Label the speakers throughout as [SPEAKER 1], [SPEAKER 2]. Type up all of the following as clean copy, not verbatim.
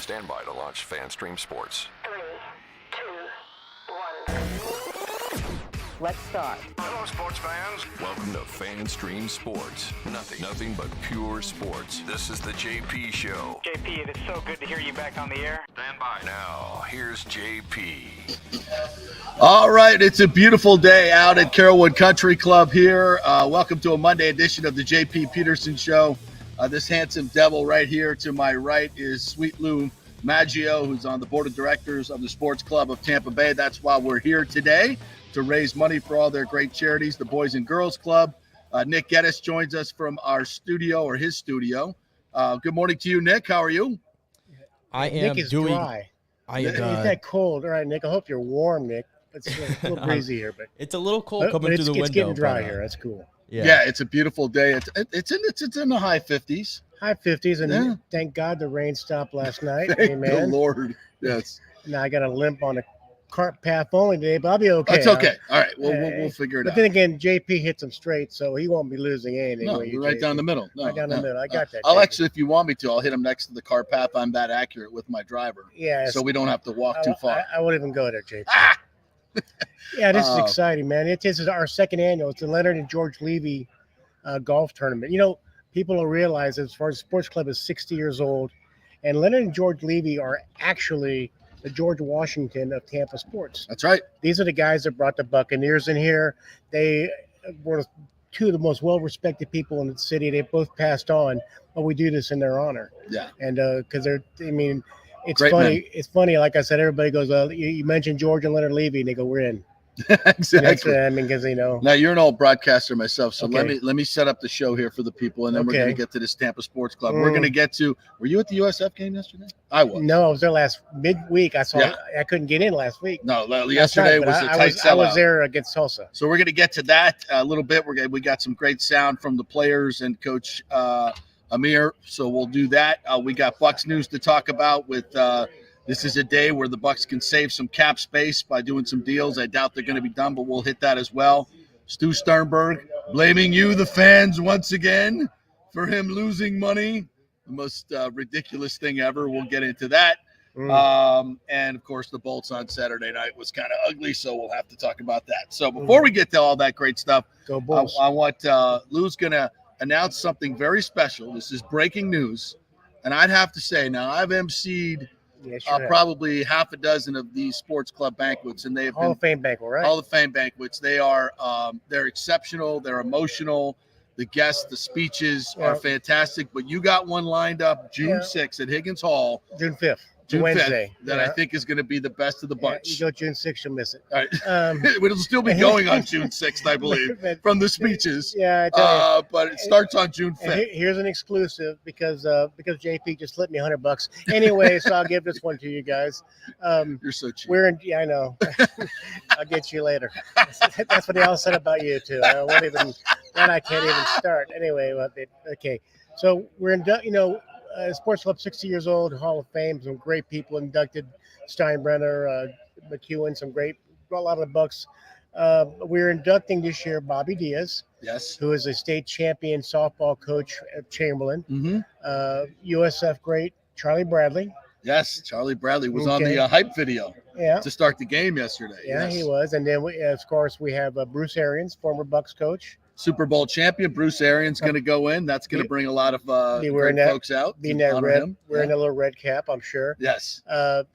[SPEAKER 1] Stand by to launch FanStream Sports.
[SPEAKER 2] 3, 2, 1. Let's start.
[SPEAKER 1] Hello, sports fans. Welcome to FanStream Sports. Nothing but pure sports. This is the JP Show.
[SPEAKER 3] JP, it is so good to hear you back on the air.
[SPEAKER 1] Stand by. Now, here's JP.
[SPEAKER 4] All right, it's a beautiful day out at Carrollwood Country Club here. Welcome to a Monday edition of the JP Peterson Show. This handsome devil right here to my right is Sweet Lou Maggio, who's on the board of directors of the Sports Club of Tampa Bay. That's why we're here today, to raise money for all their great charities, the Boys and Girls Club. Nick Geddes joins us from our studio, or his studio. Good morning to you, Nick. How are you?
[SPEAKER 5] I am
[SPEAKER 6] Nick is
[SPEAKER 5] doing.
[SPEAKER 6] dry.
[SPEAKER 5] I
[SPEAKER 6] It's
[SPEAKER 5] am.
[SPEAKER 6] that cold. All right, Nick. I hope you're warm, Nick. It's a little breezy here, but
[SPEAKER 5] It's a little cold coming
[SPEAKER 6] it's,
[SPEAKER 5] through the
[SPEAKER 6] it's
[SPEAKER 5] window.
[SPEAKER 6] getting dry
[SPEAKER 5] but,
[SPEAKER 6] here. That's cool.
[SPEAKER 4] Yeah, it's a beautiful day. It's in the high 50s.
[SPEAKER 6] High 50s, and
[SPEAKER 4] Yeah.
[SPEAKER 6] thank God the rain stopped last night.
[SPEAKER 4] Thank the
[SPEAKER 6] Amen.
[SPEAKER 4] Lord. Yes.
[SPEAKER 6] Now I got a limp on a cart path only today, but I'll be okay.
[SPEAKER 4] That's okay. All right. We'll figure it
[SPEAKER 6] But
[SPEAKER 4] out.
[SPEAKER 6] then again, JP hits him straight, so he won't be losing anything.
[SPEAKER 4] No,
[SPEAKER 6] will you,
[SPEAKER 4] we're right
[SPEAKER 6] JP?
[SPEAKER 4] down the middle. No,
[SPEAKER 6] Right down the
[SPEAKER 4] no.
[SPEAKER 6] middle. I got that.
[SPEAKER 4] I'll
[SPEAKER 6] JP.
[SPEAKER 4] actually, if you want me to, I'll hit him next to the car path. I'm that accurate with my driver,
[SPEAKER 6] Yeah.
[SPEAKER 4] so we don't have to walk too far.
[SPEAKER 6] I won't even go there, JP.
[SPEAKER 4] Ah!
[SPEAKER 6] Yeah, this is
[SPEAKER 4] Oh.
[SPEAKER 6] exciting, man. This is our second annual. It's the Leonard and George Levy golf tournament. You know, people don't realize as far as the sports club is 60 years old, and Leonard and George Levy are actually the George Washington of Tampa sports.
[SPEAKER 4] That's right.
[SPEAKER 6] These are the guys that brought the Buccaneers in here. They were two of the most well-respected people in the city. They both passed on, but we do this in their honor.
[SPEAKER 4] Yeah.
[SPEAKER 6] And because it's
[SPEAKER 4] Great
[SPEAKER 6] funny.
[SPEAKER 4] men.
[SPEAKER 6] It's funny. Like I said, everybody goes, you mentioned George and Leonard Levy, and they go, we're in.
[SPEAKER 4] Exactly.
[SPEAKER 6] That's what I mean, because
[SPEAKER 4] Now you're an old broadcaster myself, so
[SPEAKER 6] Okay.
[SPEAKER 4] let me set up the show here for the people, and then we're
[SPEAKER 6] Okay.
[SPEAKER 4] going to get to this Tampa Sports Club. We're going to get to. Were you at the USF game yesterday? I was.
[SPEAKER 6] No, I was there last midweek. I saw.
[SPEAKER 4] Yeah.
[SPEAKER 6] I couldn't get in last week.
[SPEAKER 4] No,
[SPEAKER 6] Last
[SPEAKER 4] yesterday
[SPEAKER 6] night,
[SPEAKER 4] was
[SPEAKER 6] but
[SPEAKER 4] a
[SPEAKER 6] I
[SPEAKER 4] tight
[SPEAKER 6] was,
[SPEAKER 4] sellout.
[SPEAKER 6] I was there against Tulsa.
[SPEAKER 4] So we're going to get to that a little bit. We got some great sound from the players and Coach Amir, so we'll do that. We got Bucks news to talk about with. This is a day where the Bucks can save some cap space by doing some deals. I doubt they're going to be done, but we'll hit that as well. Stu Sternberg blaming you, the fans, once again for him losing money. The most ridiculous thing ever. We'll get into that. And, of course, the Bolts on Saturday night was kind of ugly, so we'll have to talk about that. So before we get to all that great stuff,
[SPEAKER 6] Go Bulls.
[SPEAKER 4] I want Lou's going to announce something very special. This is breaking news. And I'd have to say, now I've emceed
[SPEAKER 6] Yeah, sure.
[SPEAKER 4] probably half a dozen of these sports club banquets, and they have
[SPEAKER 6] Hall
[SPEAKER 4] been
[SPEAKER 6] of Fame banquet, right?
[SPEAKER 4] Hall of Fame banquets. They are they're exceptional. They're emotional. The guests, the speeches are
[SPEAKER 6] Yeah.
[SPEAKER 4] fantastic. But you got one lined up June
[SPEAKER 6] Yeah.
[SPEAKER 4] 6th at Higgins Hall,
[SPEAKER 6] June 5th,
[SPEAKER 4] June
[SPEAKER 6] Wednesday.
[SPEAKER 4] 5th, that I think is going to be the best of the
[SPEAKER 6] Yeah,
[SPEAKER 4] bunch.
[SPEAKER 6] you go June 6th, you'll miss it.
[SPEAKER 4] All right.
[SPEAKER 6] Um,
[SPEAKER 4] It'll still be going on June 6th, I believe,
[SPEAKER 6] but-
[SPEAKER 4] from the speeches.
[SPEAKER 6] yeah, I tell you.
[SPEAKER 4] But it starts on June
[SPEAKER 6] And
[SPEAKER 4] 5th.
[SPEAKER 6] here's an exclusive because JP just slipped me $100. Anyway, so I'll give this one to you guys.
[SPEAKER 4] You're so cheap.
[SPEAKER 6] Yeah, I know. I'll get you later. That's what they all said about you too. I won't even. Then I can't even start. Anyway, okay. So we're Sports Club 60 years old, Hall of Fame, some great people inducted. Steinbrenner, McEwen, a lot of the Bucks. We're inducting this year Bobby Diaz,
[SPEAKER 4] Yes.
[SPEAKER 6] who is a state champion softball coach at Chamberlain.
[SPEAKER 4] Mm-hmm.
[SPEAKER 6] USF great Charlie Bradley.
[SPEAKER 4] Yes. Charlie Bradley was on
[SPEAKER 6] Okay.
[SPEAKER 4] the hype video
[SPEAKER 6] Yeah.
[SPEAKER 4] to start the game yesterday.
[SPEAKER 6] Yeah,
[SPEAKER 4] Yes.
[SPEAKER 6] he was. And then, of course, we have Bruce Arians, former Bucks coach.
[SPEAKER 4] Super Bowl champion Bruce Arians going to go in. That's going to bring a lot of
[SPEAKER 6] Be
[SPEAKER 4] great
[SPEAKER 6] wearing that-
[SPEAKER 4] folks out.
[SPEAKER 6] Being
[SPEAKER 4] to
[SPEAKER 6] that
[SPEAKER 4] honor
[SPEAKER 6] red,
[SPEAKER 4] him.
[SPEAKER 6] wearing
[SPEAKER 4] Yeah.
[SPEAKER 6] a little red cap, I'm sure.
[SPEAKER 4] Yes.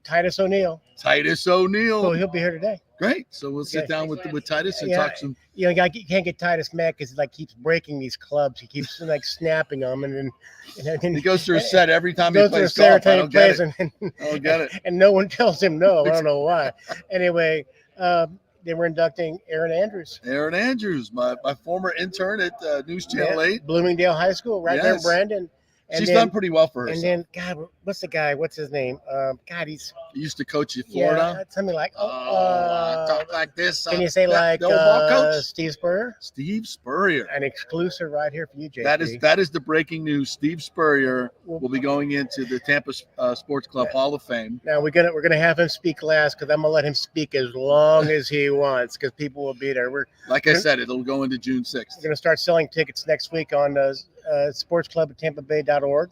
[SPEAKER 6] Titus O'Neil.
[SPEAKER 4] Titus O'Neil.
[SPEAKER 6] Oh, he'll be here today.
[SPEAKER 4] Great. So we'll sit
[SPEAKER 6] Okay.
[SPEAKER 4] down with Titus and
[SPEAKER 6] Yeah.
[SPEAKER 4] talk some.
[SPEAKER 6] You can't get Titus mad because he keeps breaking these clubs. He keeps snapping them, and then
[SPEAKER 4] He goes through a set every time he
[SPEAKER 6] goes to
[SPEAKER 4] plays
[SPEAKER 6] the
[SPEAKER 4] golf. I
[SPEAKER 6] secretary
[SPEAKER 4] don't get it.
[SPEAKER 6] and,
[SPEAKER 4] I don't get it.
[SPEAKER 6] and no one tells him no. I don't know why. Anyway, they were inducting Aaron Andrews.
[SPEAKER 4] Aaron Andrews, my former intern at News Channel 8.
[SPEAKER 6] Bloomingdale High School, right there in
[SPEAKER 4] Yes.
[SPEAKER 6] Brandon. And
[SPEAKER 4] She's
[SPEAKER 6] then,
[SPEAKER 4] done pretty well for
[SPEAKER 6] And
[SPEAKER 4] herself.
[SPEAKER 6] then, God, what's the guy? What's his name? He's
[SPEAKER 4] He used to coach at Florida.
[SPEAKER 6] Yeah, something like.
[SPEAKER 4] Talk like this.
[SPEAKER 6] Can you say
[SPEAKER 4] the old ball coach?
[SPEAKER 6] Steve Spurrier?
[SPEAKER 4] Steve Spurrier.
[SPEAKER 6] An exclusive right here for you, JP.
[SPEAKER 4] That is the breaking news. Steve Spurrier will be going into the Tampa Sports Club Hall of Fame.
[SPEAKER 6] Now we're gonna have him speak last because I'm gonna let him speak as long as he wants because people will be there. We're
[SPEAKER 4] Like I said, it'll go into June 6th.
[SPEAKER 6] gonna start selling tickets next week on sportsclub@tampabay.org.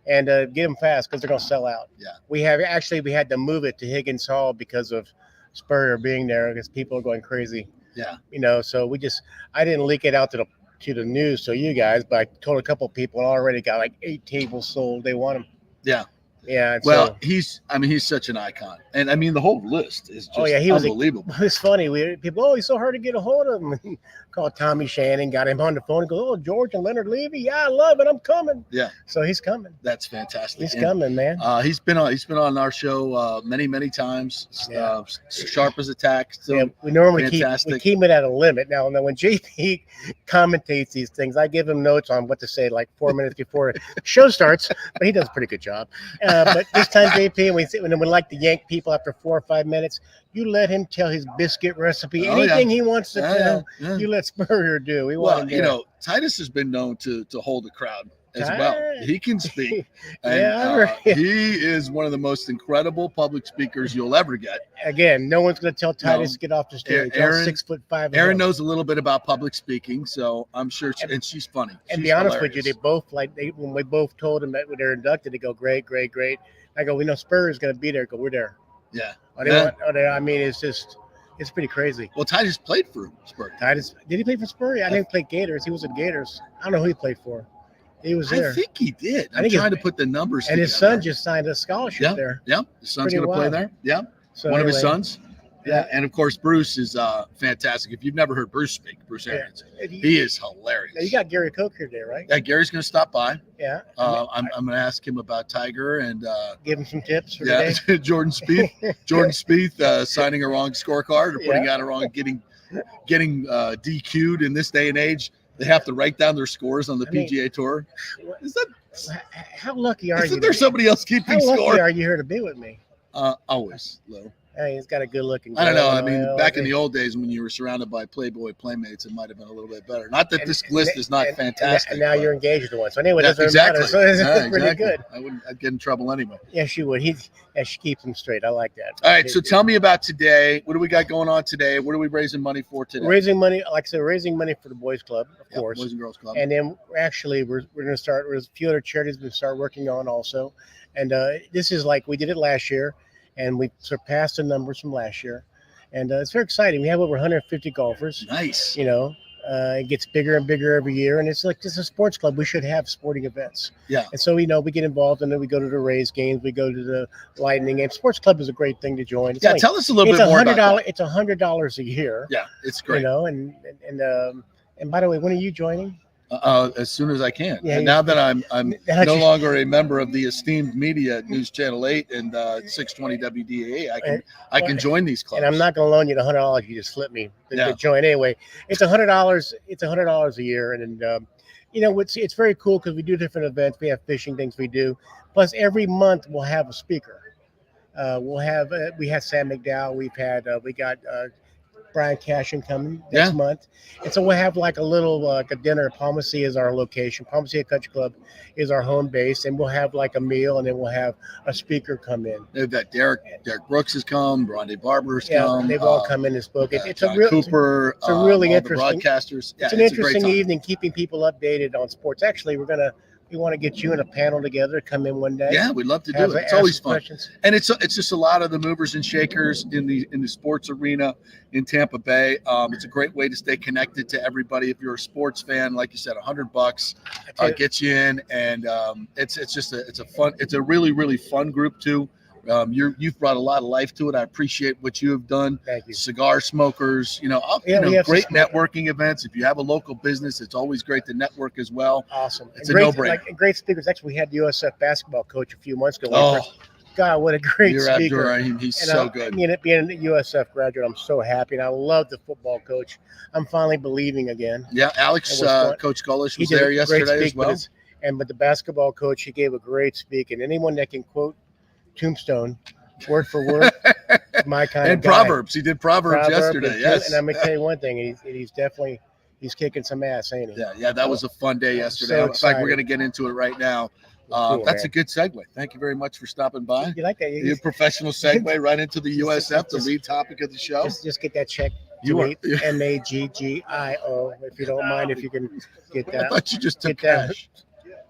[SPEAKER 6] and get them fast because they're going to sell out.
[SPEAKER 4] Yeah.
[SPEAKER 6] We had to move it to Higgins Hall because of Spurrier being there because people are going crazy.
[SPEAKER 4] Yeah.
[SPEAKER 6] So I didn't leak it out to the news, so you guys, but I told a couple of people and already got like 8 tables sold. They want them.
[SPEAKER 4] Yeah.
[SPEAKER 6] Yeah.
[SPEAKER 4] Well, he's such an icon. And I mean, the whole list is just
[SPEAKER 6] he was
[SPEAKER 4] unbelievable.
[SPEAKER 6] It's funny. He's so hard to get a hold of him. Called Tommy Shannon, got him on the phone. He goes, "Oh, George and Leonard Levy. Yeah, I love it. I'm coming."
[SPEAKER 4] Yeah.
[SPEAKER 6] So he's coming.
[SPEAKER 4] That's fantastic.
[SPEAKER 6] He's coming, man.
[SPEAKER 4] He's been on our show many times.
[SPEAKER 6] Yeah.
[SPEAKER 4] Sharp as a tack. So
[SPEAKER 6] yeah, we normally keep it at a limit. Now when JP commentates these things, I give him notes on what to say like 4 minutes before the show starts, but he does a pretty good job. But this time, JP, when we like to yank people after 4 or 5 minutes, you let him tell his biscuit recipe. Anything he wants to tell, you let Spurrier do.
[SPEAKER 4] Titus has been known to hold a crowd as well. He can speak.
[SPEAKER 6] And,
[SPEAKER 4] he is one of the most incredible public speakers you'll ever get.
[SPEAKER 6] Again, no one's going to tell Titus to get off the stage.
[SPEAKER 4] Aaron,
[SPEAKER 6] 6'5".
[SPEAKER 4] Aaron knows a little bit about public speaking, so I'm sure, and she's funny.
[SPEAKER 6] And
[SPEAKER 4] she's
[SPEAKER 6] be honest
[SPEAKER 4] hilarious.
[SPEAKER 6] with you, they both when we both told them that when they're inducted, they go, great. I go, we know Spurrier's going to be there. I go, we're there.
[SPEAKER 4] Yeah.
[SPEAKER 6] I mean, it's pretty crazy.
[SPEAKER 4] Well, Titus played for Spurrier.
[SPEAKER 6] Titus, did he play for Spurrier? I think he played Gators. He was at Gators. I don't know who he played for. He was there.
[SPEAKER 4] I think he did. I'm trying to put the numbers
[SPEAKER 6] and
[SPEAKER 4] together.
[SPEAKER 6] his son just signed a scholarship there.
[SPEAKER 4] Yeah, his son's going to play there. Yeah,
[SPEAKER 6] so
[SPEAKER 4] one of his sons.
[SPEAKER 6] Yeah,
[SPEAKER 4] and of course Bruce is fantastic. If you've never heard Bruce speak, Bruce Arians, he is hilarious.
[SPEAKER 6] You got Gary Koch here there, right?
[SPEAKER 4] Yeah, Gary's going to stop by.
[SPEAKER 6] Yeah,
[SPEAKER 4] I'm going to ask him about Tiger and
[SPEAKER 6] give him some tips for today.
[SPEAKER 4] Jordan Spieth signing a wrong scorecard or putting out a wrong, getting DQ'd in this day and age. They have to write down their scores on the PGA Tour.
[SPEAKER 6] How lucky are you?
[SPEAKER 4] Isn't there somebody else keeping score?
[SPEAKER 6] How lucky are you here to be with me?
[SPEAKER 4] Always, Lou.
[SPEAKER 6] Hey, he's got a good looking.
[SPEAKER 4] I don't know. I mean, back in the old days when you were surrounded by Playboy playmates, it might have been a little bit better. Not that this list is not fantastic.
[SPEAKER 6] And now you're engaged to one. So anyway, it doesn't matter. So it's pretty good.
[SPEAKER 4] I'd get in trouble anyway.
[SPEAKER 6] Yeah, she would. She keeps him straight. I like that.
[SPEAKER 4] All right. So tell me about today. What do we got going on today? What are we raising money for today?
[SPEAKER 6] Raising money, like I said, raising money for the Boys Club, of course.
[SPEAKER 4] Boys and Girls Club.
[SPEAKER 6] And then actually we're going to start. There's a few other charities we start working on also. And this is like we did it last year. And we surpassed the numbers from last year. And it's very exciting. We have over 150 golfers.
[SPEAKER 4] Nice.
[SPEAKER 6] It gets bigger and bigger every year. And it's like, this is a sports club. We should have sporting events.
[SPEAKER 4] Yeah.
[SPEAKER 6] And so, we get involved in it. We go to the Rays games. We go to the Lightning games. Sports club is a great thing to join.
[SPEAKER 4] Tell us a little bit more about that.
[SPEAKER 6] It's $100 a year.
[SPEAKER 4] Yeah, it's great.
[SPEAKER 6] And by the way, when are you joining?
[SPEAKER 4] As soon as I can.
[SPEAKER 6] Yeah,
[SPEAKER 4] and now that I'm no longer a member of the esteemed media News Channel 8 and 620 WDAA, I can join these clubs.
[SPEAKER 6] And I'm not going to loan you the $100 you just flipped me to join anyway. It's $100. It's $100 a year, and it's very cool because we do different events. We have fishing things we do. Plus, every month we'll have a speaker. We had Sam McDowell. We got Brian Cashin coming next month. And so we'll have like a little a dinner. Palma Sea is our location. Palma Sea Country Club is our home base. And we'll have like a meal, and then we'll have a speaker come in.
[SPEAKER 4] They've got Derek Brooks has come, Rondé Barber's come.
[SPEAKER 6] They've all come in and spoken. It's
[SPEAKER 4] John
[SPEAKER 6] a real
[SPEAKER 4] Cooper.
[SPEAKER 6] It's a really interesting
[SPEAKER 4] broadcasters.
[SPEAKER 6] It's an interesting evening, keeping people updated on sports. Actually, we want to get you in a panel together. Come in one day.
[SPEAKER 4] Yeah, we'd love to do it. It's always fun.
[SPEAKER 6] Questions.
[SPEAKER 4] And it's just a lot of the movers and shakers in the sports arena in Tampa Bay. It's a great way to stay connected to everybody. If you're a sports fan, like you said, $100 gets you in, and it's a really, really fun group too. You've brought a lot of life to it. I appreciate what you have done.
[SPEAKER 6] Thank you.
[SPEAKER 4] Cigar smokers, great networking events. If you have a local business, it's always great to network as well.
[SPEAKER 6] Awesome.
[SPEAKER 4] It's a no-brainer.
[SPEAKER 6] Great speakers. Actually, we had the USF basketball coach a few months ago. God, what a great speaker.
[SPEAKER 4] He's so good.
[SPEAKER 6] Being a USF graduate, I'm so happy. And I love the football coach. I'm finally believing again.
[SPEAKER 4] Yeah, Alex, Coach Gullish was there yesterday as well.
[SPEAKER 6] But the basketball coach, he gave a great speak. And anyone that can quote Tombstone word for word, my kind of guy.
[SPEAKER 4] And Proverbs. He did Proverbs yesterday. Yes.
[SPEAKER 6] And I'm going to tell you one thing. He's kicking some ass, ain't he?
[SPEAKER 4] Yeah. That was a fun day yesterday.
[SPEAKER 6] So
[SPEAKER 4] in fact, we're going to get into it right now. That's a good segue. Thank you very much for stopping by.
[SPEAKER 6] You like that?
[SPEAKER 4] You professional segue right into the USF, the lead topic of the show.
[SPEAKER 6] Just get that check.
[SPEAKER 4] You
[SPEAKER 6] MAGGIO. If you don't mind, if you can get that.
[SPEAKER 4] I thought you just took cash.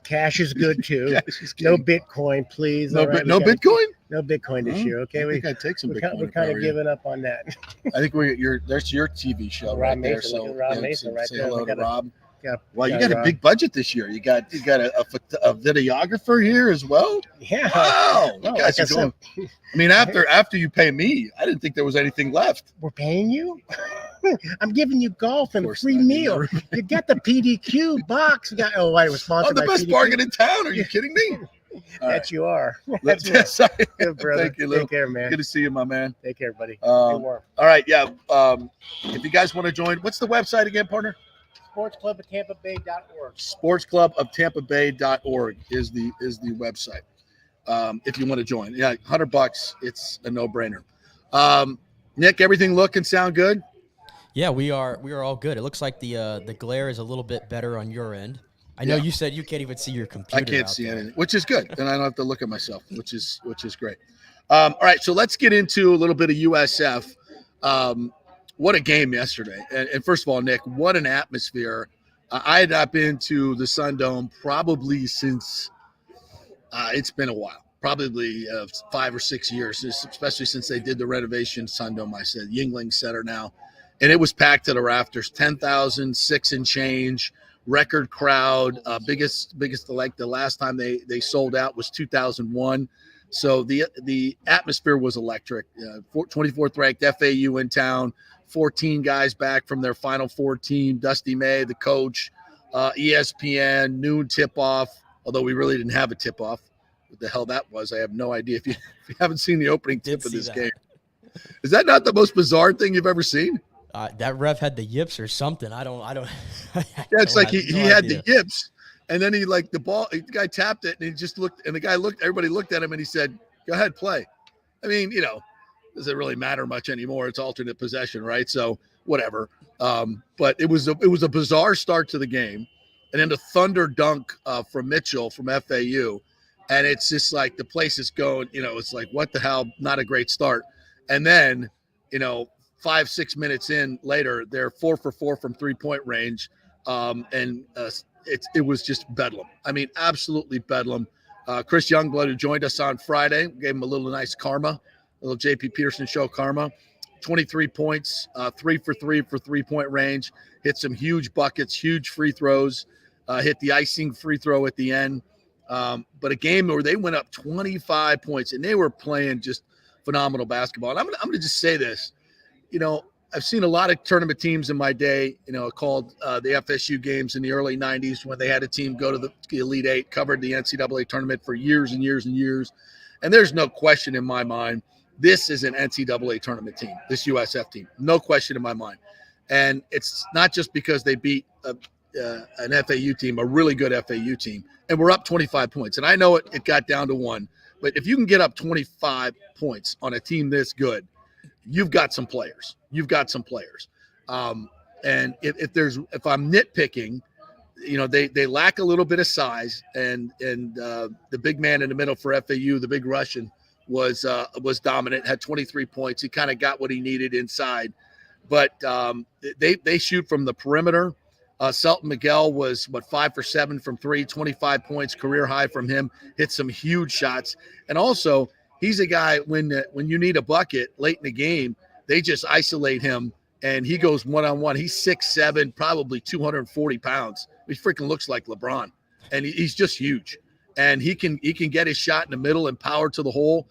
[SPEAKER 6] Cash is good too.
[SPEAKER 4] Cash is
[SPEAKER 6] No
[SPEAKER 4] king.
[SPEAKER 6] Bitcoin, please.
[SPEAKER 4] No,
[SPEAKER 6] All right?
[SPEAKER 4] no
[SPEAKER 6] We gotta-
[SPEAKER 4] Bitcoin?
[SPEAKER 6] No Bitcoin this
[SPEAKER 4] Oh,
[SPEAKER 6] year. Okay,
[SPEAKER 4] I think I'd take some Bitcoin.
[SPEAKER 6] we're
[SPEAKER 4] if I
[SPEAKER 6] kind
[SPEAKER 4] were
[SPEAKER 6] of
[SPEAKER 4] you.
[SPEAKER 6] giving up on that.
[SPEAKER 4] I think there's your TV show
[SPEAKER 6] Rob
[SPEAKER 4] right there.
[SPEAKER 6] Mason, look
[SPEAKER 4] So
[SPEAKER 6] at Rob Mason right
[SPEAKER 4] say
[SPEAKER 6] there.
[SPEAKER 4] hello
[SPEAKER 6] We
[SPEAKER 4] to
[SPEAKER 6] gotta-
[SPEAKER 4] Rob.
[SPEAKER 6] Got,
[SPEAKER 4] Well, you
[SPEAKER 6] got
[SPEAKER 4] got a
[SPEAKER 6] Rob.
[SPEAKER 4] big budget this year. You got a videographer here as well.
[SPEAKER 6] Yeah.
[SPEAKER 4] Wow, you
[SPEAKER 6] Well,
[SPEAKER 4] guys
[SPEAKER 6] like
[SPEAKER 4] are
[SPEAKER 6] I
[SPEAKER 4] going.
[SPEAKER 6] said,
[SPEAKER 4] I mean, after you pay me, I didn't think there was anything left.
[SPEAKER 6] we're paying you. I'm giving you golf
[SPEAKER 4] Of
[SPEAKER 6] and
[SPEAKER 4] course
[SPEAKER 6] free
[SPEAKER 4] not. You
[SPEAKER 6] meal.
[SPEAKER 4] never-
[SPEAKER 6] You got the PDQ box. You got. Oh, I was sponsored
[SPEAKER 4] I'm the
[SPEAKER 6] by
[SPEAKER 4] best
[SPEAKER 6] PDQ.
[SPEAKER 4] bargain in town. Are you kidding me? All right.
[SPEAKER 6] That you are. That's right.
[SPEAKER 4] Yes, I am.
[SPEAKER 6] Good, brother.
[SPEAKER 4] Thank you, Lou.
[SPEAKER 6] Take care, man.
[SPEAKER 4] Good to see you, my man.
[SPEAKER 6] Take care, buddy.
[SPEAKER 4] Um,
[SPEAKER 6] Stay warm.
[SPEAKER 4] All right, yeah. If you guys want to join, what's the website again, partner?
[SPEAKER 6] SportsClubOfTampaBay.org.
[SPEAKER 4] Sportscluboftampabay.org is the website. If you want to join, yeah, $100. It's a no-brainer. Nick, everything look and sound good?
[SPEAKER 5] Yeah, we are all good. It looks like the glare is a little bit better on your end. I know
[SPEAKER 4] Yeah.
[SPEAKER 5] you said you can't even see your computer.
[SPEAKER 4] I can't
[SPEAKER 5] out
[SPEAKER 4] see
[SPEAKER 5] there.
[SPEAKER 4] anything, which is good. And I don't have to look at myself, which is great. All right, so let's get into a little bit of USF. What a game yesterday. And first of all, Nick, what an atmosphere. I had not been to the Sun Dome probably since it's been a while, probably 5 or 6 years, especially since they did the renovation Sun Dome, I said, Yingling Center now. And it was packed to the rafters, 10,000, 6 and change. Record crowd, biggest like the last time they sold out was 2001. So the atmosphere was electric. 24th ranked FAU in town, 14 guys back from their Final Four team. Dusty May, the coach, ESPN, noon tip off. Although we really didn't have a tip off. What the hell that was? I have no idea. If you haven't seen the opening tip of this game, is that not the most bizarre thing you've ever seen?
[SPEAKER 5] That ref had the yips or something. I don't.
[SPEAKER 4] Yeah, it's like he had
[SPEAKER 5] idea.
[SPEAKER 4] the yips, and then he the guy tapped it, and he just looked, and the guy looked. Everybody looked at him, and he said, "Go ahead, play." I mean, does it really matter much anymore? It's alternate possession, right? So whatever. But it was a bizarre start to the game, and then the thunder dunk from Mitchell from FAU, and it's just like the place is going. It's like what the hell? Not a great start, and then 5-6 minutes in later, they're 4 for 4 from 3-point range. It was just bedlam. I mean, absolutely bedlam. Chris Youngblood, who joined us on Friday, gave him a little nice karma, a little JP Peterson show karma. 23 points, 3 for 3 for 3-point range, hit some huge buckets, huge free throws, hit the icing free throw at the end. But a game where they went up 25 points, and they were playing just phenomenal basketball. And I'm going to just say this. I've seen a lot of tournament teams in my day, called the FSU games in the early 90s when they had a team go to the Elite Eight, covered the NCAA tournament for years and years and years. And there's no question in my mind, this is an NCAA tournament team, this USF team. No question in my mind. And it's not just because they beat an FAU team, a really good FAU team, and we're up 25 points. And I know it got down to 1, but if you can get up 25 points on a team this good, you've got some players. And if I'm nitpicking, they lack a little bit of size, and the big man in the middle for FAU, the big Russian, was dominant, had 23 points. He kind of got what he needed inside, but they shoot from the perimeter. Selton Miguel was 5 for 7 from 3, 25 points, career high from him. Hit some huge shots, and also he's a guy when you need a bucket late in the game, they just isolate him and he goes one-on-one. He's 6'7", probably 240 pounds. He freaking looks like LeBron, and he's just huge. And he can get his shot in the middle and power to the hole.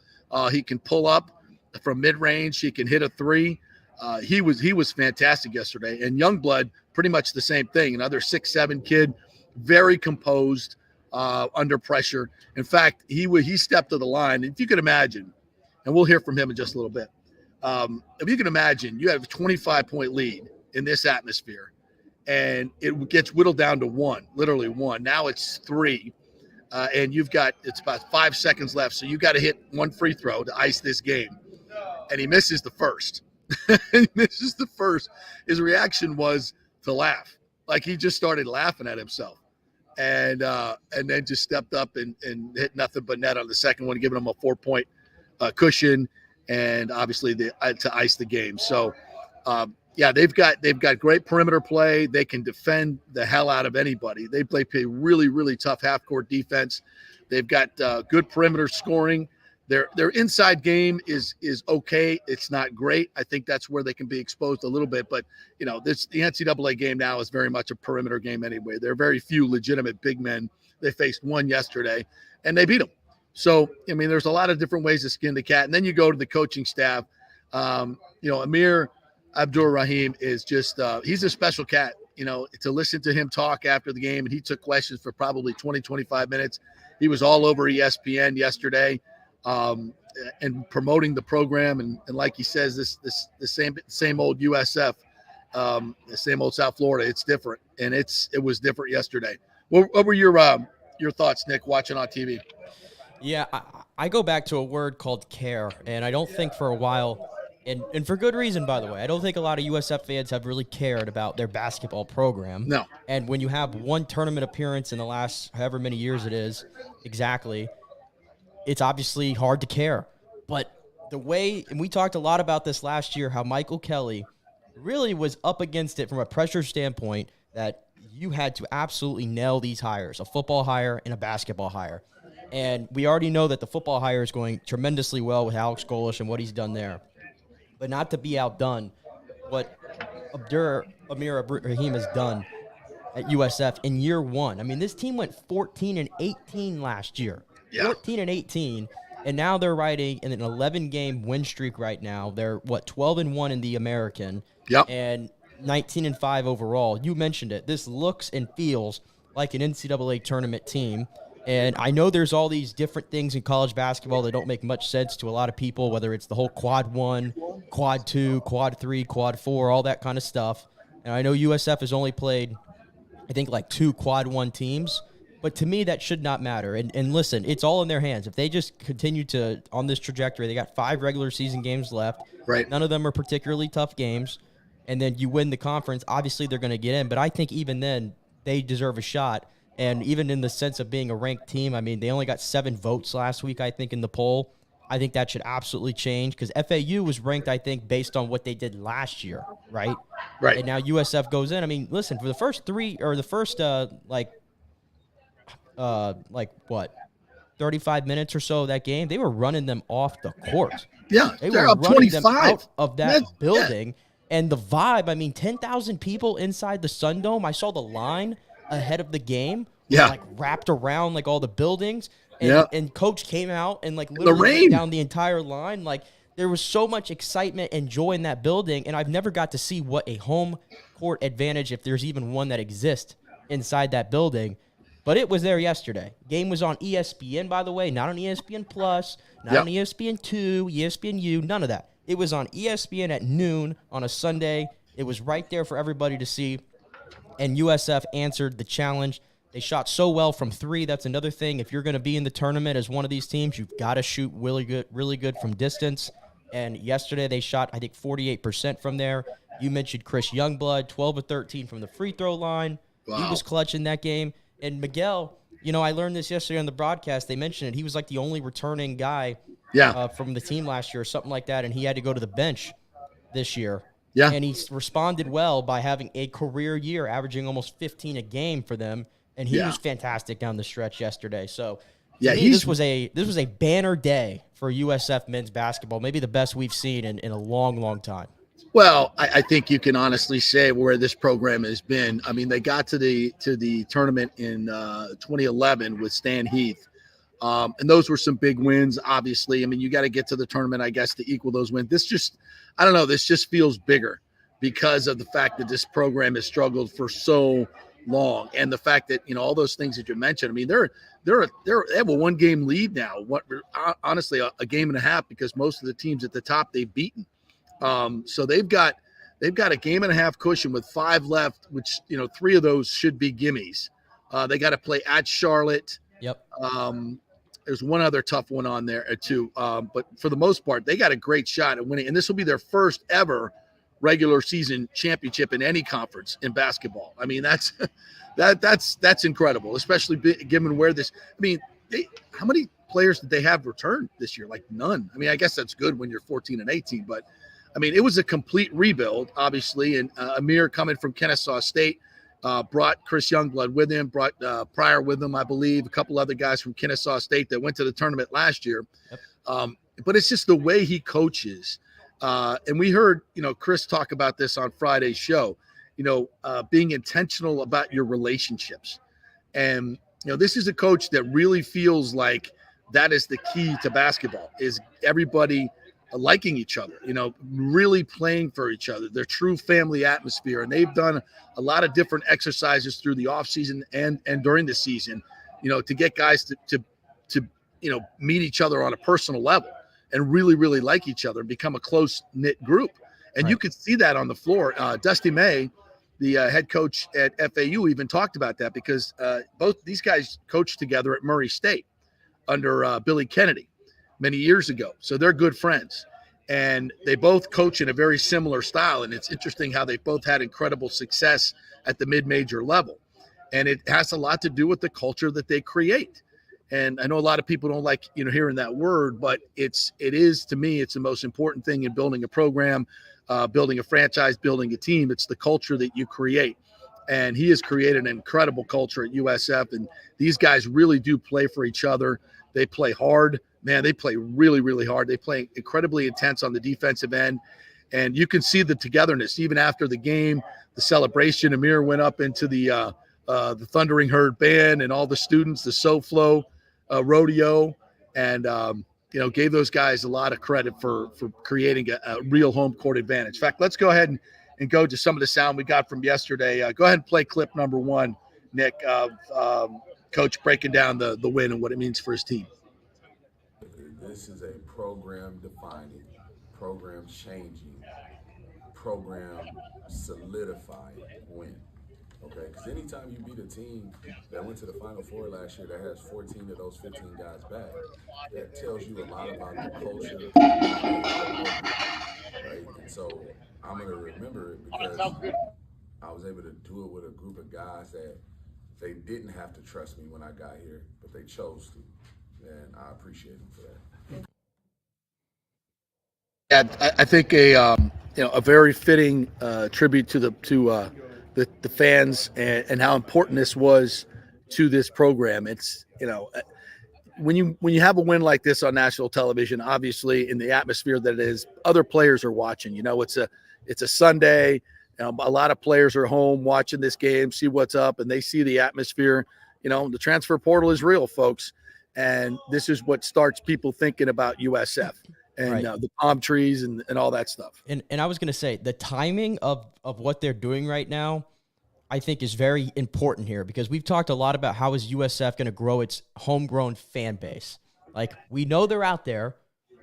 [SPEAKER 4] He can pull up from mid-range. He can hit a three. He was fantastic yesterday. And Youngblood, pretty much the same thing. Another 6'7" kid, very composed under pressure. In fact, he stepped to the line. If you could imagine, and we'll hear from him in just a little bit. If you can imagine, you have a 25-point lead in this atmosphere, and it gets whittled down to 1, literally 1. Now it's 3, and it's about 5 seconds left, so you got to hit 1 free throw to ice this game. And he misses the first. His reaction was to laugh, like he just started laughing at himself, and then just stepped up and hit nothing but net on the second one, giving him a 4-point cushion. And obviously to ice the game. So Yeah, they've got great perimeter play. They can defend the hell out of anybody. They play really, really tough half court defense. They've got good perimeter scoring. Their inside game is okay. It's not great. I think that's where they can be exposed a little bit. But the NCAA game now is very much a perimeter game anyway. There are very few legitimate big men. They faced one yesterday, and they beat them. So there's a lot of different ways to skin the cat. And then you go to the coaching staff. Amir Abdur-Rahim is just he's a special cat. To listen to him talk after the game, and he took questions for probably 20-25 minutes. He was all over ESPN yesterday. And promoting the program, and like he says, the same old USF, the same old South Florida. It's different, and it was different yesterday. What were your thoughts, Nick, watching on TV?
[SPEAKER 5] Yeah, I go back to a word called care, and I don't think for a while, and for good reason, by the way, I don't think a lot of USF fans have really cared about their basketball program.
[SPEAKER 4] No.
[SPEAKER 5] And when you have one tournament appearance in the last however many years it is, exactly, it's obviously hard to care. But the way, and we talked a lot about this last year, how Michael Kelly really was up against it from a pressure standpoint, that you had to absolutely nail these hires, a football hire and a basketball hire. And we already know that the football hire is going tremendously well with Alex Golesh and what he's done there. But not to be outdone, what Amir Abdur-Rahim has done at USF in year one. I mean, this team went 14-18 last year.
[SPEAKER 4] Yeah.
[SPEAKER 5] 14-18, and now they're riding in an 11-game win streak right now. They're 12-1 in the American, and 19-5 overall. You mentioned it. This looks and feels like an NCAA tournament team, and I know there's all these different things in college basketball that don't make much sense to a lot of people, whether it's the whole quad 1, quad 2, quad 3, quad 4, all that kind of stuff. And I know USF has only played, I think, like 2 quad 1 teams. But to me, that should not matter. And listen, it's all in their hands. If they just continue to on this trajectory, they got 5 regular season games left.
[SPEAKER 4] Right.
[SPEAKER 5] None of them are particularly tough games. And then you win the conference. Obviously, they're going to get in. But I think even then, they deserve a shot. And even in the sense of being a ranked team, I mean, they only got 7 votes last week, I think, in the poll. I think that should absolutely change because FAU was ranked, I think, based on what they did last year, right?
[SPEAKER 4] Right.
[SPEAKER 5] And now USF goes in. I mean, listen, for the first 35 minutes or so of that game, they were running them off the court.
[SPEAKER 4] Yeah,
[SPEAKER 5] they
[SPEAKER 4] they're
[SPEAKER 5] were
[SPEAKER 4] up
[SPEAKER 5] running
[SPEAKER 4] 25
[SPEAKER 5] them out of that building.
[SPEAKER 4] Yeah.
[SPEAKER 5] And the vibe, I mean, 10,000 people inside the Sun Dome. I saw the line ahead of the game, like wrapped around like all the buildings. And Coach came out and like literally went down the entire line. Like there was so much excitement and joy in that building, and I've never got to see what a home court advantage, if there's even one that exists inside that building. But it was there yesterday. Game was on ESPN, by the way, not on ESPN Plus, not on ESPN 2, ESPNU, none of that. It was on ESPN at noon on a Sunday. It was right there for everybody to see. And USF answered the challenge. They shot so well from 3. That's another thing. If you're going to be in the tournament as one of these teams, you've got to shoot really good from distance. And yesterday they shot, I think, 48% from there. You mentioned Chris Youngblood, 12 of 13 from the free throw line. Wow. He was clutch in that game. And Miguel, I learned this yesterday on the broadcast. They mentioned it. He was like the only returning guy from the team last year or something like that, and he had to go to the bench this year. Yeah. And he responded well by having a career year, averaging almost 15 a game for them, and he was fantastic down the stretch yesterday. So to me, this was a banner day for USF men's basketball, maybe the best we've seen in a long, long time.
[SPEAKER 4] Well, I think you can honestly say where this program has been. I mean, they got to the tournament in 2011 with Stan Heath, and those were some big wins. Obviously, I mean, you got to get to the tournament, I guess, to equal those wins. This just feels bigger because of the fact that this program has struggled for so long, and the fact that all those things that you mentioned. I mean, they have a 1-game lead now. Honestly, a game and a half, because most of the teams at the top they've beaten. So they've got a game and a half cushion with 5 left, which 3 of those should be gimmies. They got to play at Charlotte.
[SPEAKER 5] Yep.
[SPEAKER 4] There's one other tough one on there too. But for the most part, they got a great shot at winning, and this will be their first ever regular season championship in any conference in basketball. I mean, that's incredible, especially given where this. I mean, how many players did they have returned this year? Like none. I mean, I guess that's good when you're 14-18, but I mean, it was a complete rebuild, obviously. And Amir, coming from Kennesaw State, brought Chris Youngblood with him, brought Pryor with him, I believe, a couple other guys from Kennesaw State that went to the tournament last year. Yep. But it's just the way he coaches. And we heard, Chris talk about this on Friday's show, being intentional about your relationships. And, this is a coach that really feels like that is the key to basketball, is everybody liking each other, really playing for each other, their true family atmosphere. And they've done a lot of different exercises through the offseason and during the season, to get guys to meet each other on a personal level and really, really like each other and become a close-knit group. And you could see that on the floor. Dusty May, the head coach at FAU, even talked about that, because both these guys coached together at Murray State under Billy Kennedy many years ago. So they're good friends. And they both coach in a very similar style. And it's interesting how they both had incredible success at the mid-major level. And it has a lot to do with the culture that they create. And I know a lot of people don't like, hearing that word, but it is, to me, it's the most important thing in building a program, building a franchise, building a team. It's the culture that you create. And he has created an incredible culture at USF. And these guys really do play for each other. They play hard. Man, they play really, really hard. They play incredibly intense on the defensive end. And you can see the togetherness. Even after the game, the celebration, Amir went up into the Thundering Herd band and all the students, the SoFlo rodeo, and gave those guys a lot of credit for creating a real home court advantage. In fact, let's go ahead and go to some of the sound we got from yesterday. Go ahead and play clip number 1, Nick, of Coach breaking down the win and what it means for his team.
[SPEAKER 7] This is a program-defining, program-changing, program-solidifying win. Okay, because anytime you beat a team that went to the Final Four last year that has 14 of those 15 guys back, that tells you a lot about the culture, right? And so I'm going to remember it because I was able to do it with a group of guys that they didn't have to trust me when I got here, but they chose to, and I appreciate them for that.
[SPEAKER 4] Yeah, I think a very fitting tribute to the fans and how important this was to this program. It's when you have a win like this on national television, obviously in the atmosphere that it is, other players are watching. It's a Sunday. A lot of players are home watching this game, see what's up, and they see the atmosphere. The transfer portal is real, folks, and this is what starts people thinking about USF. And the palm trees and all that stuff.
[SPEAKER 5] And I was going to say, the timing of what they're doing right now, I think, is very important here, because we've talked a lot about how is USF going to grow its homegrown fan base. Like, we know they're out there,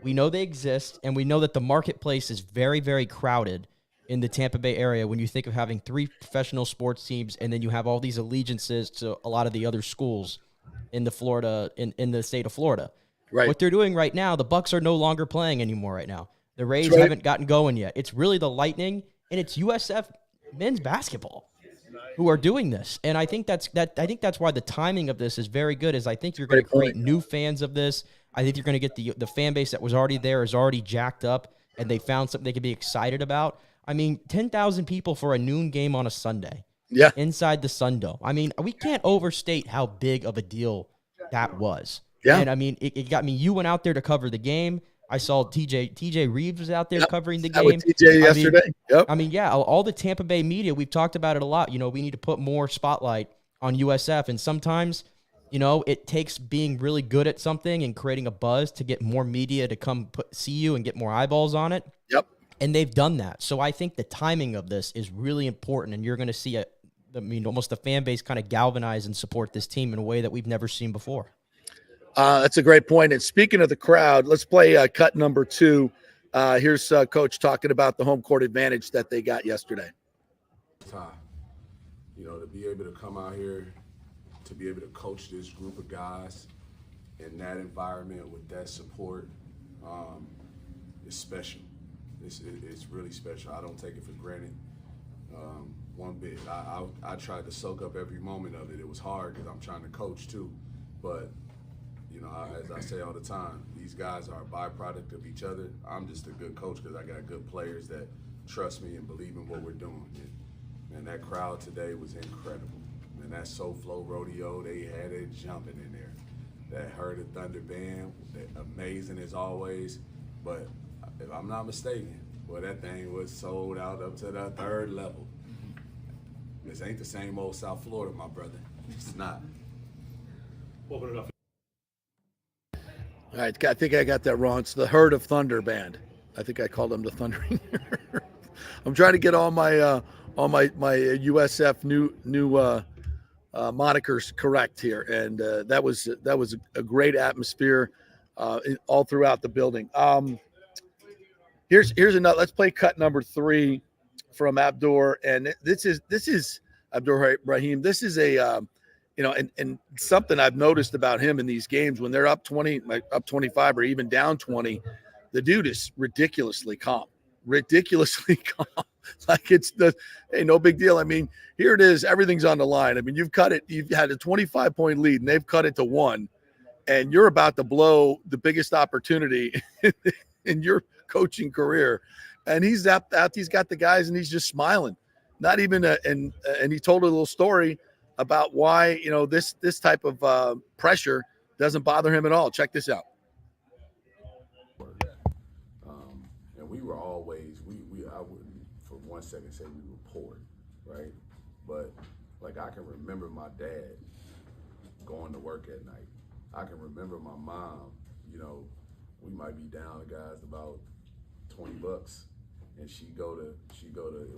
[SPEAKER 5] we know they exist, and we know that the marketplace is very, very crowded in the Tampa Bay area when you think of having 3 professional sports teams, and then you have all these allegiances to a lot of the other schools in the state of Florida. Right. What they're doing right now, the Bucks are no longer playing anymore right now. The Rays haven't gotten going yet. It's really the Lightning, and it's USF men's basketball who are doing this. And I think that's why the timing of this is very good. Is I think you're going to create new fans of this. I think you're going to get the fan base that was already there is already jacked up, and they found something they can be excited about. I mean, 10,000 people for a noon game on a Sunday. Yeah. Inside the Sundome. I mean, we can't overstate how big of a deal that was. Yeah. And I mean, it got me. You went out there to cover the game. I saw TJ Reeves was out there covering the game.
[SPEAKER 4] With TJ yesterday.
[SPEAKER 5] I mean, yeah, all the Tampa Bay media, we've talked about it a lot. We need to put more spotlight on USF. And sometimes, it takes being really good at something and creating a buzz to get more media to come see you and get more eyeballs on it. Yep. And they've done that. So I think the timing of this is really important. And you're going to see almost the fan base kind of galvanize and support this team in a way that we've never seen before.
[SPEAKER 4] That's a great point. And speaking of the crowd, let's play cut number 2. Here's Coach talking about the home court advantage that they got yesterday.
[SPEAKER 7] To be able to come out here, to be able to coach this group of guys in that environment with that support is special. It's really special. I don't take it for granted one bit. I tried to soak up every moment of it. It was hard because I'm trying to coach too, but As I say all the time, these guys are a byproduct of each other. I'm just a good coach because I got good players that trust me and believe in what we're doing. And that crowd today was incredible. And that SoFlo Rodeo, they had it jumping in there. That Heard of Thunder Band, amazing as always. But if I'm not mistaken, that thing was sold out up to the third level. This ain't the same old South Florida, my brother. It's not.
[SPEAKER 8] Open it up.
[SPEAKER 4] All right, I think I got that wrong. It's the Herd of Thunder Band. I think I called them the Thundering. I'm trying to get all my USF new monikers correct here, and that was a great atmosphere all throughout the building. Here's another. Let's play cut number 3 from Abdur, and this is Abdur Rahim. This is a and something I've noticed about him in these games when they're up 20, up 25, or even down 20, the dude is ridiculously calm. Like hey, no big deal. I mean, here it is. Everything's on the line. I mean, you've had a 25-point lead and they've cut it to 1, and you're about to blow the biggest opportunity in your coaching career. And he's got the guys and he's just smiling. Not even and he told a little story about why, this type of pressure doesn't bother him at all. Check this out.
[SPEAKER 7] And we were always, I wouldn't for one second say we were poor, right? But like, I can remember my dad going to work at night. I can remember my mom, we might be down, guys, about $20, and she go to it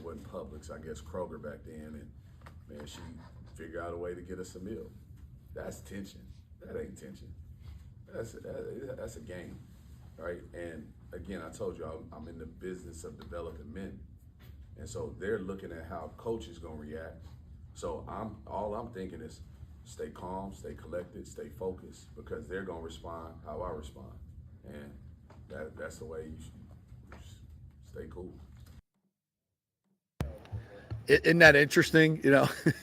[SPEAKER 7] wasn't Publix, I guess Kroger back then, and man, she figure out a way to get us a meal. That's tension. That ain't tension. That's a game, right? And again, I told you I'm in the business of developing men, and so they're looking at how coach is gonna react. So all I'm thinking is stay calm, stay collected, stay focused, because they're gonna respond how I respond, and that's the way you should stay cool.
[SPEAKER 4] Isn't that interesting?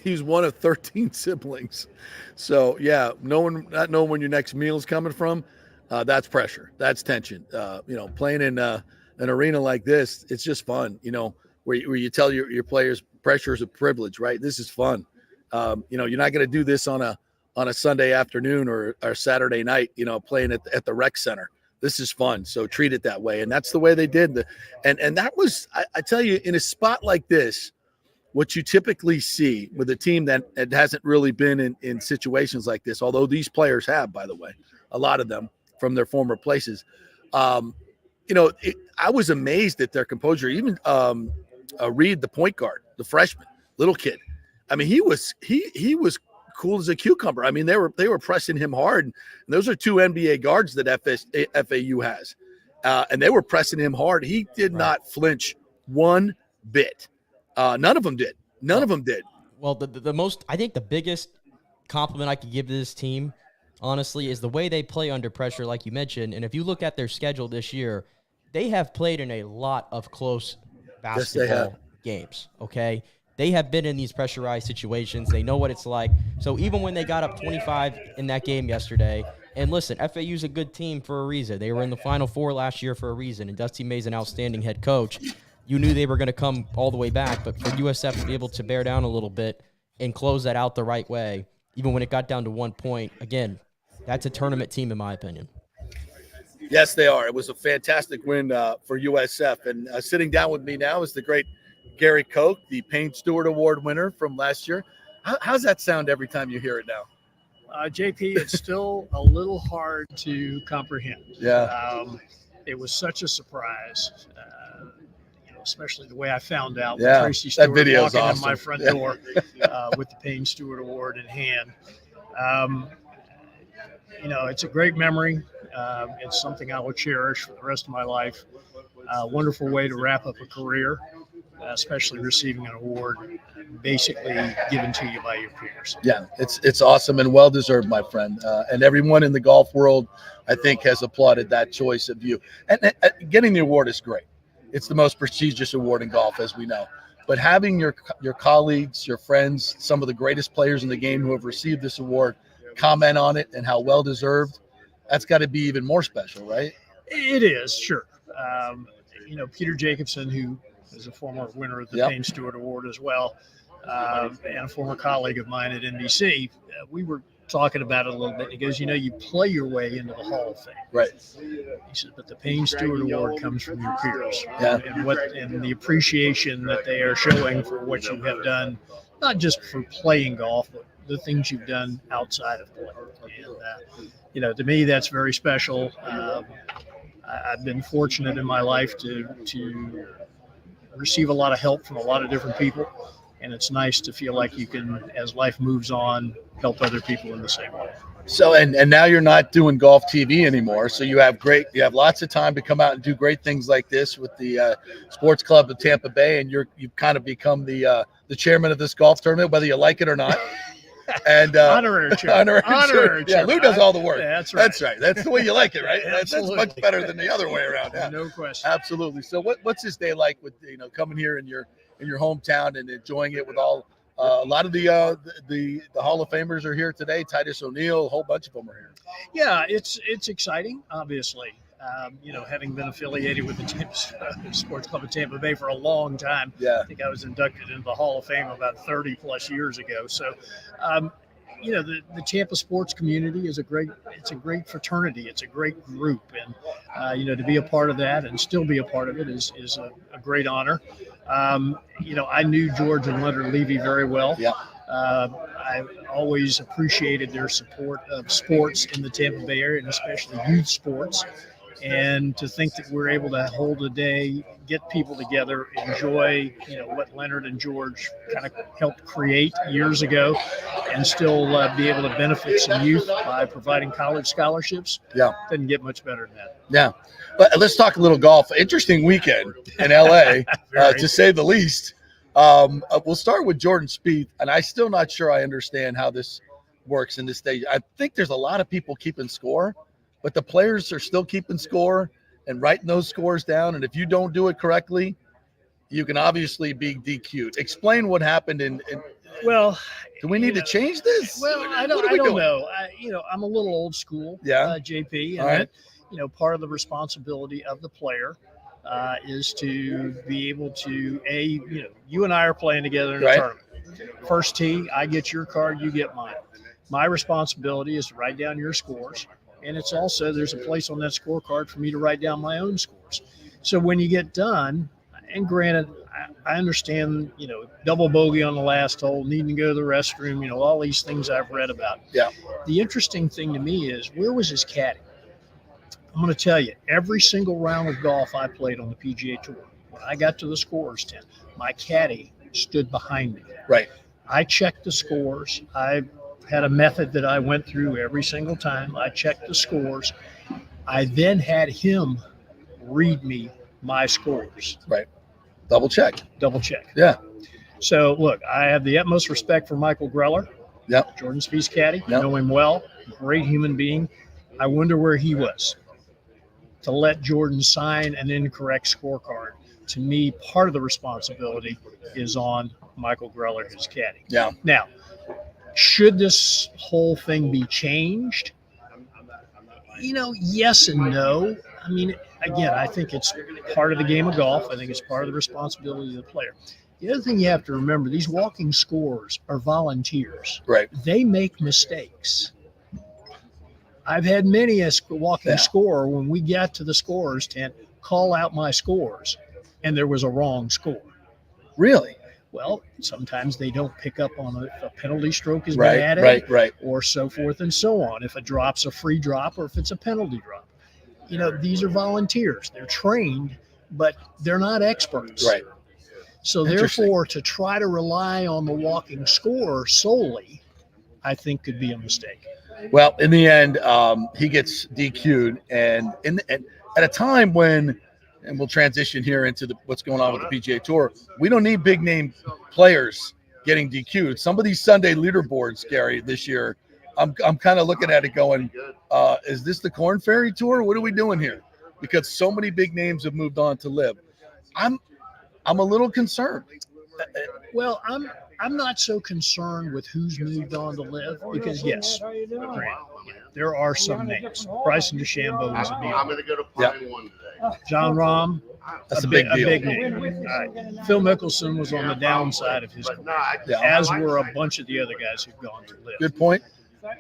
[SPEAKER 4] He's one of 13 siblings. So yeah, not knowing when your next meal is coming from, that's pressure. That's tension. Playing in an arena like this, it's just fun, where you tell your players pressure is a privilege, right? This is fun. You're not going to do this on a Sunday afternoon or Saturday night, playing at the rec center. This is fun. So treat it that way. And that's the way they did. And that was, I tell you, in a spot like this, what you typically see with a team that hasn't really been in situations like this, although these players have, by the way, a lot of them from their former places. I was amazed at their composure. Even Reed, the point guard, the freshman, little kid. I mean, he was cool as a cucumber. I mean, they were pressing him hard. And those are 2 NBA guards that FAU has, and they were pressing him hard. He did not flinch one bit. None of them did. None of them did.
[SPEAKER 5] Well, I think the biggest compliment I could give to this team, honestly, is the way they play under pressure, like you mentioned. And if you look at their schedule this year, they have played in a lot of close basketball games, okay? They have been in these pressurized situations. They know what it's like. So even when they got up 25 in that game yesterday, and listen, FAU's a good team for a reason. They were in the Final Four last year for a reason, and Dusty May's an outstanding head coach. You knew they were going to come all the way back, but for USF to be able to bear down a little bit and close that out the right way, even when it got down to 1 point, again, that's a tournament team in my opinion.
[SPEAKER 4] Yes, they are. It was a fantastic win for USF. And sitting down with me now is the great Gary Koch, the Payne Stewart Award winner from last year. How's that sound every time you hear it now?
[SPEAKER 9] JP, it's still a little hard to comprehend.
[SPEAKER 4] Yeah.
[SPEAKER 9] It was such a surprise. Especially the way I found out
[SPEAKER 4] with
[SPEAKER 9] Tracy Stewart walking
[SPEAKER 4] awesome.
[SPEAKER 9] in my front door with the Payne Stewart Award in hand. It's a great memory. It's something I will cherish for the rest of my life. Wonderful way to wrap up a career, especially receiving an award basically given to you by your peers.
[SPEAKER 4] Yeah, it's awesome and well-deserved, my friend. And everyone in the golf world, I think, has applauded that choice of you. And getting the award is great. It's the most prestigious award in golf, as we know. But having your colleagues, your friends, some of the greatest players in the game who have received this award comment on it and how well-deserved, that's got to be even more special, right?
[SPEAKER 9] It is, sure. Peter Jacobson, who is a former winner of the Payne Stewart Award as well, and a former colleague of mine at NBC, we were talking about it a little bit. He goes, you play your way into the Hall of Fame.
[SPEAKER 4] Right.
[SPEAKER 9] He says, but the Payne Stewart Award comes from your peers.
[SPEAKER 4] Yeah.
[SPEAKER 9] And the appreciation that they are showing for what you have done, not just for playing golf, but the things you've done outside of play. And, to me, that's very special. I've been fortunate in my life to receive a lot of help from a lot of different people. And it's nice to feel like you can, as life moves on, help other people in the same way.
[SPEAKER 4] So, and now you're not doing golf TV anymore. So you have lots of time to come out and do great things like this with the Sports Club of Tampa Bay. And you've kind of become the chairman of this golf tournament, whether you like it or not. And
[SPEAKER 9] honorary chairman.
[SPEAKER 4] Yeah, Lou does all the work.
[SPEAKER 9] Yeah, that's right.
[SPEAKER 4] That's right. That's the way you like it, right? That's much better than the other way around. Yeah.
[SPEAKER 9] No question.
[SPEAKER 4] Absolutely. So what's this day like with coming here in your hometown and enjoying it with all a lot of the Hall of Famers are here today. Titus O'Neill, a whole bunch of them are here.
[SPEAKER 9] Yeah, it's exciting, obviously. Having been affiliated with the Sports Club of Tampa Bay for a long time.
[SPEAKER 4] Yeah.
[SPEAKER 9] I think I was inducted into the Hall of Fame about 30 plus years ago. So, the Tampa sports community is a great fraternity. It's a great group. And, to be a part of that and still be a part of it is a great honor. I knew George and Leonard Levy very well.
[SPEAKER 4] Yeah.
[SPEAKER 9] I always appreciated their support of sports in the Tampa Bay area, and especially youth sports. And to think that we're able to hold a day, get people together, enjoy, what Leonard and George kind of helped create years ago, and still be able to benefit some youth by providing college scholarships.
[SPEAKER 4] Yeah.
[SPEAKER 9] Doesn't get much better than that.
[SPEAKER 4] Yeah. But let's talk a little golf. Interesting weekend in LA, to say the least. We'll start with Jordan Spieth, and I'm still not sure I understand how this works in this stage. I think there's a lot of people keeping score, but the players are still keeping score and writing those scores down. And if you don't do it correctly, you can obviously be DQ'd. Explain what happened.
[SPEAKER 9] Well,
[SPEAKER 4] do we need to change this?
[SPEAKER 9] Well, I don't know. I'm a little old school, JP, and that, part of the responsibility of the player is to be able to, you and I are playing together in a tournament. First tee, I get your card, you get mine. My responsibility is to write down your scores. And it's also, there's a place on that scorecard for me to write down my own scores. So when you get done, and granted, I understand, double bogey on the last hole, needing to go to the restroom, all these things I've read about.
[SPEAKER 4] Yeah.
[SPEAKER 9] The interesting thing to me is, where was his caddy? I'm going to tell you, every single round of golf I played on the PGA Tour, when I got to the scorer's tent, my caddy stood behind me.
[SPEAKER 4] Right.
[SPEAKER 9] I checked the scores. I had a method that I went through every single time. I checked the scores. I then had him read me my scores.
[SPEAKER 4] Right. Double check.
[SPEAKER 9] Yeah. So, look, I have the utmost respect for Michael Greller.
[SPEAKER 4] Yep.
[SPEAKER 9] Jordan Spieth's caddy.
[SPEAKER 4] Yep.
[SPEAKER 9] Know him well. Great human being. I wonder where he was to let Jordan sign an incorrect scorecard. To me, part of the responsibility is on Michael Greller, his caddy.
[SPEAKER 4] Yeah.
[SPEAKER 9] Now, should this whole thing be changed? Yes and no. I mean, again, I think it's part of the game of golf. I think it's part of the responsibility of the player. The other thing you have to remember, these walking scores are volunteers.
[SPEAKER 4] Right.
[SPEAKER 9] They make mistakes. I've had many a walking scorer, when we got to the scorer's tent, call out my scores, and there was a wrong score.
[SPEAKER 4] Really?
[SPEAKER 9] Well, sometimes they don't pick up on if a penalty stroke is bad,
[SPEAKER 4] right,
[SPEAKER 9] or so forth and so on. If a drop's a free drop or if it's a penalty drop. These are volunteers. They're trained, but they're not experts.
[SPEAKER 4] Right.
[SPEAKER 9] So therefore, to try to rely on the walking score solely, I think could be a mistake.
[SPEAKER 4] Well, in the end, he gets DQ'd, and at a time when, and we'll transition here into what's going on with the PGA Tour, we don't need big name players getting DQ'd. Some of these Sunday leaderboards, Gary, this year, I'm kind of looking at it going, is this the Corn Ferry Tour? What are we doing here? Because so many big names have moved on to live. I'm a little concerned.
[SPEAKER 9] Well, I'm not so concerned with who's moved on to live because, yes, there are some names. Bryson DeChambeau is a deal.
[SPEAKER 7] I'm going to go to Pine one day.
[SPEAKER 9] John Rahm,
[SPEAKER 4] That's a big deal.
[SPEAKER 9] A big name. All right. Phil Mickelson was on the downside of his career, as were a bunch of the other guys who've gone to live.
[SPEAKER 4] Good point.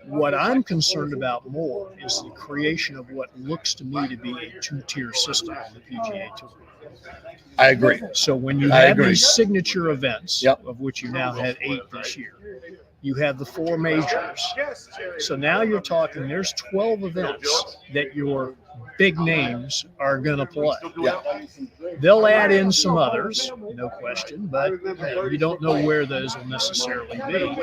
[SPEAKER 9] What I'm concerned about more is the creation of what looks to me to be a two-tier system on the PGA Tour.
[SPEAKER 4] I agree.
[SPEAKER 9] So when you have these signature events, of which you now had 8 this year, you have the 4 majors. So now you're talking, there's 12 events that your big names are going to play.
[SPEAKER 4] Yeah.
[SPEAKER 9] They'll add in some others, no question, but you don't know where those will necessarily be.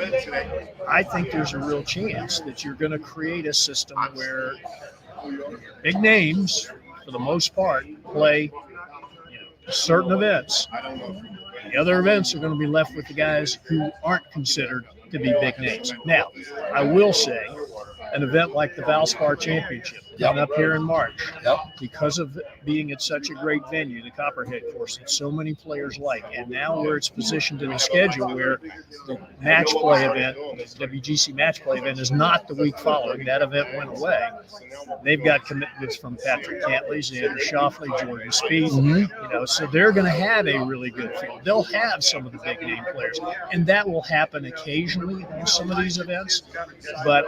[SPEAKER 9] I think there's a real chance that you're going to create a system where big names, for the most part, play certain events. The other events are going to be left with the guys who aren't considered to be big names. Now, I will say, an event like the Valspar Championship coming up here in March, because of being at such a great venue, the Copperhead course that so many players like, and now where it's positioned in the schedule where the match play event, the WGC match play event, is not the week following. That event went away. They've got commitments from Patrick Cantley, Xander Schauffele, Jordan Spieth, so they're going to have a really good field. They'll have some of the big name players, and that will happen occasionally on some of these events, but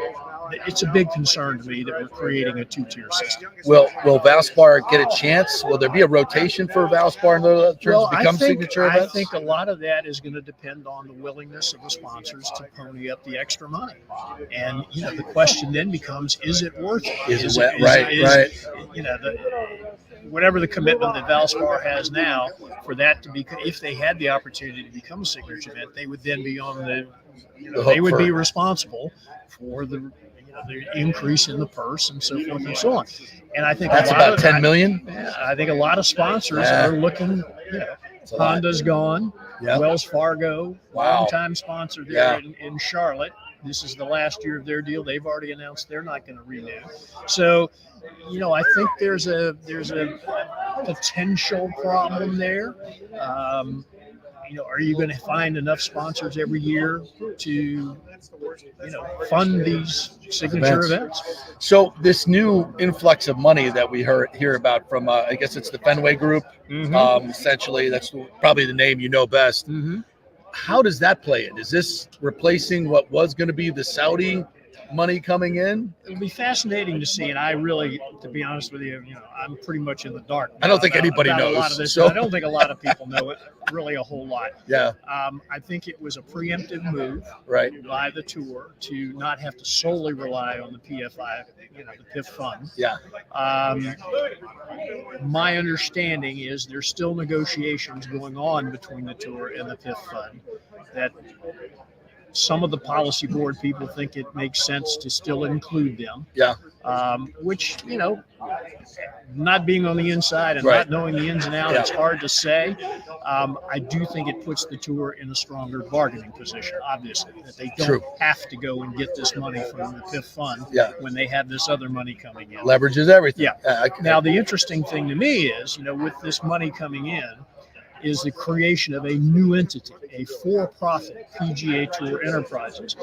[SPEAKER 9] it's a big concern to me that we're creating a two-tier system.
[SPEAKER 4] Will Valspar get a chance? Will there be a rotation for Valspar in the tournaments to become signature events?
[SPEAKER 9] I think a lot of that is going to depend on the willingness of the sponsors to pony up the extra money. And, the question then becomes, is it worth it? Right. Whatever the commitment that Valspar has now, for that to be, if they had the opportunity to become a signature event, they would then be on they would be responsible for the increase in the purse and so forth and so on. And I think
[SPEAKER 4] that's about $10 million.
[SPEAKER 9] I think a lot of sponsors are looking. Honda's gone. Wells Fargo, longtime sponsor there in Charlotte. This is the last year of their deal. They've already announced they're not going to renew. So, I think there's a potential problem there. Are you going to find enough sponsors every year to, fund these signature events?
[SPEAKER 4] So this new influx of money that we hear about from, I guess it's the Fenway Group, essentially, that's probably the name best. How does that play in? Is this replacing what was going to be the Saudi money coming in?
[SPEAKER 9] It'll be fascinating to see, and I really, to be honest with you, I'm pretty much in the dark.
[SPEAKER 4] I don't think anybody knows
[SPEAKER 9] a lot of this.
[SPEAKER 4] So.
[SPEAKER 9] I don't think a lot of people know it really a whole lot.
[SPEAKER 4] Yeah.
[SPEAKER 9] I think it was a preemptive move, by the tour to not have to solely rely on the PFI, the PIF fund.
[SPEAKER 4] Yeah.
[SPEAKER 9] My understanding is there's still negotiations going on between the tour and the PIF fund that. Some of the policy board people think it makes sense to still include them.
[SPEAKER 4] Yeah.
[SPEAKER 9] Which, not being on the inside and not knowing the ins and outs, it's hard to say. I do think it puts the tour in a stronger bargaining position, obviously, that they don't have to go and get this money from the PIF fund when they have this other money coming in.
[SPEAKER 4] Leverages everything.
[SPEAKER 9] Yeah. Now, the interesting thing to me is, with this money coming in, is the creation of a new entity, a for-profit PGA Tour Enterprises.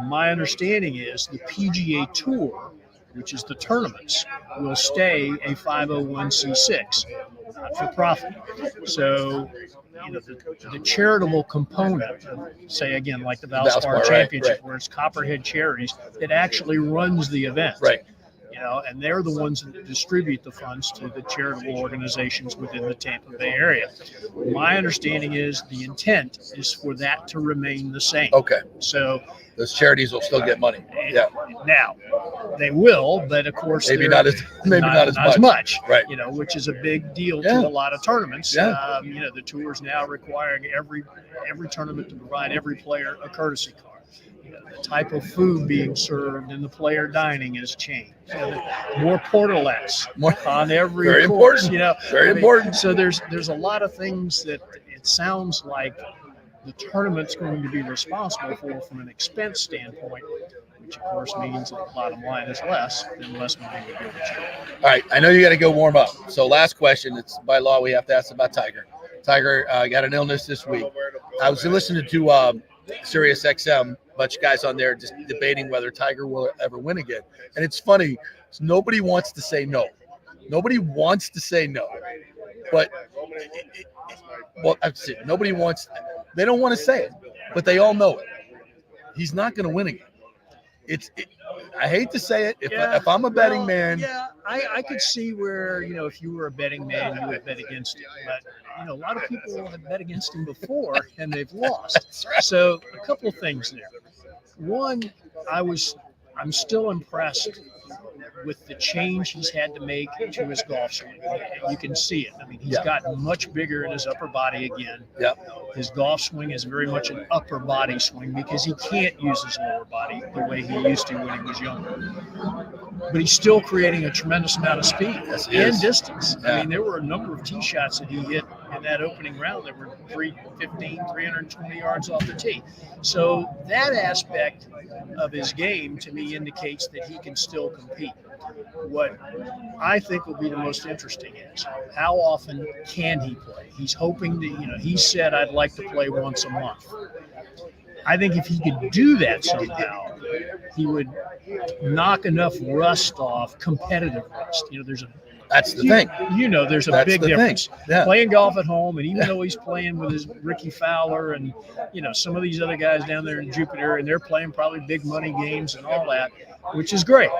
[SPEAKER 9] My understanding is the PGA Tour, which is the tournaments, will stay a 501c6, not for profit. So, the charitable component, say again, like the Valspar Championship, where it's Copperhead Charities, that actually runs the event.
[SPEAKER 4] Right.
[SPEAKER 9] And they're the ones that distribute the funds to the charitable organizations within the Tampa Bay area. My understanding is the intent is for that to remain the same.
[SPEAKER 4] Okay.
[SPEAKER 9] So
[SPEAKER 4] those charities will still get money. Yeah.
[SPEAKER 9] Now, they will, but of course,
[SPEAKER 4] maybe not as
[SPEAKER 9] much.
[SPEAKER 4] Right.
[SPEAKER 9] Which is a big deal to a lot of tournaments.
[SPEAKER 4] Yeah.
[SPEAKER 9] The tour is now requiring every tournament to provide every player a courtesy card. The type of food being served in the player dining has changed. More portalettes on every
[SPEAKER 4] very
[SPEAKER 9] course.
[SPEAKER 4] Important. Very important.
[SPEAKER 9] So there's a lot of things that it sounds like the tournament's going to be responsible for from an expense standpoint, which of course means that the bottom line is less money would go to charity.
[SPEAKER 4] All right, I know you got to go warm up. So last question, it's by law we have to ask about Tiger. Tiger got an illness this week. I was listening to Sirius XM, bunch of guys on there just debating whether Tiger will ever win again. And it's funny, nobody wants to say no. Nobody wants to say no. But, nobody wants, they don't want to say it, but they all know it. He's not going to win again. I hate to say it. If I'm a betting man.
[SPEAKER 9] Yeah, I could see where, if you were a betting man, you would bet against him. But, a lot of people have bet against him before and they've lost. Right. So a couple of things there. One, I'm still impressed with the change he's had to make to his golf swing. You can see it. I mean, he's gotten much bigger in his upper body again.
[SPEAKER 4] Yep.
[SPEAKER 9] His golf swing is very much an upper body swing because he can't use his lower body the way he used to when he was younger. But he's still creating a tremendous amount of speed and distance.
[SPEAKER 4] Yeah.
[SPEAKER 9] I mean, there were a number of tee shots that he hit in that opening round that were 320 yards off the tee. So that aspect of his game, to me, indicates that he can still compete. What I think will be the most interesting is how often can he play? He's hoping that, he said, I'd like to play once a month. I think if he could do that somehow, he would knock enough rust off, competitive rust.
[SPEAKER 4] That's the thing.
[SPEAKER 9] There's a big difference.
[SPEAKER 4] Yeah.
[SPEAKER 9] Playing golf at home, and even though he's playing with his Ricky Fowler and, some of these other guys down there in Jupiter, and they're playing probably big money games and all that, which is great.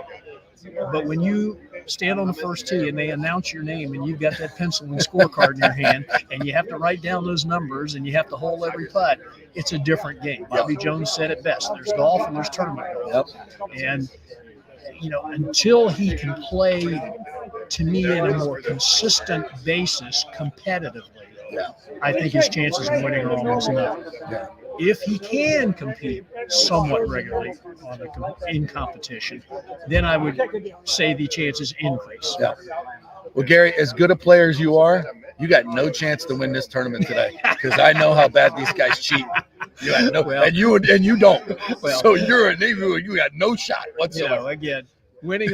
[SPEAKER 9] But when you stand on the first tee and they announce your name and you've got that pencil and scorecard in your hand and you have to write down those numbers and you have to hold every putt, it's a different game. Bobby Jones said it best. There's golf and there's tournament golf. And, until he can play, to me, in a more consistent basis competitively, I think his chances of winning are almost none.
[SPEAKER 4] Yeah.
[SPEAKER 9] If he can compete somewhat regularly in competition, then I would say the chances increase.
[SPEAKER 4] Yeah. Well, Gary, as good a player as you are, you got no chance to win this tournament today because I know how bad these guys cheat. You got and you don't. Well, so you got no shot whatsoever.
[SPEAKER 9] Again, winning,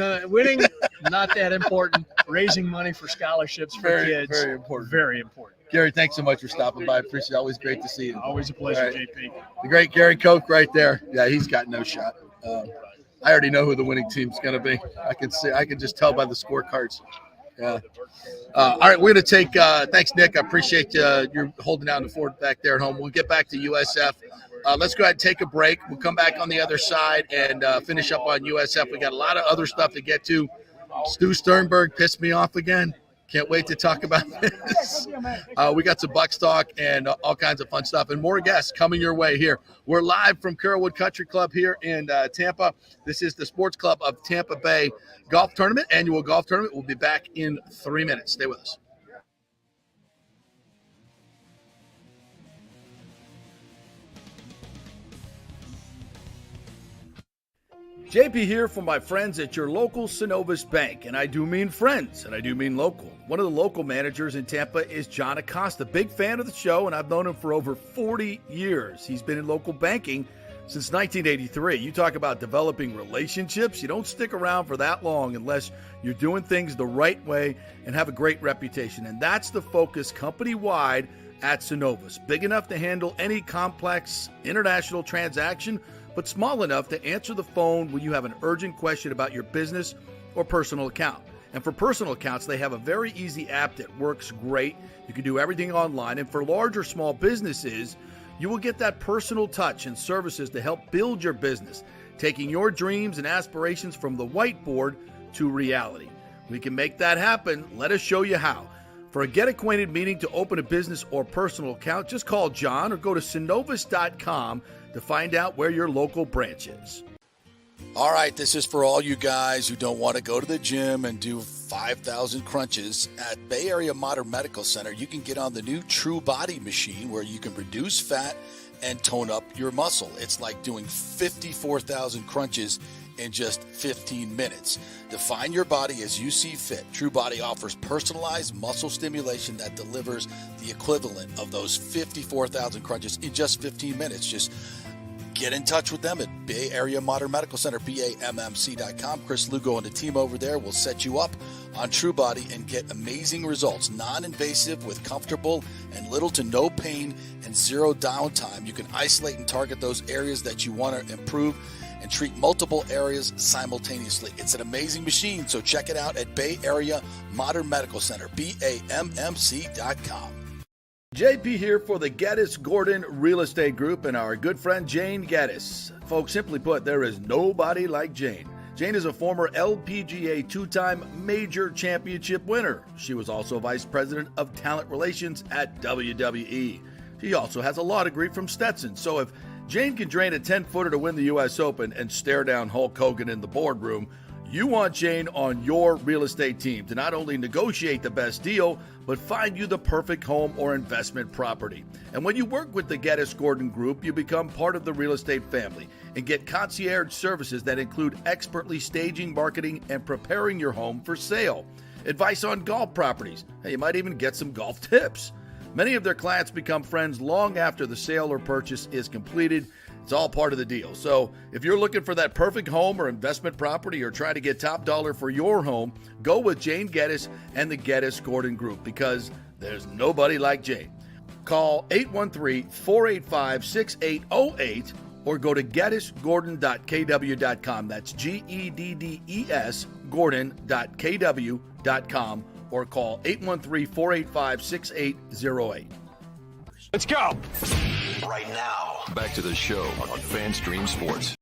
[SPEAKER 9] not that important. Raising money for scholarships for kids,
[SPEAKER 4] very important.
[SPEAKER 9] Very important.
[SPEAKER 4] Gary, thanks so much for stopping by. I appreciate it. Always great to see you.
[SPEAKER 9] Always a pleasure, JP.
[SPEAKER 4] The great Gary Koch right there. Yeah, he's got no shot. I already know who the winning team's going to be. I can just tell by the scorecards. Yeah. All right, we're going to take thanks, Nick. I appreciate you holding down the fort back there at home. We'll get back to USF. Let's go ahead and take a break. We'll come back on the other side and finish up on USF. We got a lot of other stuff to get to. Stu Sternberg pissed me off again. Can't wait to talk about this. We got some Bucks talk and all kinds of fun stuff and more guests coming your way here. We're live from Carrollwood Country Club here in Tampa. This is the Sports Club of Tampa Bay Golf Tournament, annual golf tournament. We'll be back in 3 minutes. Stay with us. JP here for my friends at your local Synovus Bank, and I do mean friends, and I do mean local. One of the local managers in Tampa is John Acosta, big fan of the show, and I've known him for over 40 years. He's been in local banking since 1983. You talk about developing relationships. You don't stick around for that long unless you're doing things the right way and have a great reputation, and that's the focus company-wide at Synovus. Big enough to handle any complex international transaction, but small enough to answer the phone when you have an urgent question about your business or personal account. And for personal accounts, they have a very easy app that works great. You can do everything online. And for large or small businesses, you will get that personal touch and services to help build your business, taking your dreams and aspirations from the whiteboard to reality. We can make that happen. Let us show you how. For a get-acquainted meeting to open a business or personal account, just call John or go to synovus.com to find out where your local branch is. All right, this is for all you guys who don't want to go to the gym and do 5,000 crunches. At Bay Area Modern Medical Center, you can get on the new True Body machine where you can reduce fat and tone up your muscle. It's like doing 54,000 crunches in just 15 minutes. Define your body as you see fit. True Body offers personalized muscle stimulation that delivers the equivalent of those 54,000 crunches in just 15 minutes. Just
[SPEAKER 10] get in touch with them at Bay Area Modern Medical Center, BAMMC.com. Chris Lugo and the team over there will set you up on TrueBody and get amazing results. Non-invasive with comfortable and little to no pain and zero downtime. You can isolate and target those areas that you want to improve and treat multiple areas simultaneously. It's an amazing machine, so check it out at Bay Area Modern Medical Center, BAMMC.com.
[SPEAKER 4] JP here for the Geddes Gordon Real Estate Group and our good friend Jane Geddes. Folks, simply put, there is nobody like Jane. Jane is a former LPGA two-time major championship winner. She was also vice president of talent relations at WWE. She also has a law degree from Stetson. So if Jane can drain a 10-footer to win the U.S. Open and stare down Hulk Hogan in the boardroom, you want Jane on your real estate team to not only negotiate the best deal, but find you the perfect home or investment property. And when you work with the Geddes Gordon Group, you become part of the real estate family and get concierge services that include expertly staging, marketing, and preparing your home for sale. Advice on golf properties. Hey, you might even get some golf tips. Many of their clients become friends long after the sale or purchase is completed. It's all part of the deal. So if you're looking for that perfect home or investment property or trying to get top dollar for your home, go with Jane Geddes and the Geddes Gordon Group because there's nobody like Jane. Call 813-485-6808 or go to geddesgordon.kw.com. That's GEDDES Gordon.kw.com or call 813-485-6808.
[SPEAKER 1] Let's go! Right now. Back to the show on FanStream Sports.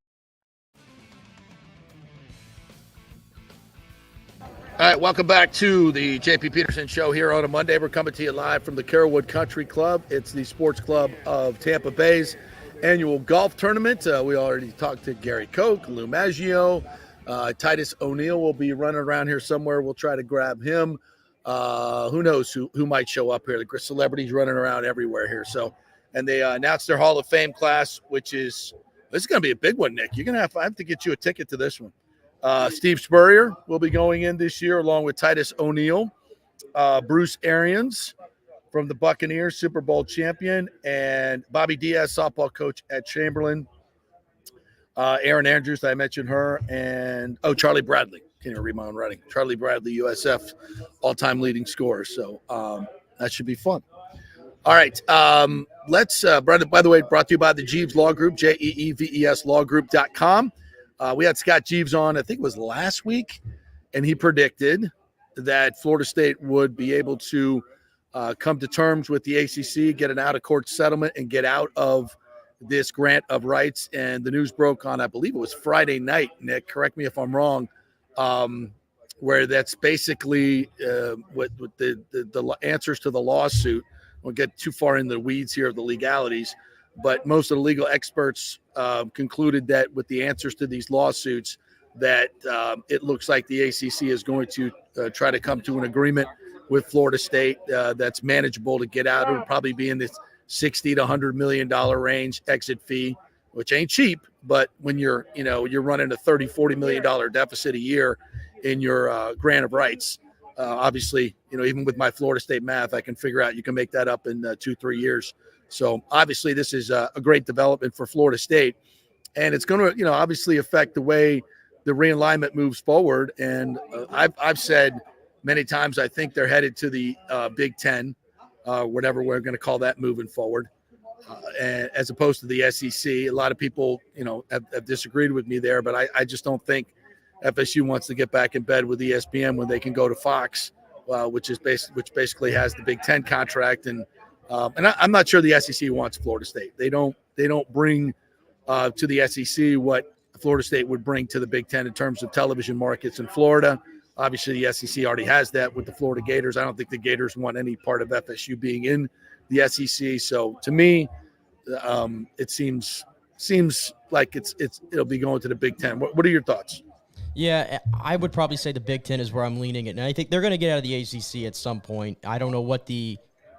[SPEAKER 4] All right, welcome back to the JP Peterson Show here on a Monday. We're coming to you live from the Carrollwood Country Club. It's the sports club of Tampa Bay's annual golf tournament. We already talked to Gary Koch, Lou Maggio. Titus O'Neill will be running around here somewhere. We'll try to grab him. Who knows who might show up here. The celebrities running around everywhere here. So, and they announced their Hall of Fame class, this is going to be a big one, Nick. I have to get you a ticket to this one. Steve Spurrier will be going in this year along with Titus O'Neill, Bruce Arians from the Buccaneers, Super Bowl champion, and Bobby Diaz, softball coach at Chamberlain. Aaron Andrews, I mentioned her, and Charlie Bradley. Can't even read my own writing. Charlie Bradley, USF, all-time leading scorer. So that should be fun. All right. Let's, Brandon, by the way, brought to you by the Jeeves Law Group, JEEVES lawgroup.com. We had Scott Jeeves on, I think it was last week, and he predicted that Florida State would be able to come to terms with the ACC, get an out-of-court settlement, and get out of this grant of rights. And the news broke on, I believe it was Friday night, Nick, correct me if I'm wrong, where that's basically what the answers to the lawsuit. We'll get too far in the weeds here of the legalities, but most of the legal experts concluded that with the answers to these lawsuits, that it looks like the ACC is going to try to come to an agreement with Florida State that's manageable to get out. It would probably be in this $60 to $100 million range exit fee, which ain't cheap. But when you're running a $30-40 million deficit a year in your grant of rights, obviously, even with my Florida State math, I can figure out you can make that up in 2-3 years. So obviously this is a great development for Florida State, and it's going to, obviously affect the way the realignment moves forward. And I've said many times, I think they're headed to the Big Ten, whatever we're going to call that moving forward, and as opposed to the SEC. A lot of people, have disagreed with me there, but I just don't think FSU wants to get back in bed with ESPN when they can go to Fox, which basically has the Big Ten contract. And I'm not sure the SEC wants Florida State. They don't bring to the SEC what Florida State would bring to the Big Ten in terms of television markets in Florida. Obviously, the SEC already has that with the Florida Gators. I don't think the Gators want any part of FSU being in the SEC. So to me, it seems like it'll be going to the Big Ten. What are your thoughts?
[SPEAKER 5] Yeah, I would probably say the Big Ten is where I'm leaning it. And I think they're going to get out of the ACC at some point. I don't know what the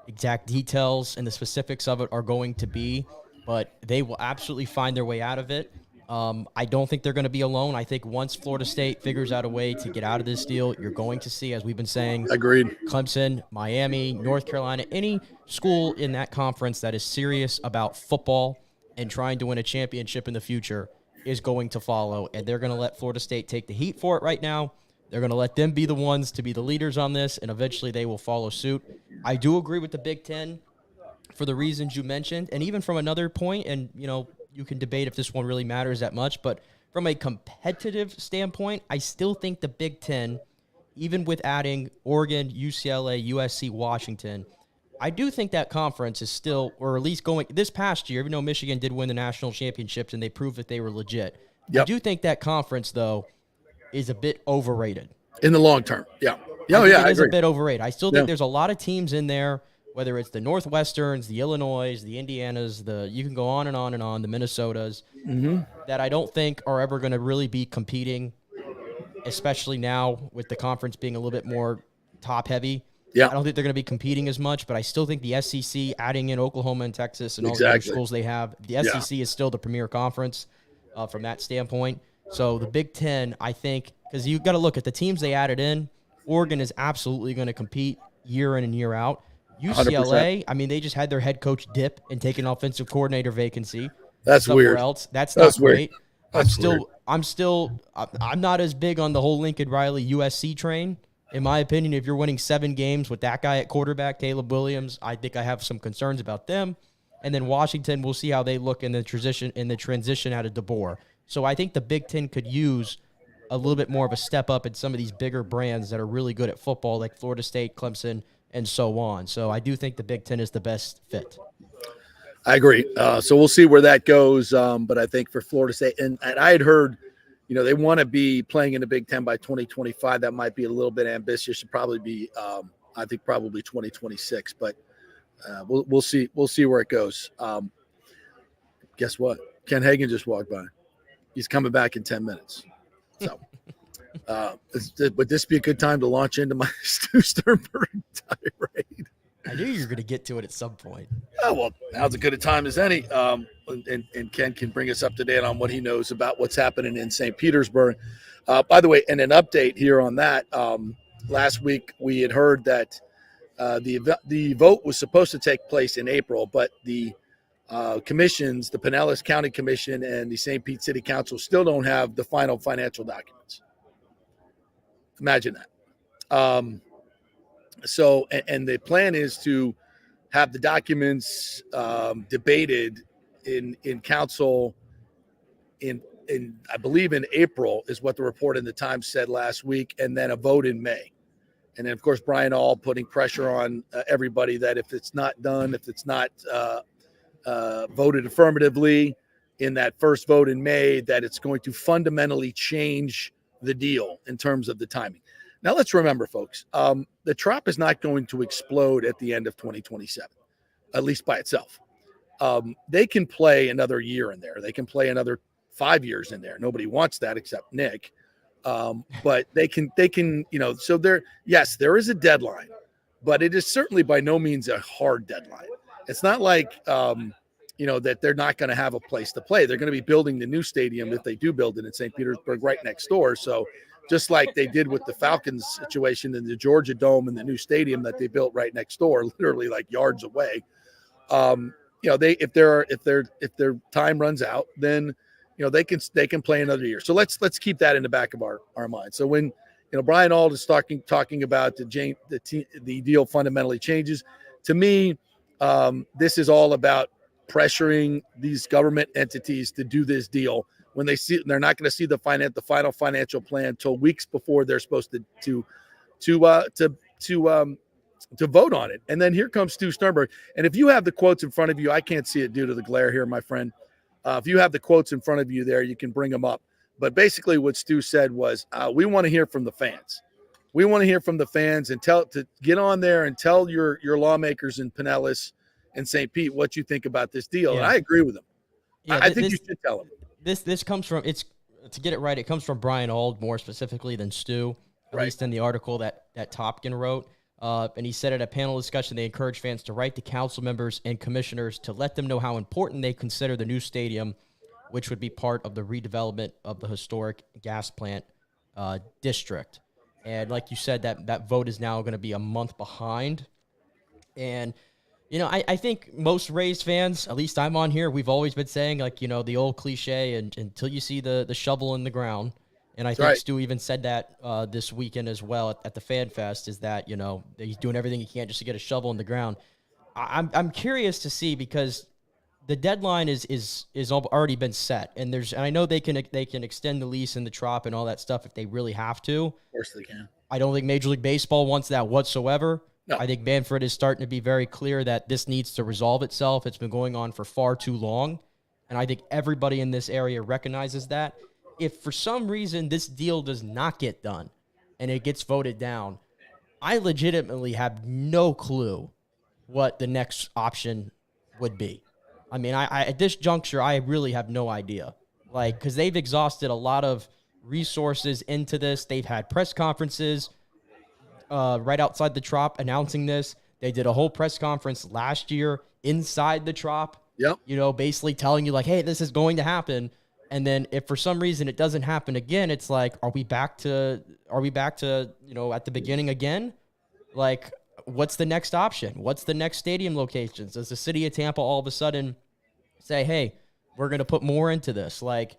[SPEAKER 5] exact details and the specifics of it are going to be, but they will absolutely find their way out of it. I don't think they're going to be alone. I think once Florida State figures out a way to get out of this deal, you're going to see, as we've been saying,
[SPEAKER 4] agreed,
[SPEAKER 5] Clemson, Miami, North Carolina, any school in that conference that is serious about football and trying to win a championship in the future is going to follow, and they're going to let Florida State take the heat for it right now. They're going to let them be the ones to be the leaders on this, and eventually they will follow suit. I do agree with the Big Ten for the reasons you mentioned, and even from another point, and, you can debate if this one really matters that much, but from a competitive standpoint, I still think the Big Ten, even with adding Oregon, UCLA, USC, Washington, I do think that conference is still, or at least going this past year, even though Michigan did win the national championships and they proved that they were legit. Yep. I do think that conference, though, is a bit overrated.
[SPEAKER 4] In the long term, yeah.
[SPEAKER 5] It is a bit overrated. I still think there's a lot of teams in there, whether it's the Northwesterns, the Illinois, the Indianas, you can go on and on and on, the Minnesotas, that I don't think are ever going to really be competing, especially now with the conference being a little bit more top-heavy.
[SPEAKER 4] Yeah.
[SPEAKER 5] I don't think they're going to be competing as much, but I still think the SEC, adding in Oklahoma and Texas and all the other schools they have, the SEC is still the premier conference from that standpoint. So the Big Ten, I think, because you got to look at the teams they added in. Oregon is absolutely going to compete year in and year out. UCLA, 100%. I mean, they just had their head coach dip and take an offensive coordinator vacancy.
[SPEAKER 4] That's weird.
[SPEAKER 5] Else. That's not great.
[SPEAKER 4] Weird.
[SPEAKER 5] I'm not as big on the whole Lincoln Riley USC train. In my opinion, if you're winning 7 games with that guy at quarterback, Caleb Williams, I think I have some concerns about them. And then Washington, we'll see how they look in the transition out of DeBoer. So I think the Big Ten could use a little bit more of a step up in some of these bigger brands that are really good at football, like Florida State, Clemson, and so on. So I do think the Big Ten is the best fit.
[SPEAKER 4] I agree. So we'll see where that goes. But I think for Florida State, and I had heard, they want to be playing in the Big Ten by 2025. That might be a little bit ambitious. Should probably be, I think, probably 2026. But we'll see. We'll see where it goes. Guess what? Ken Hagan just walked by. He's coming back in 10 minutes. So, would this be a good time to launch into my Stu Sternberg tirade?
[SPEAKER 5] I knew you were going to get to it at some point.
[SPEAKER 4] Oh, well, now's as good a time as any. And Ken can bring us up to date on what he knows about what's happening in St. Petersburg. By the way, and an update here on that, last week we had heard that the vote was supposed to take place in April, but the commissions, the Pinellas County Commission and the St. Pete City Council still don't have the final financial documents. Imagine that. So the plan is to have the documents debated in council in I believe in April is what the report in the Times said last week, and then a vote in May. And then, of course, Brian All putting pressure on everybody that if it's not done, if it's not voted affirmatively in that first vote in May, that it's going to fundamentally change the deal in terms of the timing. Now, let's remember, folks, the Trop is not going to explode at the end of 2027, at least by itself. They can play another year in there. They can play another 5 years in there. Nobody wants that except Nick. But they can, so there is a deadline, but it is certainly by no means a hard deadline. It's not like, that they're not going to have a place to play. They're going to be building the new stadium if they do build it in St. Petersburg right next door. So just like they did with the Falcons situation in the Georgia Dome and the new stadium that they built right next door, literally like yards away. If their time runs out, then they can play another year. So let's keep that in the back of our mind. So when Brian Auld is talking about the deal fundamentally changes, to me, this is all about pressuring these government entities to do this deal when they're not going to see the final financial plan until weeks before they're supposed to vote on it. And then here comes Stu Sternberg. And if you have the quotes in front of you, I can't see it due to the glare here, my friend. If you have the quotes in front of you there, you can bring them up. But basically what Stu said was, we want to hear from the fans. We want to hear from the fans and to get on there and tell your lawmakers in Pinellas and St. Pete what you think about this deal. Yeah. And I agree with him. Yeah, I think you should tell them.
[SPEAKER 5] This comes from, to get it right, it comes from Brian Auld more specifically than Stu, at least in the article that Topkin wrote. And he said at a panel discussion, they encourage fans to write to council members and commissioners to let them know how important they consider the new stadium, which would be part of the redevelopment of the historic gas plant district. And like you said, that vote is now going to be a month behind. And, I think most Rays fans, at least I'm on here, we've always been saying, like, the old cliche, and until you see the shovel in the ground. And I think Stu even said that this weekend as well at the Fan Fest, is that, he's doing everything he can just to get a shovel in the ground. I'm curious to see, because the deadline is already been set, and I know they can extend the lease and the trop and all that stuff if they really have to.
[SPEAKER 4] Of course they can.
[SPEAKER 5] I don't think Major League Baseball wants that whatsoever.
[SPEAKER 4] No.
[SPEAKER 5] I think Manfred is starting to be very clear that this needs to resolve itself. It's been going on for far too long, and I think everybody in this area recognizes that. If for some reason this deal does not get done and it gets voted down, I legitimately have no clue what the next option would be. I mean, I at this juncture, I really have no idea. Like, because they've exhausted a lot of resources into this. They've had press conferences right outside the Trop announcing this. They did a whole press conference last year inside the Trop.
[SPEAKER 4] Yep.
[SPEAKER 5] Basically telling you, like, hey, this is going to happen. And then if for some reason it doesn't happen again, it's like, are we back to at the beginning again? Like, what's the next option? What's the next stadium locations? Does the city of Tampa all of a sudden say, hey, we're going to put more into this? Like,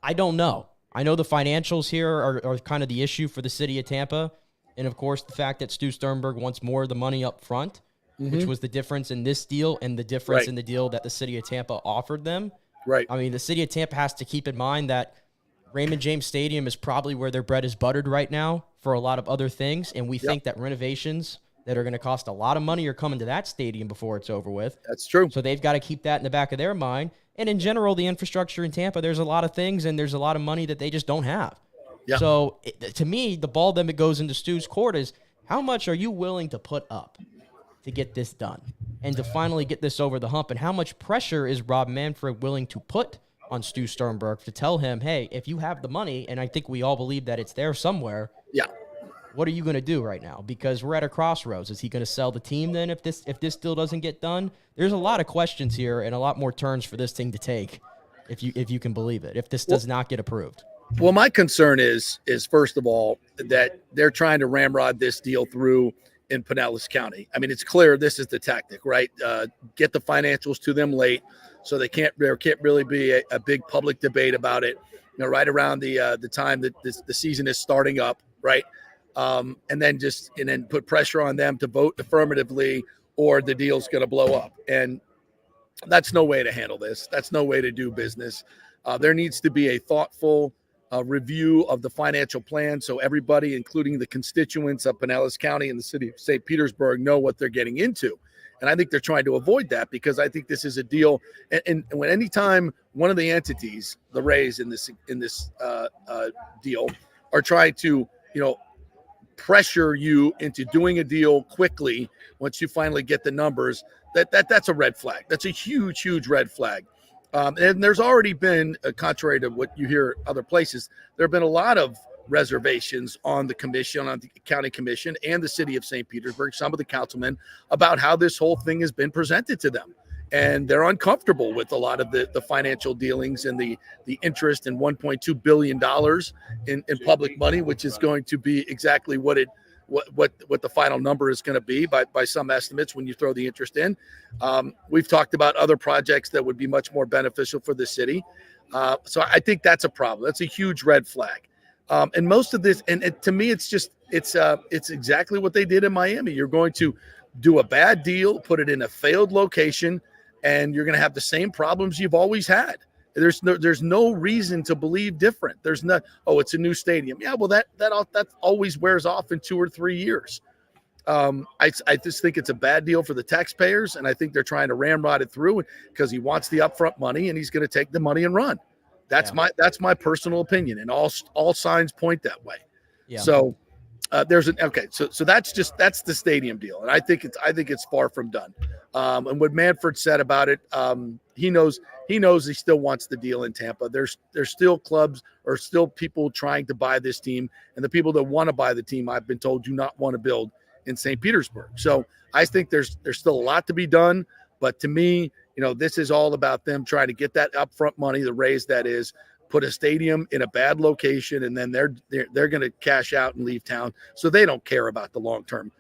[SPEAKER 5] I don't know. I know the financials here are kind of the issue for the city of Tampa. And, of course, the fact that Stu Sternberg wants more of the money up front, which was the difference in this deal and the difference in the deal that the city of Tampa offered them.
[SPEAKER 4] Right.
[SPEAKER 5] I mean, the city of Tampa has to keep in mind that Raymond James Stadium is probably where their bread is buttered right now for a lot of other things. And we think that renovations that are going to cost a lot of money are coming to that stadium before it's over with.
[SPEAKER 4] That's true.
[SPEAKER 5] So they've got to keep that in the back of their mind. And in general, the infrastructure in Tampa, there's a lot of things and there's a lot of money that they just don't have. Yeah. So to me, the ball then that goes into Stu's court is, how much are you willing to put up to get this done and to finally get this over the hump? And how much pressure is Rob Manfred willing to put on Stu Sternberg to tell him, hey, if you have the money, and I think we all believe that it's there somewhere, what are you going to do right now? Because we're at a crossroads. Is he going to sell the team then if this deal doesn't get done? There's a lot of questions here and a lot more turns for this thing to take, if you can believe it, if this does not get approved.
[SPEAKER 4] Well, my concern is first of all, that they're trying to ramrod this deal through in Pinellas County. I mean, it's clear this is the tactic, right? Get the financials to them late, so there can't really be a big public debate about it. Right around the time that the season is starting up, right? And then put pressure on them to vote affirmatively, or the deal's going to blow up. And that's no way to handle this. That's no way to do business. There needs to be a thoughtful review of the financial plan, so everybody, including the constituents of Pinellas County and the city of St. Petersburg, know what they're getting into. And I think they're trying to avoid that, because I think this is a deal. And when anytime one of the entities, the Rays in this deal, are trying to pressure you into doing a deal quickly, once you finally get the numbers, that's a red flag. That's a huge red flag. And there's already been, contrary to what you hear other places, there have been a lot of reservations on the commission, on the county commission and the city of St. Petersburg, some of the councilmen, about how this whole thing has been presented to them. And they're uncomfortable with a lot of the financial dealings and the interest in $1.2 billion in public money, which is going to be exactly what the final number is going to be by some estimates when you throw the interest in. We've talked about other projects that would be much more beneficial for the city. So I think that's a problem. That's a huge red flag. And most of this, and to me, it's exactly what they did in Miami. You're going to do a bad deal, put it in a failed location, and you're going to have the same problems you've always had. There's no reason to believe different. There's not, it's a new stadium. Yeah, well, that always wears off in 2 or 3 years. I just think it's a bad deal for the taxpayers, and I think they're trying to ramrod it through because he wants the upfront money, and he's going to take the money and run. That's my personal opinion, and all signs point that way. Yeah. So so that's the stadium deal, and I think it's far from done. And what Manfred said about it, he knows he still wants the deal in Tampa. There's still clubs or still people trying to buy this team, and the people that want to buy the team, I've been told, do not want to build in St. Petersburg. So I think there's still a lot to be done, but to me, this is all about them trying to get that upfront money, the Rays, that is, put a stadium in a bad location, and then they're going to cash out and leave town. So they don't care about the long-term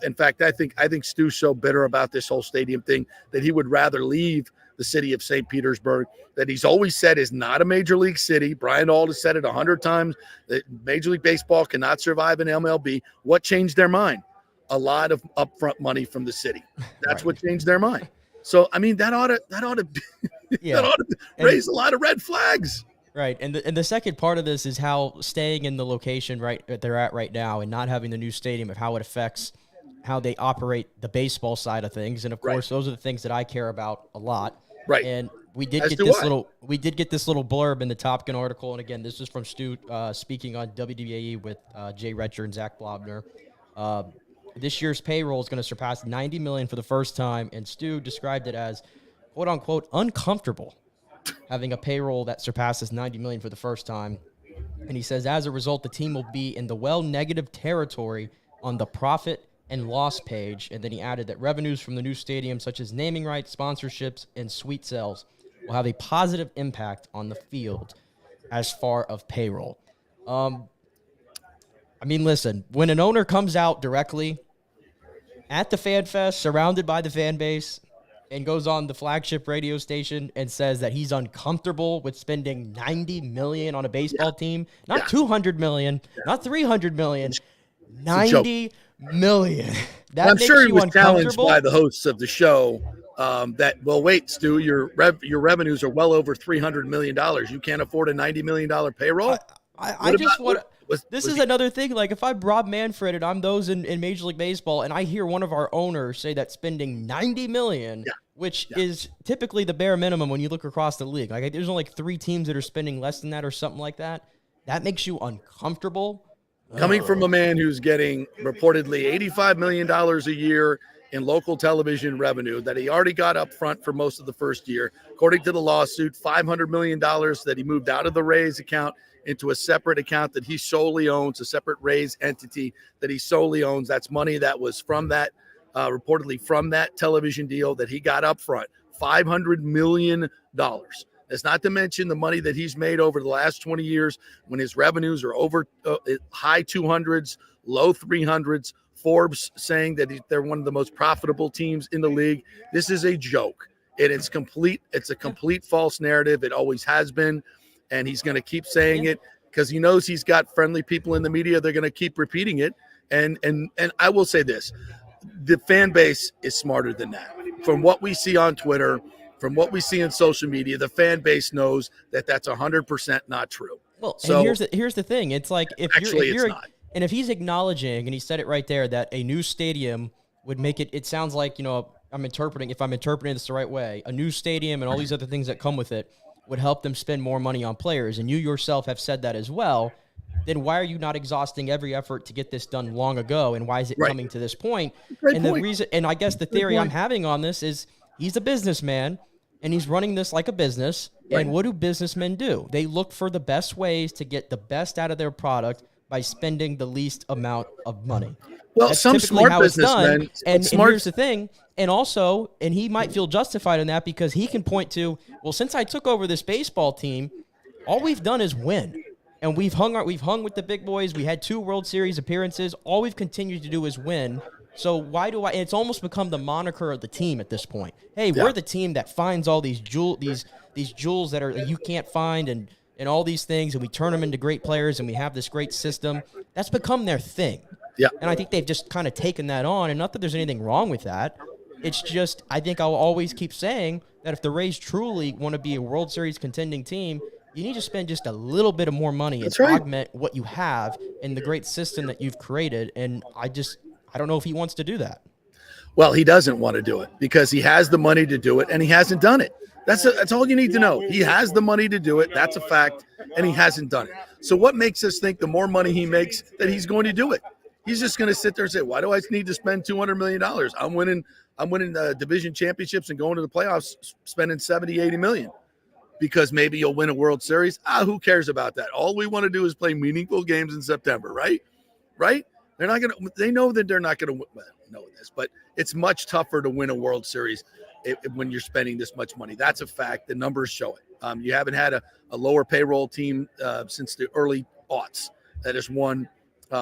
[SPEAKER 4] In fact, I think Stu's so bitter about this whole stadium thing that he would rather leave the city of St. Petersburg, that he's always said is not a major league city. Brian Auld has said it 100 times that Major League Baseball cannot survive in MLB. What changed their mind? A lot of upfront money from the city. That's what changed their mind. So, I mean, that ought to raise a lot of red flags.
[SPEAKER 5] Right. And the second part of this is how staying in the location that they're at right now and not having the new stadium, of how it affects how they operate the baseball side of things. And of course, those are the things that I care about a lot.
[SPEAKER 4] Right.
[SPEAKER 5] And we did get this little blurb in the Top Gun article. And again, this is from Stu speaking on WDAE with Jay Retcher and Zach Blobner. This year's payroll is going to surpass $90 million for the first time, and Stu described it as "quote unquote" uncomfortable having a payroll that surpasses $90 million for the first time. And he says, as a result, the team will be in the negative territory on the profit and loss page. And then he added that revenues from the new stadium, such as naming rights, sponsorships, and suite sales, will have a positive impact on the field as far of payroll. I mean, listen, when an owner comes out directly at the Fan Fest, surrounded by the fan base, and goes on the flagship radio station and says that he's uncomfortable with spending $90 million on a baseball team, not $200 million, not $300 million, $90 million. That
[SPEAKER 4] I'm
[SPEAKER 5] makes
[SPEAKER 4] sure he
[SPEAKER 5] you
[SPEAKER 4] was challenged
[SPEAKER 5] uncomfortable?
[SPEAKER 4] by the hosts of the show wait, Stu, your revenues are well over $300 million. You can't afford a $90 million payroll?
[SPEAKER 5] This is another thing. Like, if I'm Rob Manfred and I'm those in Major League Baseball, and I hear one of our owners say that spending $90 million, which is typically the bare minimum when you look across the league. Like, there's only like 3 teams that are spending less than that or something like that. That makes you uncomfortable.
[SPEAKER 4] Coming from a man who's getting reportedly $85 million a year in local television revenue that he already got up front for most of the first year. According to the lawsuit, $500 million that he moved out of the Rays account into a separate account that he solely owns, a separate Rays entity that he solely owns. That's money that was from that, reportedly from that television deal that he got up front, $500 million. That's not to mention the money that he's made over the last 20 years when his revenues are over high 200s, low 300s. Forbes saying that they're one of the most profitable teams in the league. This is a joke. It's a complete false narrative. It always has been. And he's going to keep saying it because he knows he's got friendly people in the media. They're going to keep repeating it. And I will say this, the fan base is smarter than that. From what we see on Twitter, from what we see in social media, the fan base knows that that's 100% not true.
[SPEAKER 5] Well, so, and here's the thing. It's like, if you're
[SPEAKER 4] not.
[SPEAKER 5] And if he's acknowledging, and he said it right there, that a new stadium would make it sounds like, if I'm interpreting this the right way, a new stadium and all these other things that come with it would help them spend more money on players. And you yourself have said that as well. Then why are you not exhausting every effort to get this done long ago? And why is it coming to this point? The reason, and I guess the theory I'm having on this is he's a businessman and he's running this like a business. Right. And what do businessmen do? They look for the best ways to get the best out of their product by spending the least amount of money.
[SPEAKER 4] Well,
[SPEAKER 5] That's
[SPEAKER 4] some smart businessmen.
[SPEAKER 5] And here's the thing. And also, and he might feel justified in that because he can point to, well, since I took over this baseball team, all we've done is win. And we've hung with the big boys. We had 2 World Series appearances. All we've continued to do is win. So why do it's almost become the moniker of the team at this point. Hey, we're the team that finds all these jewels that you can't find and all these things, and we turn them into great players, and we have this great system. That's become their thing.
[SPEAKER 4] Yeah.
[SPEAKER 5] And I think they've just kind of taken that on, and not that there's anything wrong with that. It's just, I think I'll always keep saying that if the Rays truly want to be a World Series contending team, you need to spend just a little bit of more money and augment what you have in the great system that you've created. And I don't know if he wants to do that.
[SPEAKER 4] Well, he doesn't want to do it because he has the money to do it, and he hasn't done it. That's all you need to know. He has the money to do it. That's a fact, and he hasn't done it. So what makes us think the more money he makes that he's going to do it? He's just going to sit there and say, why do I need to spend $200 million? I'm winning division championships and going to the playoffs, spending 70, 80 million because maybe you'll win a World Series. Who cares about that? All we want to do is play meaningful games in September, right? They're not going to, they know that they're not going to know this, but it's much tougher to win a World Series when you're spending this much money. That's a fact. The numbers show it. You haven't had a lower payroll team since the early aughts that has won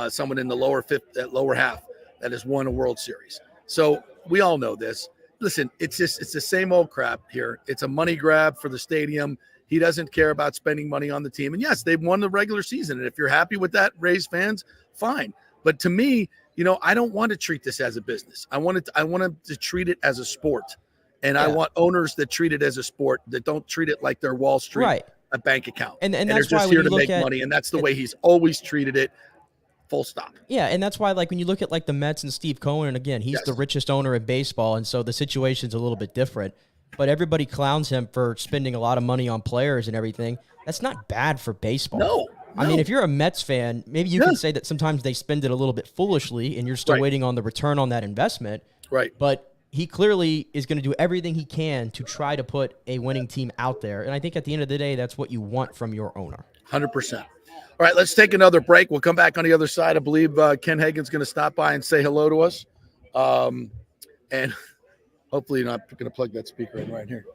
[SPEAKER 4] someone in the lower half that has won a World Series. So we all know this. Listen, it's the same old crap here. It's a money grab for the stadium. He doesn't care about spending money on the team. And yes, they've won the regular season. And if you're happy with that, Rays fans, fine. But to me, I don't want to treat this as a business. I want to treat it as a sport. And I want owners that treat it as a sport, that don't treat it like their Wall Street a bank account.
[SPEAKER 5] And
[SPEAKER 4] they're
[SPEAKER 5] that's
[SPEAKER 4] just
[SPEAKER 5] why
[SPEAKER 4] here to make money. And that's the way he's always treated it. Full stop.
[SPEAKER 5] Yeah, and that's why, like, when you look at, like, the Mets and Steve Cohen, and again, he's the richest owner in baseball, and so the situation's a little bit different. But everybody clowns him for spending a lot of money on players and everything. That's not bad for baseball.
[SPEAKER 4] No.
[SPEAKER 5] I mean, if you're a Mets fan, maybe you can say that sometimes they spend it a little bit foolishly, and you're still waiting on the return on that investment.
[SPEAKER 4] Right.
[SPEAKER 5] But he clearly is going to do everything he can to try to put a winning team out there. And I think at the end of the day, that's what you want from your owner.
[SPEAKER 4] 100%. All right, let's take another break. We'll come back on the other side. I believe Ken Hagan's going to stop by and say hello to us. And hopefully you're not going to plug that speaker in right here.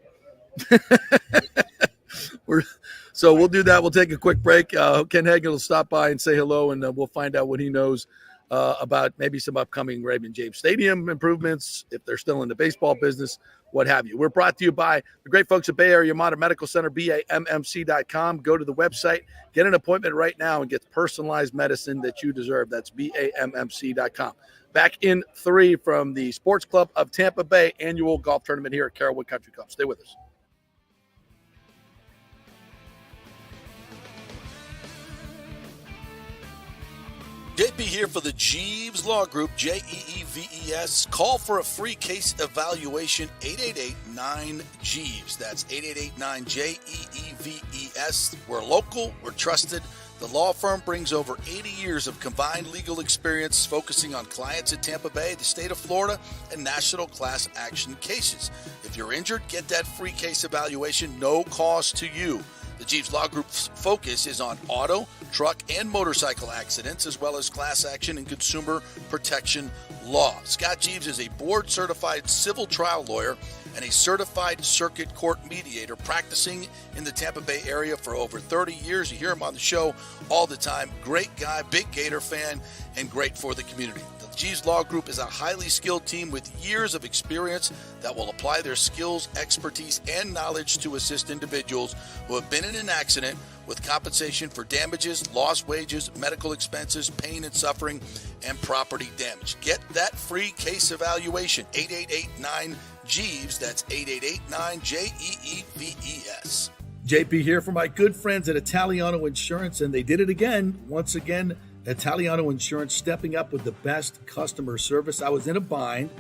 [SPEAKER 4] So we'll do that. We'll take a quick break. Ken Hagan will stop by and say hello, and we'll find out what he knows about maybe some upcoming Raymond James Stadium improvements, if they're still in the baseball business, what have you. We're brought to you by the great folks at Bay Area Modern Medical Center, BAMMC.com. Go to the website, get an appointment right now, and get personalized medicine that you deserve. That's BAMMC.com. Back in 3 from the Sports Club of Tampa Bay annual golf tournament here at Carrollwood Country Club. Stay with us.
[SPEAKER 10] JP here for the Jeeves Law Group, Jeeves. Call for a free case evaluation, 888-9-JEEVES. That's 888-9-JEEVES. We're local, we're trusted. The law firm brings over 80 years of combined legal experience focusing on clients in Tampa Bay, the state of Florida, and national class action cases. If you're injured, get that free case evaluation, no cost to you. The Jeeves Law Group's focus is on auto, truck, and motorcycle accidents, as well as class action and consumer protection law. Scott Jeeves is a board-certified civil trial lawyer and a certified circuit court mediator practicing in the Tampa Bay area for over 30 years. You hear him on the show all the time. Great guy, big Gator fan, and great for the community. The Jeeves Law Group is a highly skilled team with years of experience that will apply their skills, expertise, and knowledge to assist individuals who have been in an accident with compensation for damages, lost wages, medical expenses, pain and suffering, and property damage. Get that free case evaluation, 888-9-JEEVES. That's 888-9-JEEVES.
[SPEAKER 4] JP here for my good friends at Italiano Insurance, and they did it again. Once again, Italiano Insurance stepping up with the best customer service. I was in a bind.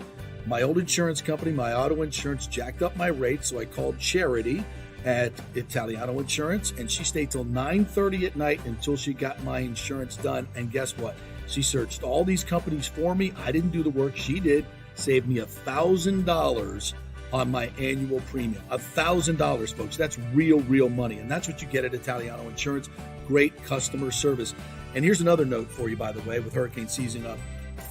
[SPEAKER 4] My old insurance company, my auto insurance, jacked up my rates, so I called Charity at Italiano Insurance, and she stayed till 9:30 at night until she got my insurance done. And guess what? She searched all these companies for me. I didn't do the work. She did. Saved me $1,000 on my annual premium. $1,000, folks. That's real money. And that's what you get at Italiano Insurance. Great customer service. And here's another note for you, by the way, with hurricane season up.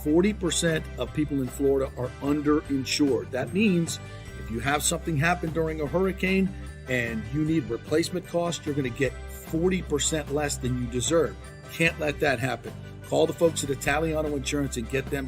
[SPEAKER 4] 40% of people in Florida are underinsured. That means if you have something happen during a hurricane and you need replacement costs, you're going to get 40% less than you deserve. Can't let that happen. Call the folks at Italiano Insurance and get them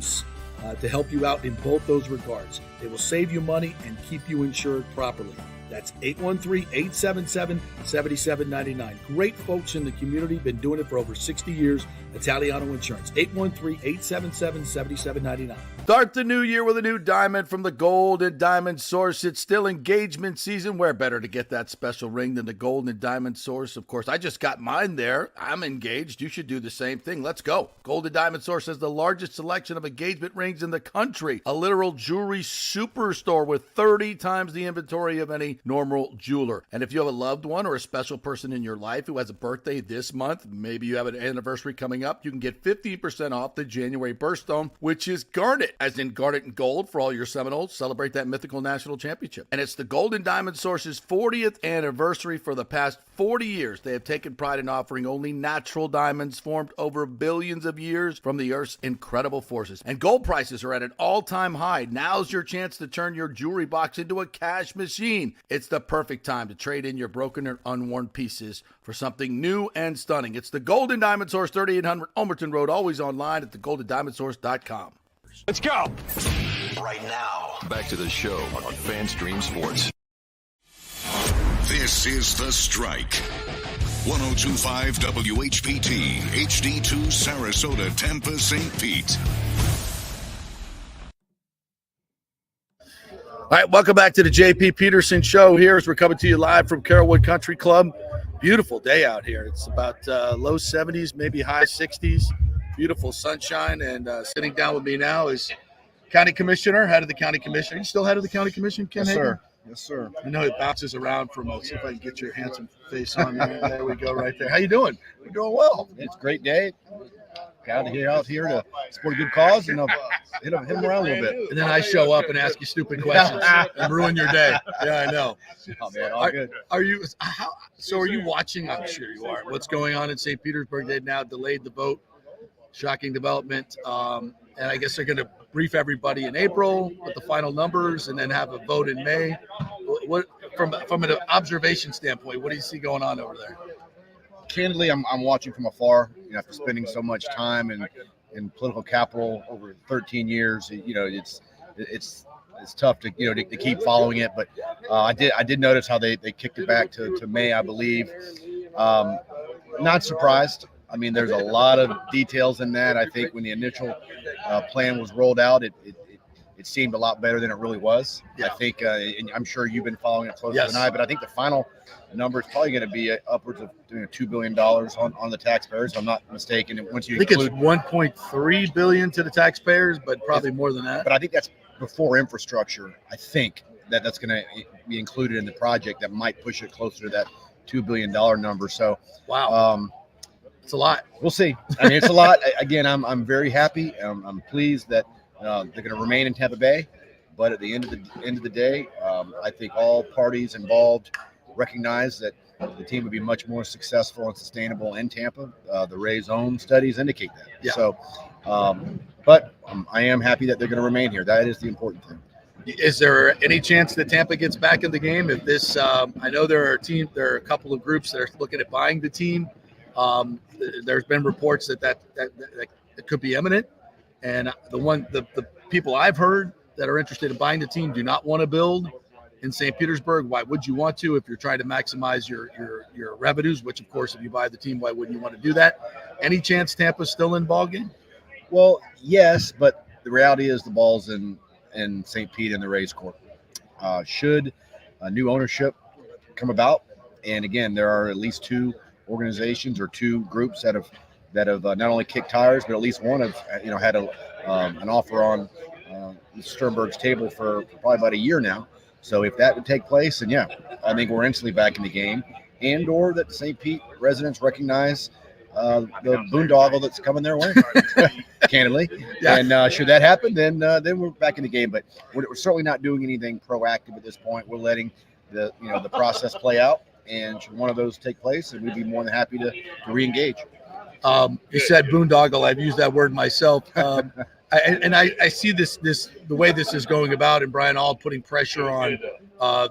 [SPEAKER 4] to help you out in both those regards. They will save you money and keep you insured properly. That's 813-877-7799. Great folks in the community, been doing it for over 60 years. Italiano Insurance, 813-877-7799. Start the new year with a new diamond from the Gold and Diamond Source. It's still engagement season. Where better to get that special ring than the Gold and Diamond Source? Of course, I just got mine there. I'm engaged. You should do the same thing. Let's go. Gold and Diamond Source has the largest selection of engagement rings in the country. A literal jewelry superstore with 30 times the inventory of any normal jeweler. And if you have a loved one or a special person in your life who has a birthday this month, maybe you have an anniversary coming up, you can get 15% off the January birthstone, which is garnet, as in garnet and gold for all your Seminoles. Celebrate that mythical national championship. And it's the Gold and Diamond Source's 40th anniversary. For the past 40 years, they have taken pride in offering only natural diamonds formed over billions of years from the Earth's incredible forces. And gold prices are at an all-time high. Now's your chance to turn your jewelry box into a cash machine. It's the perfect time to trade in your broken or unworn pieces for something new and stunning. It's the Gold and Diamond Source, 3800 Omerton Road, always online at thegoldendiamondsource.com.
[SPEAKER 1] Let's go. Right now. Back to the show on FanStream Sports.
[SPEAKER 11] This is The Strike. 102.5 WHPT, HD2 Sarasota, Tampa, St. Pete.
[SPEAKER 4] All right, welcome back to the JP Peterson Show here as we're coming to you live from Carrollwood Country Club. Beautiful day out here. It's about low 70s, maybe high 60s. Beautiful sunshine, and sitting down with me now is County Commissioner, head of the County Commission. Are you still head of the County Commission, Ken
[SPEAKER 12] Yes,
[SPEAKER 4] Hagan?
[SPEAKER 12] sir. Yes, sir.
[SPEAKER 4] I know it bounces around from see if I can get your handsome face on there. There we go, right there. How you doing?
[SPEAKER 12] We're doing well. It's a great day. Got to get out here to support a good cause and hit him around a little bit.
[SPEAKER 4] And then I show up and ask you stupid questions and ruin your day. Yeah, I know.
[SPEAKER 12] Oh, man, all good.
[SPEAKER 4] Are you watching? I'm sure you are. What's going on in St. Petersburg? They've now delayed the vote. Shocking development. And I guess they're going to brief everybody in April with the final numbers and then have a vote in May. What from an observation standpoint, what do you see going on over there?
[SPEAKER 12] Candidly, I'm watching from afar. After spending so much time in political capital over 13 years, it's tough to to keep following it. But I did notice how they kicked it back to May, I believe. Not surprised. I mean, there's a lot of details in that. I think when the initial plan was rolled out, it seemed a lot better than it really was. Yeah. I think, and I'm sure you've been following it closer than I, but I think the final number is probably going to be upwards of $2 billion on the taxpayers, if I'm not mistaken. And once you include,
[SPEAKER 4] it's $1.3 billion to the taxpayers, but probably more than that.
[SPEAKER 12] But I think that's before infrastructure. I think that's going to be included in the project that might push it closer to that $2 billion number. So,
[SPEAKER 4] wow. It's a lot.
[SPEAKER 12] We'll see. I mean, it's a lot. Again, I'm very happy. I'm pleased that they're going to remain in Tampa Bay. But at the end of the day, I think all parties involved recognize that the team would be much more successful and sustainable in Tampa. The Rays' own studies indicate that. Yeah. So, but I am happy that they're going to remain here. That is the important thing.
[SPEAKER 4] Is there any chance that Tampa gets back in the game? If this, I know there are a couple of groups that are looking at buying the team. There's been reports that could be imminent, and the people I've heard that are interested in buying the team do not want to build in St. Petersburg. Why would you want to if you're trying to maximize your revenues? Which, of course, if you buy the team, why wouldn't you want to do that? Any chance Tampa's still in ball game?
[SPEAKER 12] Well, yes, but the reality is the ball's in St. Pete and the Rays court. Should a new ownership come about, and again, there are at least two organizations or two groups that have not only kicked tires, but at least one have had an offer on Sternberg's table for probably about a year now. So if that would take place, then I think we're instantly back in the game, and or that St. Pete residents recognize the boondoggle that's coming their way, candidly. Yeah. And should that happen, then we're back in the game. But we're certainly not doing anything proactive at this point. We're letting the process play out. And should one of those take place, and we'd be more than happy to re-engage.
[SPEAKER 4] You said boondoggle. I've used that word myself. I see this the way this is going about, and Brian Auld putting pressure on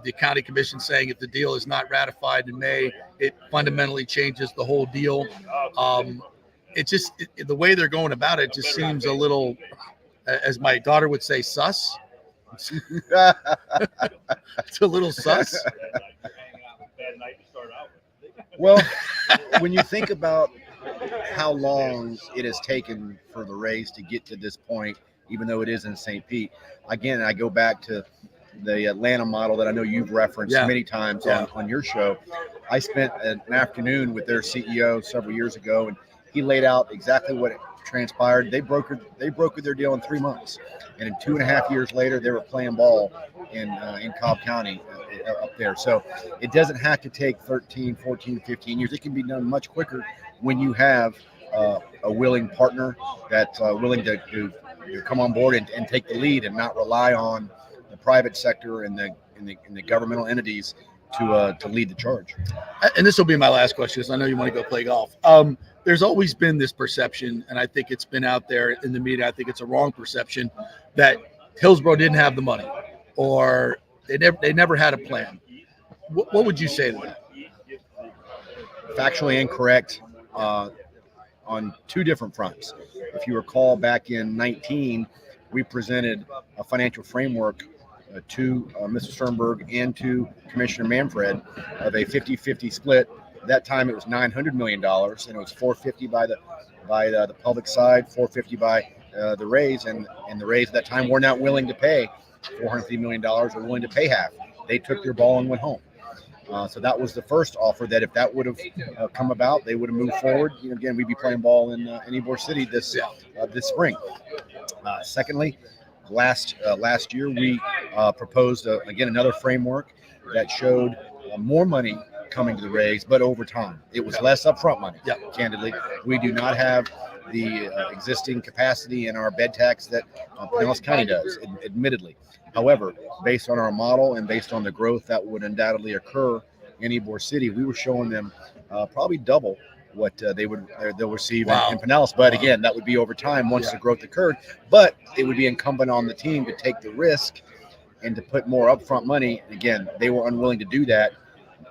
[SPEAKER 4] the county commission, saying if the deal is not ratified in May, it fundamentally changes the whole deal. The way they're going about it just seems a little, as my daughter would say, sus. It's a little sus.
[SPEAKER 12] Well, when you think about how long it has taken for the Rays to get to this point, even though it is in St. Pete, again, I go back to the Atlanta model that I know you've referenced many times on your show. I spent an afternoon with their CEO several years ago, and he laid out exactly what transpired. They brokered their deal in 3 months, and in 2.5 years later, they were playing ball in Cobb County up there. So it doesn't have to take 13, 14, 15 years. It can be done much quicker when you have a willing partner that's willing to come on board and take the lead and not rely on the private sector and the governmental entities to lead the charge.
[SPEAKER 4] And this will be my last question, because I know you want to go play golf. There's always been this perception, and I think it's been out there in the media, I think it's a wrong perception, that Hillsborough didn't have the money, or they never had a plan. What would you say to that?
[SPEAKER 12] Factually incorrect on two different fronts. If you recall, back in 19, we presented a financial framework to Mr. Sternberg and to Commissioner Manfred of a 50-50 split. At that time, it was $900 million, and it was $450 by the public side, $450 by the Rays, and the Rays at that time were not willing to pay $450 million, or willing to pay half. They took their ball and went home. So that was the first offer. That if that would have come about, they would have moved forward. Again, we'd be playing ball in Ybor City this spring. Secondly, last year we proposed again another framework that showed more money coming to the Rays, but over time. It was less upfront money. Candidly, we do not have the existing capacity in our bed tax that Pinellas County does, admittedly. However, based on our model and based on the growth that would undoubtedly occur in Ybor City, we were showing them probably double what they'll receive in Pinellas. But again, that would be over time once the growth occurred. But it would be incumbent on the team to take the risk and to put more upfront money. Again, they were unwilling to do that,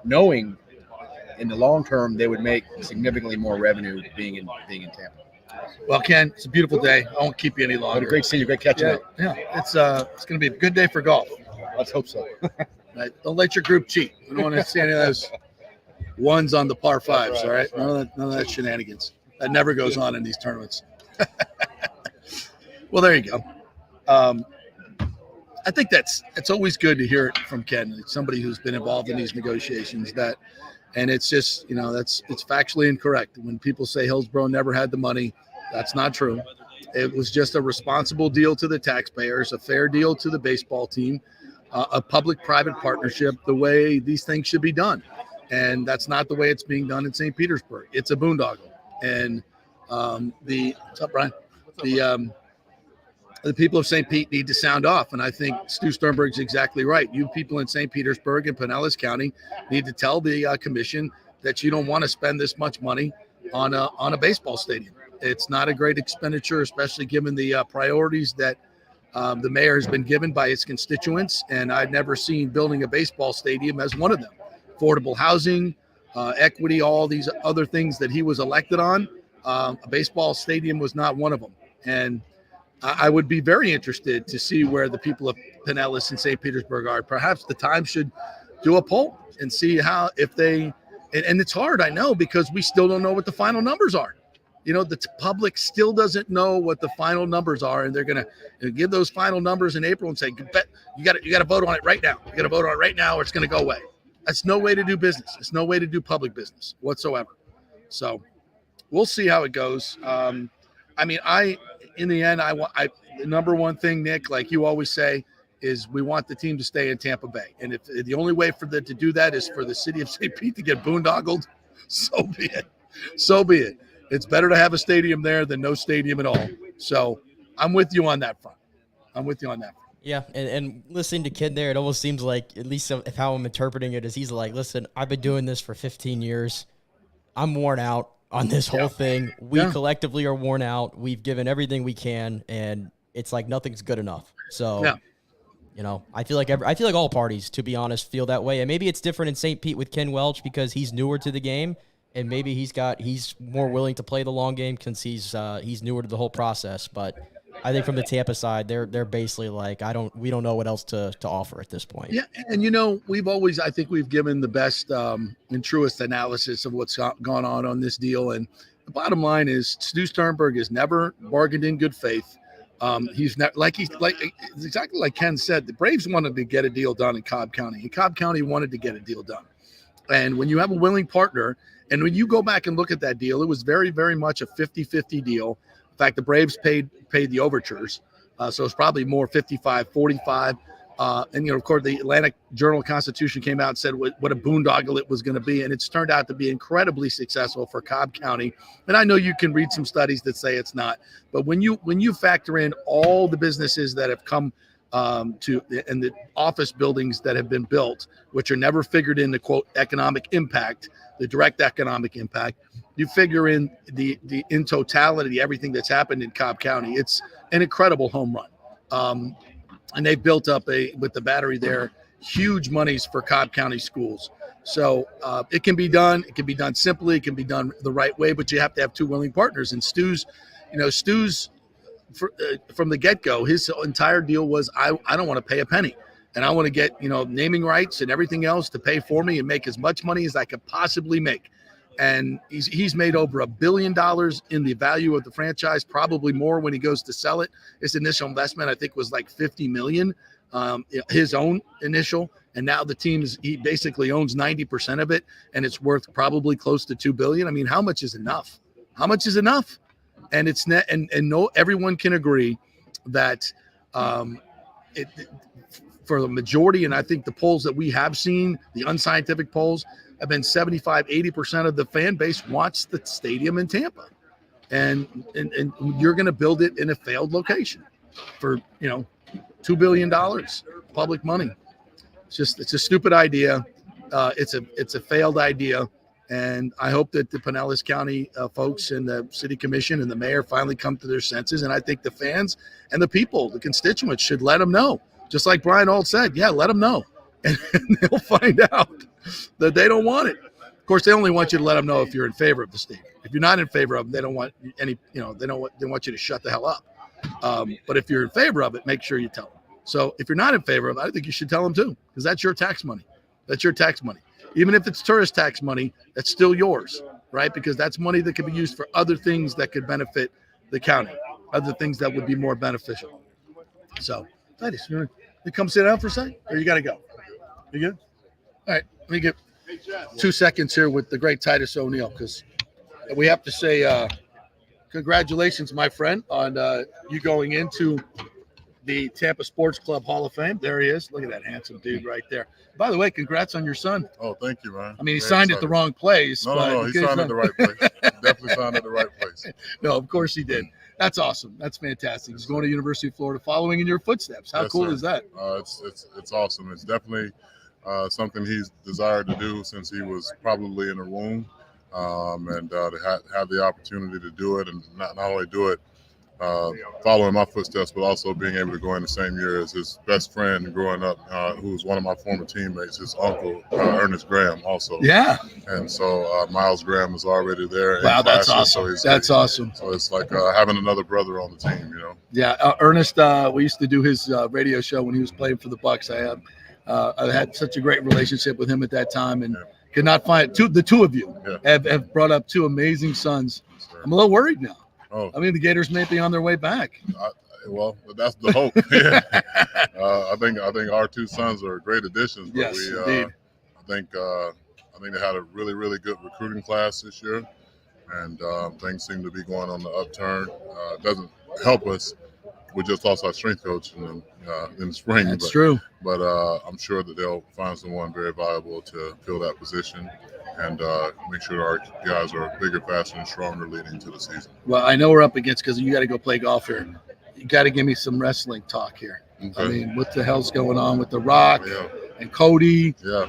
[SPEAKER 12] knowing in the long term they would make significantly more revenue being in Tampa.
[SPEAKER 4] Well, Ken, it's a beautiful day. I won't keep you any longer.
[SPEAKER 12] Great seeing you. Great catching up.
[SPEAKER 4] Yeah, it's going to be a good day for golf.
[SPEAKER 12] Let's hope so.
[SPEAKER 4] Right. Don't let your group cheat. We don't want to see any of those ones on the par fives. All right, none of that shenanigans. That never goes on in these tournaments. Well, there you go. I think it's always good to hear it from Ken, somebody who's been involved in these negotiations. And it's just, it's factually incorrect. When people say Hillsborough never had the money, that's not true. It was just a responsible deal to the taxpayers, a fair deal to the baseball team, a public-private partnership, the way these things should be done. And that's not the way it's being done in St. Petersburg. It's a boondoggle. And what's up, Brian? The people of St. Pete need to sound off. And I think Stu Sternberg's exactly right. You people in St. Petersburg and Pinellas County need to tell the commission that you don't want to spend this much money on a baseball stadium. It's not a great expenditure, especially given the priorities that the mayor has been given by his constituents. And I've never seen building a baseball stadium as one of them. Affordable housing, equity, all these other things that he was elected on. A baseball stadium was not one of them. And I would be very interested to see where the people of Pinellas and St. Petersburg are. Perhaps the Times should do a poll and see how, if they, and it's hard, I know, because we still don't know what the final numbers are. The public still doesn't know what the final numbers are, and they're going to give those final numbers in April and say, you got to vote on it right now. You got to vote on it right now, or it's going to go away. That's no way to do business. It's no way to do public business whatsoever. So we'll see how it goes. In the end, the number one thing, Nick, like you always say, is we want the team to stay in Tampa Bay. And if the only way for them to do that is for the city of St. Pete to get boondoggled, so be it. So be it. It's better to have a stadium there than no stadium at all. So I'm with you on that front.
[SPEAKER 5] Yeah, and listening to Ken there, it almost seems like, at least if how I'm interpreting it, is he's like, listen, I've been doing this for 15 years. I'm worn out on this whole thing. We collectively are worn out. We've given everything we can, and it's like nothing's good enough. So, I feel like all parties, to be honest, feel that way. And maybe it's different in St. Pete with Ken Welch because he's newer to the game, and maybe he's more willing to play the long game since he's newer to the whole process. But I think from the Tampa side, they're basically like, we don't know what else to offer at this point.
[SPEAKER 4] Yeah, and I think we've given the best and truest analysis of what's gone on this deal. And the bottom line is, Stu Sternberg has never bargained in good faith. He's not exactly like Ken said. The Braves wanted to get a deal done in Cobb County, and Cobb County wanted to get a deal done. And when you have a willing partner, and when you go back and look at that deal, it was very, very much a 50-50 deal. In fact, the Braves paid the overtures, so it's probably more 55-45. And of course, the Atlantic Journal-Constitution came out and said what a boondoggle it was going to be, and it's turned out to be incredibly successful for Cobb County. And I know you can read some studies that say it's not, but when you factor in all the businesses that have come and the office buildings that have been built, which are never figured in the quote economic impact, the direct economic impact. You figure in in totality, everything that's happened in Cobb County, it's an incredible home run. And they built up with the battery there, huge monies for Cobb County schools. So it can be done. It can be done simply. It can be done the right way, but you have to have two willing partners. And Stu's from the get-go, his entire deal was, I don't want to pay a penny. And I want to get, naming rights and everything else to pay for me and make as much money as I could possibly make. And he's made over $1 billion in the value of the franchise, probably more when he goes to sell it. His initial investment, I think, was like $50 million, his own initial. And now the he basically owns 90% of it, and it's worth probably close to $2 billion. I mean, how much is enough? How much is enough? And it's net, and no, everyone can agree that for the majority, and I think the polls that we have seen, the unscientific polls, have been 75-80% of the fan base wants the stadium in Tampa, and you're going to build it in a failed location for $2 billion public money. It's a stupid idea. It's a failed idea, and I hope that the Pinellas County folks and the city commission and the mayor finally come to their senses. And I think the fans and the people, the constituents, should let them know. Just like Brian Ault said, let them know, and they'll find out that they don't want it. Of course, they only want you to let them know if you're in favor of the stadium. If you're not in favor of it, they don't want any. They want you to shut the hell up. But if you're in favor of it, make sure you tell them. So if you're not in favor of it, I think you should tell them too, because that's your tax money. That's your tax money. Even if it's tourist tax money, that's still yours, right? Because that's money that could be used for other things that could benefit the county, other things that would be more beneficial. So, Titus, you come sit down for a second, or you got to go? You good? All right, let me get 2 seconds here with the great Titus O'Neil, because we have to say congratulations, my friend, on you going into the Tampa Sports Club Hall of Fame. There he is. Look at that handsome dude right there. By the way, congrats on your son.
[SPEAKER 13] Oh, thank you, man.
[SPEAKER 4] I mean, he signed at the wrong place.
[SPEAKER 13] No, he signed at the right place. Definitely signed at the right place.
[SPEAKER 4] No, of course he did. That's awesome. That's fantastic. He's going to University of Florida, following in your footsteps. How cool is that?
[SPEAKER 13] It's awesome. It's definitely something he's desired to do since he was probably in the womb, and to have the opportunity to do it, and not only do it, following my footsteps, but also being able to go in the same year as his best friend growing up, who was one of my former teammates, his uncle, Ernest Graham, also.
[SPEAKER 4] Yeah.
[SPEAKER 13] And so Miles Graham is already there.
[SPEAKER 4] Wow, that's awesome. That's awesome.
[SPEAKER 13] So it's like having another brother on the team,
[SPEAKER 4] Yeah, Ernest, we used to do his radio show when he was playing for the Bucks. I had such a great relationship with him at that time, and could not find the two of you have brought up two amazing sons. I'm a little worried now.
[SPEAKER 13] Oh,
[SPEAKER 4] I mean, the Gators may be on their way back.
[SPEAKER 13] Well, that's the hope. I think our two sons are great additions. But
[SPEAKER 4] yes, indeed.
[SPEAKER 13] I think they had a really, really good recruiting class this year, and things seem to be going on the upturn. It doesn't help us. We just lost our strength coach in the spring.
[SPEAKER 4] That's true.
[SPEAKER 13] But I'm sure that they'll find someone very valuable to fill that position, and make sure our guys are bigger, faster, and stronger leading into the season.
[SPEAKER 4] Well, I know we're up against, because you got to go play golf here. You got to give me some wrestling talk here. Okay. I mean, what the hell's going on with The Rock and Cody?
[SPEAKER 13] Yeah.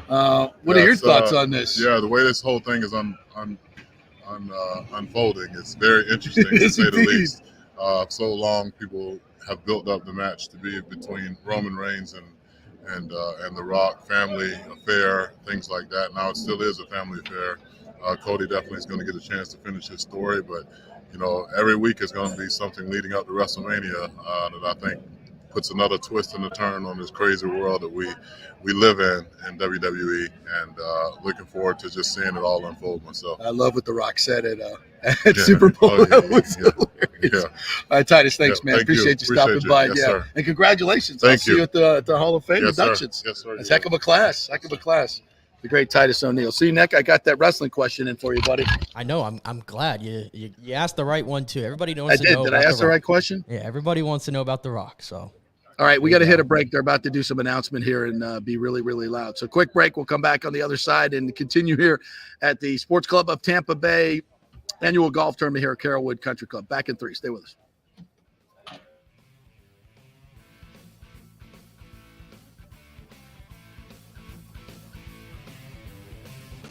[SPEAKER 4] What are your thoughts on this?
[SPEAKER 13] Yeah, the way this whole thing is unfolding, it's very interesting to say the least. So long, people have built up the match to be between Roman Reigns and The Rock, family affair, things like that. Now it still is a family affair. Cody definitely is going to get a chance to finish his story, but every week is going to be something leading up to WrestleMania that I think puts another twist and a turn on this crazy world that we live in WWE, and looking forward to just seeing it all unfold myself.
[SPEAKER 4] I love what The Rock said at Super Bowl. That was hilarious. All right, Titus, thanks, man. Appreciate you stopping by.
[SPEAKER 13] Yes, sir.
[SPEAKER 4] And congratulations.
[SPEAKER 13] Thank
[SPEAKER 4] I'll see you at the Hall of Fame inductions.
[SPEAKER 13] Yes, sir.
[SPEAKER 4] It's heck of a class. The great Titus O'Neil. See, Nick, I got that wrestling question in for you, buddy.
[SPEAKER 5] I know. I'm glad you asked the right one too. Everybody wants to know.
[SPEAKER 4] Did I ask the right question?
[SPEAKER 5] Yeah, everybody wants to know about The Rock. So.
[SPEAKER 4] All right, we got to hit a break. They're about to do some announcement here and be really, really loud. So quick break. We'll come back on the other side and continue here at the Sports Club of Tampa Bay annual golf tournament here at Carrollwood Country Club. Back in 3. Stay with us.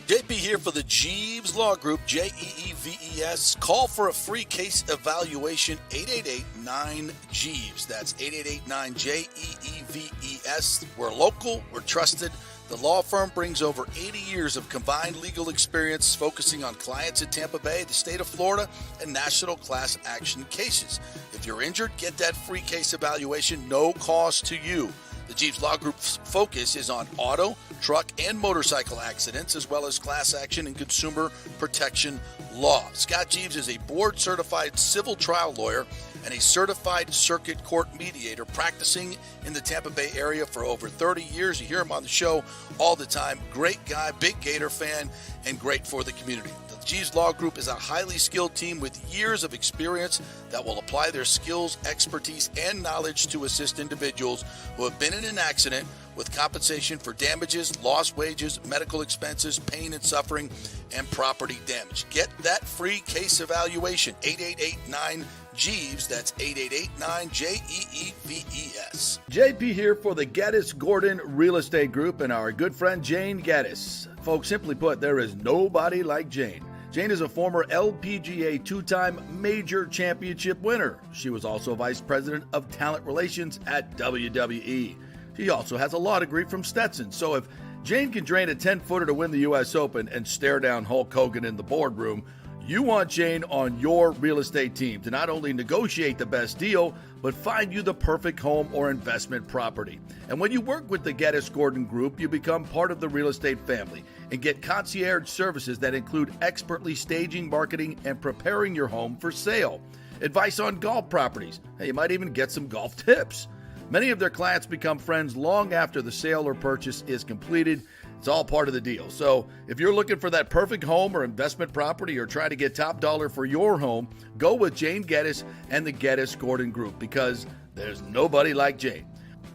[SPEAKER 10] JP here for the Jeeves Law Group, Jeeves. Call for a free case evaluation, 888-9-JEEVES. That's 888-9-JEEVES. We're local, we're trusted. The law firm brings over 80 years of combined legal experience focusing on clients in Tampa Bay, the state of Florida, and national class action cases. If you're injured, get that free case evaluation, no cost to you. The Jeeves Law Group's focus is on auto, truck, and motorcycle accidents, as well as class action and consumer protection law. Scott Jeeves is a board-certified civil trial lawyer and a certified circuit court mediator practicing in the Tampa Bay area for over 30 years. You hear him on the show all the time. Great guy, big Gator fan, and great for the community. The Jeeves Law Group is a highly skilled team with years of experience that will apply their skills, expertise, and knowledge to assist individuals who have been in an accident with compensation for damages, lost wages, medical expenses, pain and suffering, and property damage. Get that free case evaluation, 888-9-JEEVES. That's 888-9-JEEVES.
[SPEAKER 4] JP here for the Gaddis Gordon Real Estate Group and our good friend Jane Gaddis. Folks, simply put, there is nobody like Jane. Jane is a former LPGA two-time major championship winner. She was also vice president of talent relations at WWE. She also has a law degree from Stetson. So if Jane can drain a 10-footer to win the U.S. Open and stare down Hulk Hogan in the boardroom, you want Jane on your real estate team to not only negotiate the best deal, but find you the perfect home or investment property. And when you work with the Gaddis Gordon Group, you become part of the real estate family and get concierge services that include expertly staging, marketing, and preparing your home for sale. Advice on golf properties. Hey, you might even get some golf tips. Many of their clients become friends long after the sale or purchase is completed. It's all part of the deal. So if you're looking for that perfect home or investment property or trying to get top dollar for your home, go with Jane Gaddis and the Gaddis Gordon Group because there's nobody like Jane.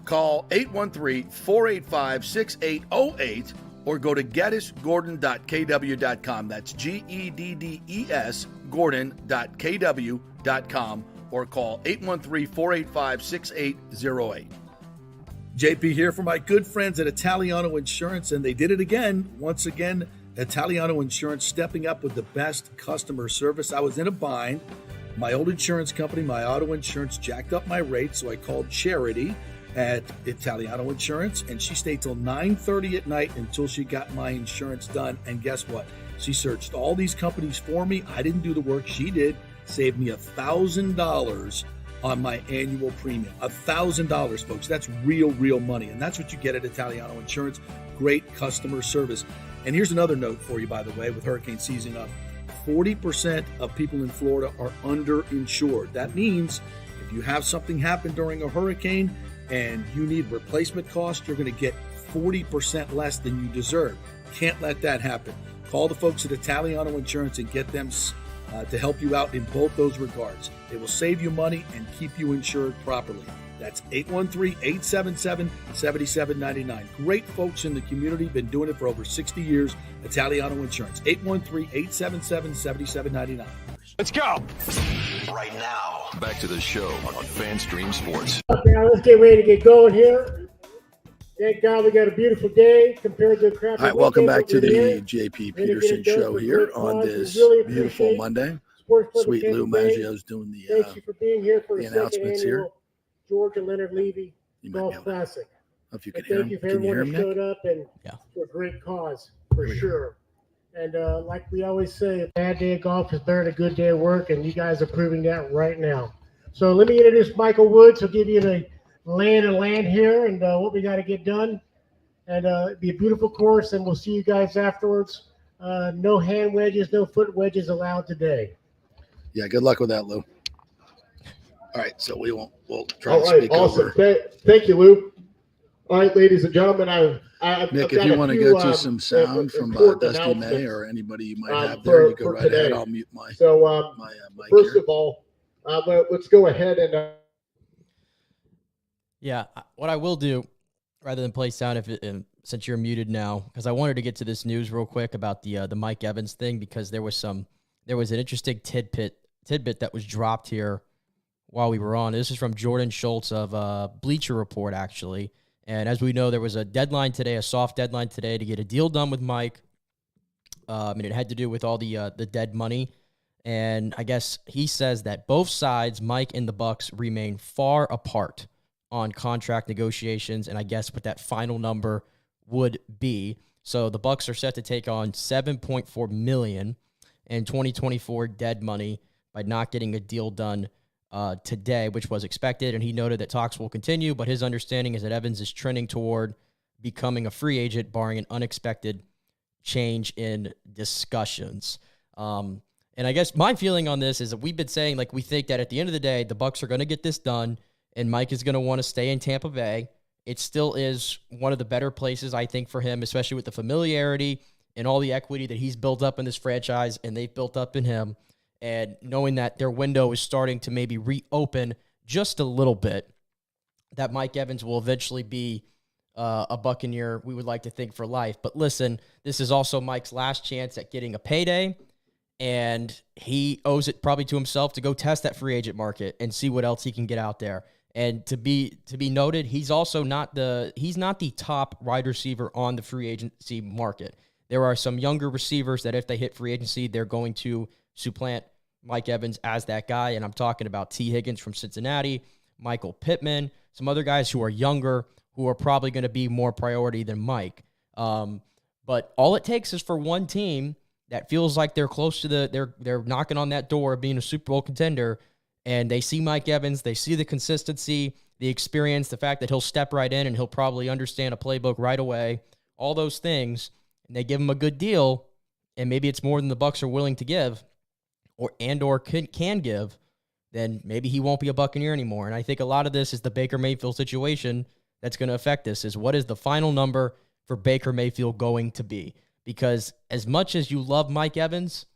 [SPEAKER 4] Call 813-485-6808 or go to gaddisgordon.kw.com. That's GEDDES Gordon.kw.com or call 813-485-6808. JP here for my good friends at Italiano Insurance, and they did it again. Once again, Italiano Insurance stepping up with the best customer service. I was in a bind. My old insurance company, my auto insurance, jacked up my rates, so I called Charity at Italiano Insurance, and she stayed till 9:30 at night until she got my insurance done. And guess what? She searched all these companies for me. I didn't do the work. She did. Saved me $1,000 on my annual premium. $1,000, folks. That's real money. And that's what you get at Italiano Insurance. Great customer service. And here's another note for you, by the way, with hurricane season up. 40% of people in Florida are underinsured. That means if you have something happen during a hurricane and you need replacement costs, you're going to get 40% less than you deserve. Can't let that happen. Call the folks at Italiano Insurance and get them to help you out in both those regards. They will save you money and keep you insured properly. That's 813-877-7799. Great folks in the community, been doing it for over 60 years. Italiano Insurance, 813-877-7799.
[SPEAKER 1] Let's go! Right now, back to the show on FanStream Sports.
[SPEAKER 6] Now let's get ready to get going here. Thank God we got a beautiful day compared to the crap.
[SPEAKER 4] All right, welcome back to the JP Peterson Show here on this beautiful Monday. Sweet Lou Maggio's doing the
[SPEAKER 6] Thank you for being here for the
[SPEAKER 4] announcements here.
[SPEAKER 6] George and Leonard Levy Golf Classic.
[SPEAKER 4] If you can hear him.
[SPEAKER 6] Thank you for everyone who showed up and for a great cause for sure. And like we always say, a bad day of golf is better than a good day of work, and you guys are proving that right now. So let me introduce Michael Woods. He'll give you the land here and what we got to get done. And it'll be a beautiful course, and we'll see you guys afterwards. No hand wedges, no foot wedges allowed today.
[SPEAKER 4] Yeah, good luck with that, Lou. All right, so we'll try to speak
[SPEAKER 14] awesome.
[SPEAKER 4] over.
[SPEAKER 14] Thank you, Lou. All right, ladies and gentlemen,
[SPEAKER 4] Nick, if you want to go to some sound from Dusty May or anybody you might have there, you go right ahead. I'll mute my mic.
[SPEAKER 14] First of all, let's go ahead and
[SPEAKER 5] yeah, what I will do, rather than play sound, since you're muted now, because I wanted to get to this news real quick about the Mike Evans thing, because there was an interesting tidbit that was dropped here while we were on. This is from Jordan Schultz of Bleacher Report, actually. And as we know, there was a deadline today, a soft deadline today, to get a deal done with Mike. And it had to do with all the dead money. And I guess he says that both sides, Mike and the Bucks, remain far apart on contract negotiations, and I guess what that final number would be. So the Bucs are set to take on $7.4 million in 2024 dead money by not getting a deal done today, which was expected. And he noted that talks will continue, but his understanding is that Evans is trending toward becoming a free agent, barring an unexpected change in discussions. And I guess my feeling on this is that we've been saying, like, we think that at the end of the day, the Bucs are going to get this done, and Mike is going to want to stay in Tampa Bay. It still is one of the better places, I think, for him, especially with the familiarity and all the equity that he's built up in this franchise and they've built up in him. And knowing that their window is starting to maybe reopen just a little bit, that Mike Evans will eventually be a Buccaneer, we would like to think, for life. But listen, this is also Mike's last chance at getting a payday, and he owes it probably to himself to go test that free agent market and see what else he can get out there. And to be noted, he's also not the top wide receiver on the free agency market. There are some younger receivers that if they hit free agency, they're going to supplant Mike Evans as that guy. And I'm talking about T. Higgins from Cincinnati, Michael Pittman, some other guys who are younger, who are probably going to be more priority than Mike. But all it takes is for one team that feels like they're close to they're knocking on that door of being a Super Bowl contender, and they see Mike Evans, they see the consistency, the experience, the fact that he'll step right in and he'll probably understand a playbook right away, all those things, and they give him a good deal, and maybe it's more than the Bucs are willing to give or can give, then maybe he won't be a Buccaneer anymore. And I think a lot of this is the Baker Mayfield situation that's going to affect this, is what is the final number for Baker Mayfield going to be? Because as much as you love Mike Evans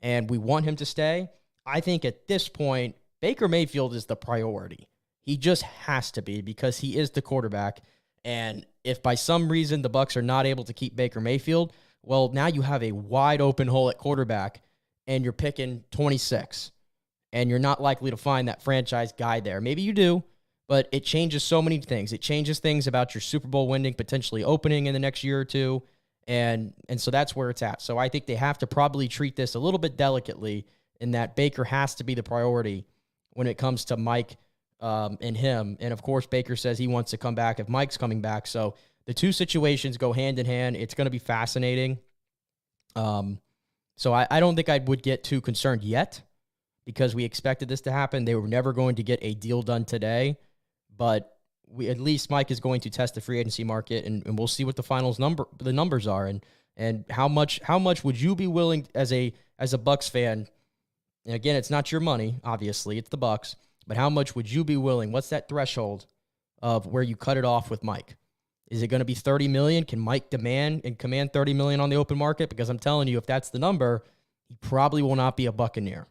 [SPEAKER 5] and we want him to stay, I think at this point, Baker Mayfield is the priority. He just has to be, because he is the quarterback. And if by some reason the Bucs are not able to keep Baker Mayfield, well, now you have a wide open hole at quarterback and you're picking 26. And you're not likely to find that franchise guy there. Maybe you do, but it changes so many things. It changes things about your Super Bowl winning potentially opening in the next year or two. And so that's where it's at. So I think they have to probably treat this a little bit delicately, in that Baker has to be the priority when it comes to Mike and him. And, of course, Baker says he wants to come back if Mike's coming back. So the two situations go hand in hand. It's going to be fascinating. So I don't think I would get too concerned yet, because we expected this to happen. They were never going to get a deal done today. But at least Mike is going to test the free agency market, and we'll see what the numbers are, and how much would you be willing as a Bucs fan. And again, it's not your money, obviously, it's the Bucs, but how much would you be willing? What's that threshold of where you cut it off with Mike? Is it going to be $30 million? Can Mike command $30 million on the open market? Because I'm telling you, if that's the number, he probably will not be a Buccaneer.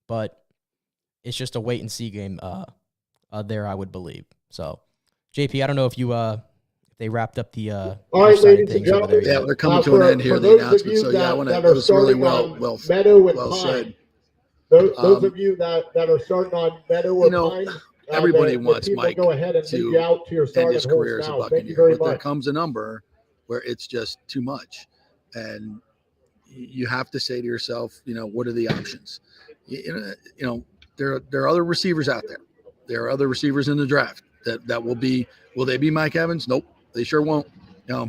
[SPEAKER 5] But it's just a wait and see game there, I would believe. So, JP, I don't know if they wrapped up the
[SPEAKER 14] all right, ladies and gentlemen.
[SPEAKER 4] Yeah, they're coming to an end here. The announcement. So yeah, I want to. That was really well said.
[SPEAKER 14] Those of you that are starting on Meadow or Pine,
[SPEAKER 4] everybody wants Mike
[SPEAKER 14] go ahead and
[SPEAKER 4] to
[SPEAKER 14] out to your
[SPEAKER 4] end his career as a Buccaneer, but there comes a number where it's just too much, and you have to say to yourself, what are the options? There are other receivers out there. There are other receivers in the draft that will they be Mike Evans? Nope, they sure won't.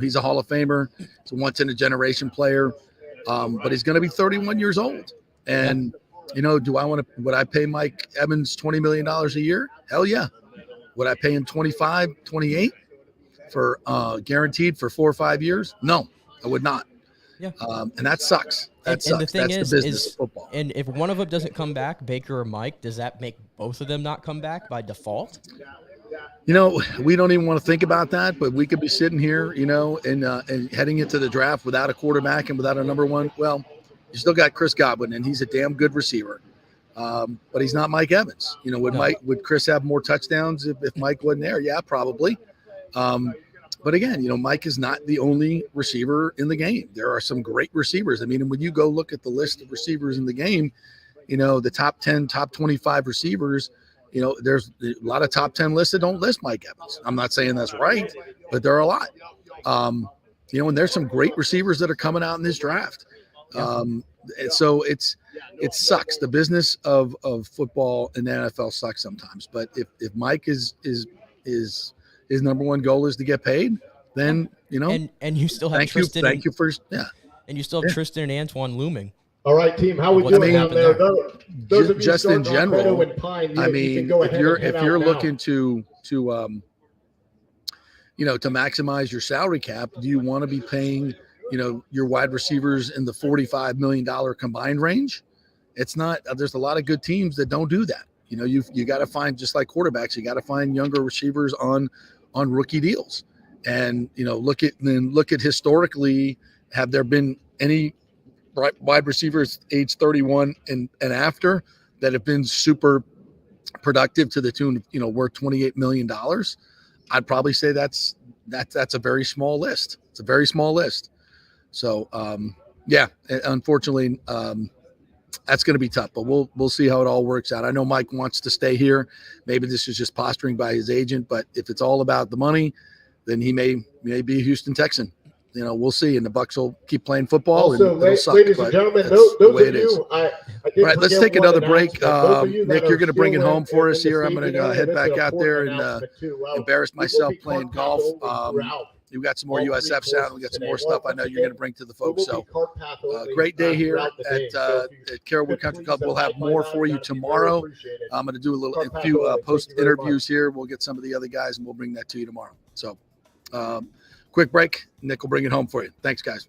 [SPEAKER 4] He's a Hall of Famer. He's a once in a generation player, but he's going to be 31 years old. And would I pay Mike Evans $20 million a year? Hell yeah. Would I pay him 25, 28 for guaranteed for 4 or 5 years? No, I would not.
[SPEAKER 5] Yeah.
[SPEAKER 4] And that sucks. That sucks.
[SPEAKER 5] And the thing
[SPEAKER 4] That's the business of football.
[SPEAKER 5] And if one of them doesn't come back, Baker or Mike, does that make both of them not come back by default?
[SPEAKER 4] We don't even want to think about that, but we could be sitting here, and heading into the draft without a quarterback and without a number one. Well, you still got Chris Godwin, and he's a damn good receiver. But he's not Mike Evans. Would Chris have more touchdowns if Mike wasn't there? Yeah, probably. But again, Mike is not the only receiver in the game. There are some great receivers. I mean, when you go look at the list of receivers in the game, the top 10, top 25 receivers, there's a lot of top 10 lists that don't list Mike Evans. I'm not saying that's right, but there are a lot. And there's some great receivers that are coming out in this draft. And so it sucks. The business of football and the NFL sucks sometimes. But if Mike is his number one goal is to get paid, then
[SPEAKER 5] and you still have
[SPEAKER 4] thank
[SPEAKER 5] Tristan.
[SPEAKER 4] Thank you first. Yeah.
[SPEAKER 5] And you still have Tristan and Antoine looming.
[SPEAKER 14] All right, team, how we doing down there? Those of you
[SPEAKER 4] Just in general,
[SPEAKER 14] and Pine,
[SPEAKER 4] I mean, if you're looking to to maximize your salary cap, do you want to be paying, your wide receivers in the $45 million combined range? It's not. There's a lot of good teams that don't do that. You got to find, just like quarterbacks, you got to find younger receivers on rookie deals, and look at historically, have there been any wide receivers age 31 and after that have been super productive to the tune of worth $28 million? I'd probably say that's a very small list. It's a very small list. So unfortunately, that's going to be tough, but we'll see how it all works out. I know Mike wants to stay here. Maybe this is just posturing by his agent, but if it's all about the money, then he may be a Houston Texan. We'll see, and the Bucs will keep playing football.
[SPEAKER 14] Also,
[SPEAKER 4] and it'll suck,
[SPEAKER 14] ladies and gentlemen, those of you, I
[SPEAKER 4] all right, let's take another break. Nick, you're going to bring it home for us here. I'm going to head back out there and embarrass myself playing golf. We've got some more USF sound. We got some more stuff I know you're going to bring to the folks. So great day here at Carrollwood Country Club. We'll have more for you tomorrow. I'm going to do a few post interviews here. We'll get some of the other guys, and we'll bring that to you tomorrow. So quick break. Nick will bring it home for you. Thanks, guys.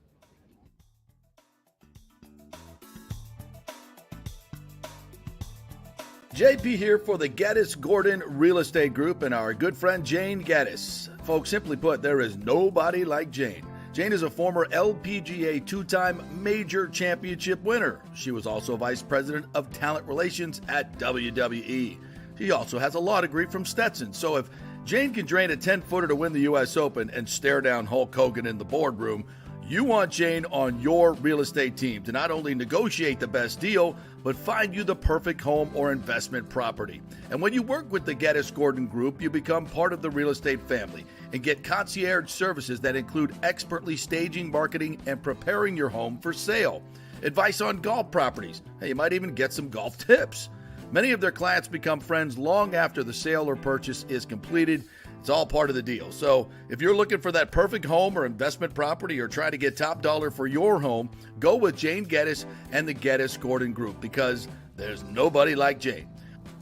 [SPEAKER 4] JP here for the Gaddis Gordon Real Estate Group and our good friend Jane Gaddis. Folks, simply put, there is nobody like Jane. Jane is a former LPGA two-time major championship winner. She was also vice president of talent relations at WWE. She also has a law degree from Stetson. So if Jane can drain a 10-footer to win the U.S. Open and stare down Hulk Hogan in the boardroom, you want Jane on your real estate team to not only negotiate the best deal, but find you the perfect home or investment property. And when you work with the Gaddis Gordon Group, you become part of the real estate family and get concierge services that include expertly staging, marketing, and preparing your home for sale. Advice on golf properties. Hey, you might even get some golf tips. Many of their clients become friends long after the sale or purchase is completed. It's all part of the deal. So if you're looking for that perfect home or investment property or trying to get top dollar for your home, go with Jane Gaddis and the Gaddis Gordon Group, because there's nobody like Jane.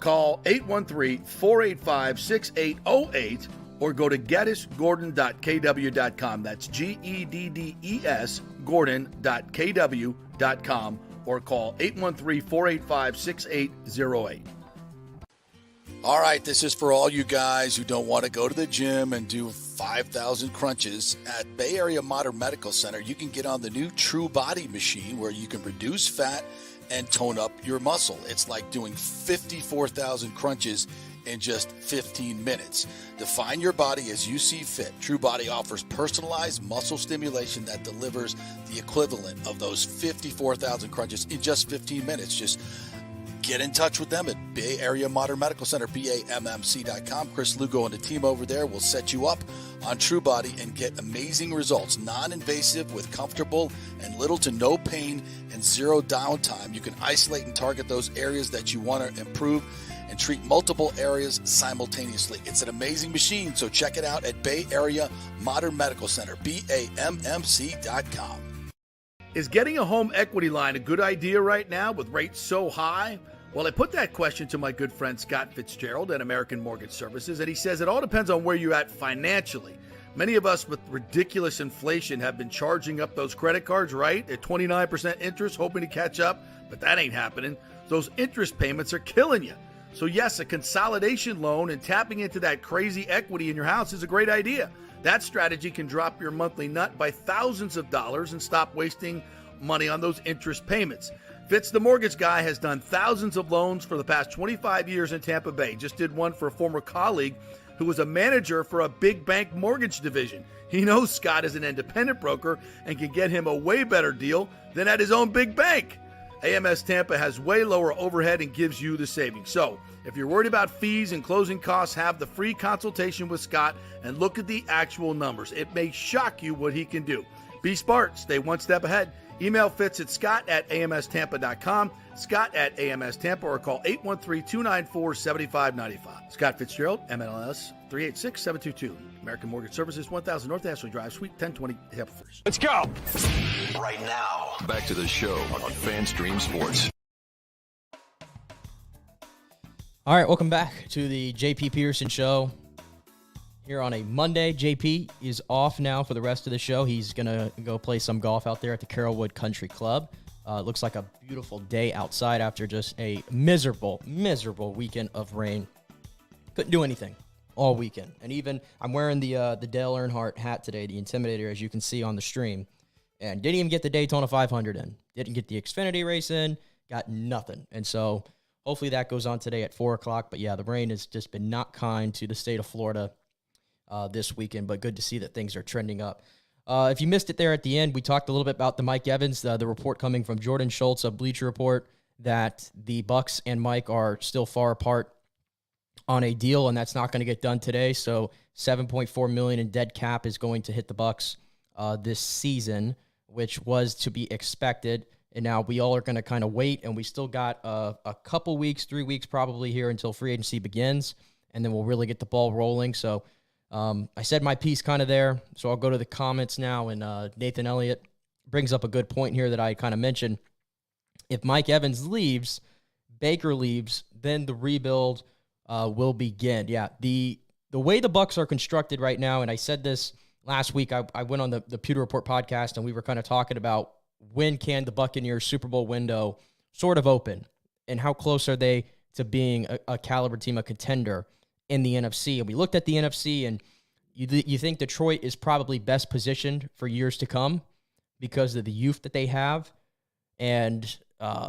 [SPEAKER 4] Call 813-485-6808 or go to gaddisgordon.kw.com. That's GEDDES Gordon.kw.com or call 813-485-6808.
[SPEAKER 10] All right, this is for all you guys who don't want to go to the gym and do 5,000 crunches. At Bay Area Modern Medical Center, you can get on the new True Body machine where you can reduce fat and tone up your muscle. It's like doing 54,000 crunches in just 15 minutes. Define your body as you see fit. True Body offers personalized muscle stimulation that delivers the equivalent of those 54,000 crunches in just 15 minutes. Just get in touch with them at Bay Area Modern Medical Center, BAMMC.com. Chris Lugo and the team over there will set you up on True Body and get amazing results. Non-invasive with comfortable and little to no pain and zero downtime. You can isolate and target those areas that you want to improve and treat multiple areas simultaneously. It's an amazing machine, so check it out at Bay Area Modern Medical Center, BAMMC.com.
[SPEAKER 4] Is getting a home equity line a good idea right now with rates so high? Well, I put that question to my good friend Scott Fitzgerald at American Mortgage Services, and he says it all depends on where you're at financially. Many of us with ridiculous inflation have been charging up those credit cards, right? At 29% interest, hoping to catch up, but that ain't happening. Those interest payments are killing you. So yes, a consolidation loan and tapping into that crazy equity in your house is a great idea. That strategy can drop your monthly nut by thousands of dollars and stop wasting money on those interest payments. Fitz, the mortgage guy, has done thousands of loans for the past 25 years in Tampa Bay. Just did one for a former colleague who was a manager for a big bank mortgage division. He knows Scott is an independent broker and can get him a way better deal than at his own big bank. AMS Tampa has way lower overhead and gives you the savings. So if you're worried about fees and closing costs, have the free consultation with Scott and look at the actual numbers. It may shock you what he can do. Be smart. Stay one step ahead. Email Fitz at scott@amstampa.com, scott@amstampa, or call 813-294-7595. Scott Fitzgerald, MLS, 386-722. American Mortgage Services, 1000 North Ashley Drive, Suite 1020, Tampa First.
[SPEAKER 1] Let's go. Right now, back to the show on FanStream Sports.
[SPEAKER 5] All right, welcome back to the JP Peterson Show. Here on a Monday, JP is off now for the rest of the show. He's going to go play some golf out there at the Carrollwood Country Club. It looks like a beautiful day outside after just a miserable weekend of rain. Couldn't do anything all weekend. And even I'm wearing the Dale Earnhardt hat today, the Intimidator, as you can see on the stream. And didn't even get the Daytona 500 in. Didn't get the Xfinity race in. Got nothing. And so hopefully that goes on today at 4 o'clock. But yeah, the rain has just been not kind to the state of Florida this weekend, but good to see that things are trending up. If you missed it there at the end, we talked a little bit about the Mike Evans, the report coming from Jordan Schultz of Bleacher Report that the Bucks and Mike are still far apart on a deal, and that's not going to get done today. So $7.4 million in dead cap is going to hit the Bucks this season, which was to be expected. And now we all are going to kind of wait, and we still got a couple weeks, 3 weeks probably here until free agency begins, and then we'll really get the ball rolling. So I said my piece kind of there, so I'll go to the comments now, and Nathan Elliott brings up a good point here that I kind of mentioned. If Mike Evans leaves, Baker leaves, then the rebuild will begin. Yeah, the way the Bucks are constructed right now, and I said this last week, I went on the Pewter Report podcast, and we were kind of talking about when can the Buccaneers Super Bowl window sort of open, and how close are they to being a caliber team, a contender in the NFC. And we looked at the NFC, and you think Detroit is probably best positioned for years to come because of the youth that they have, and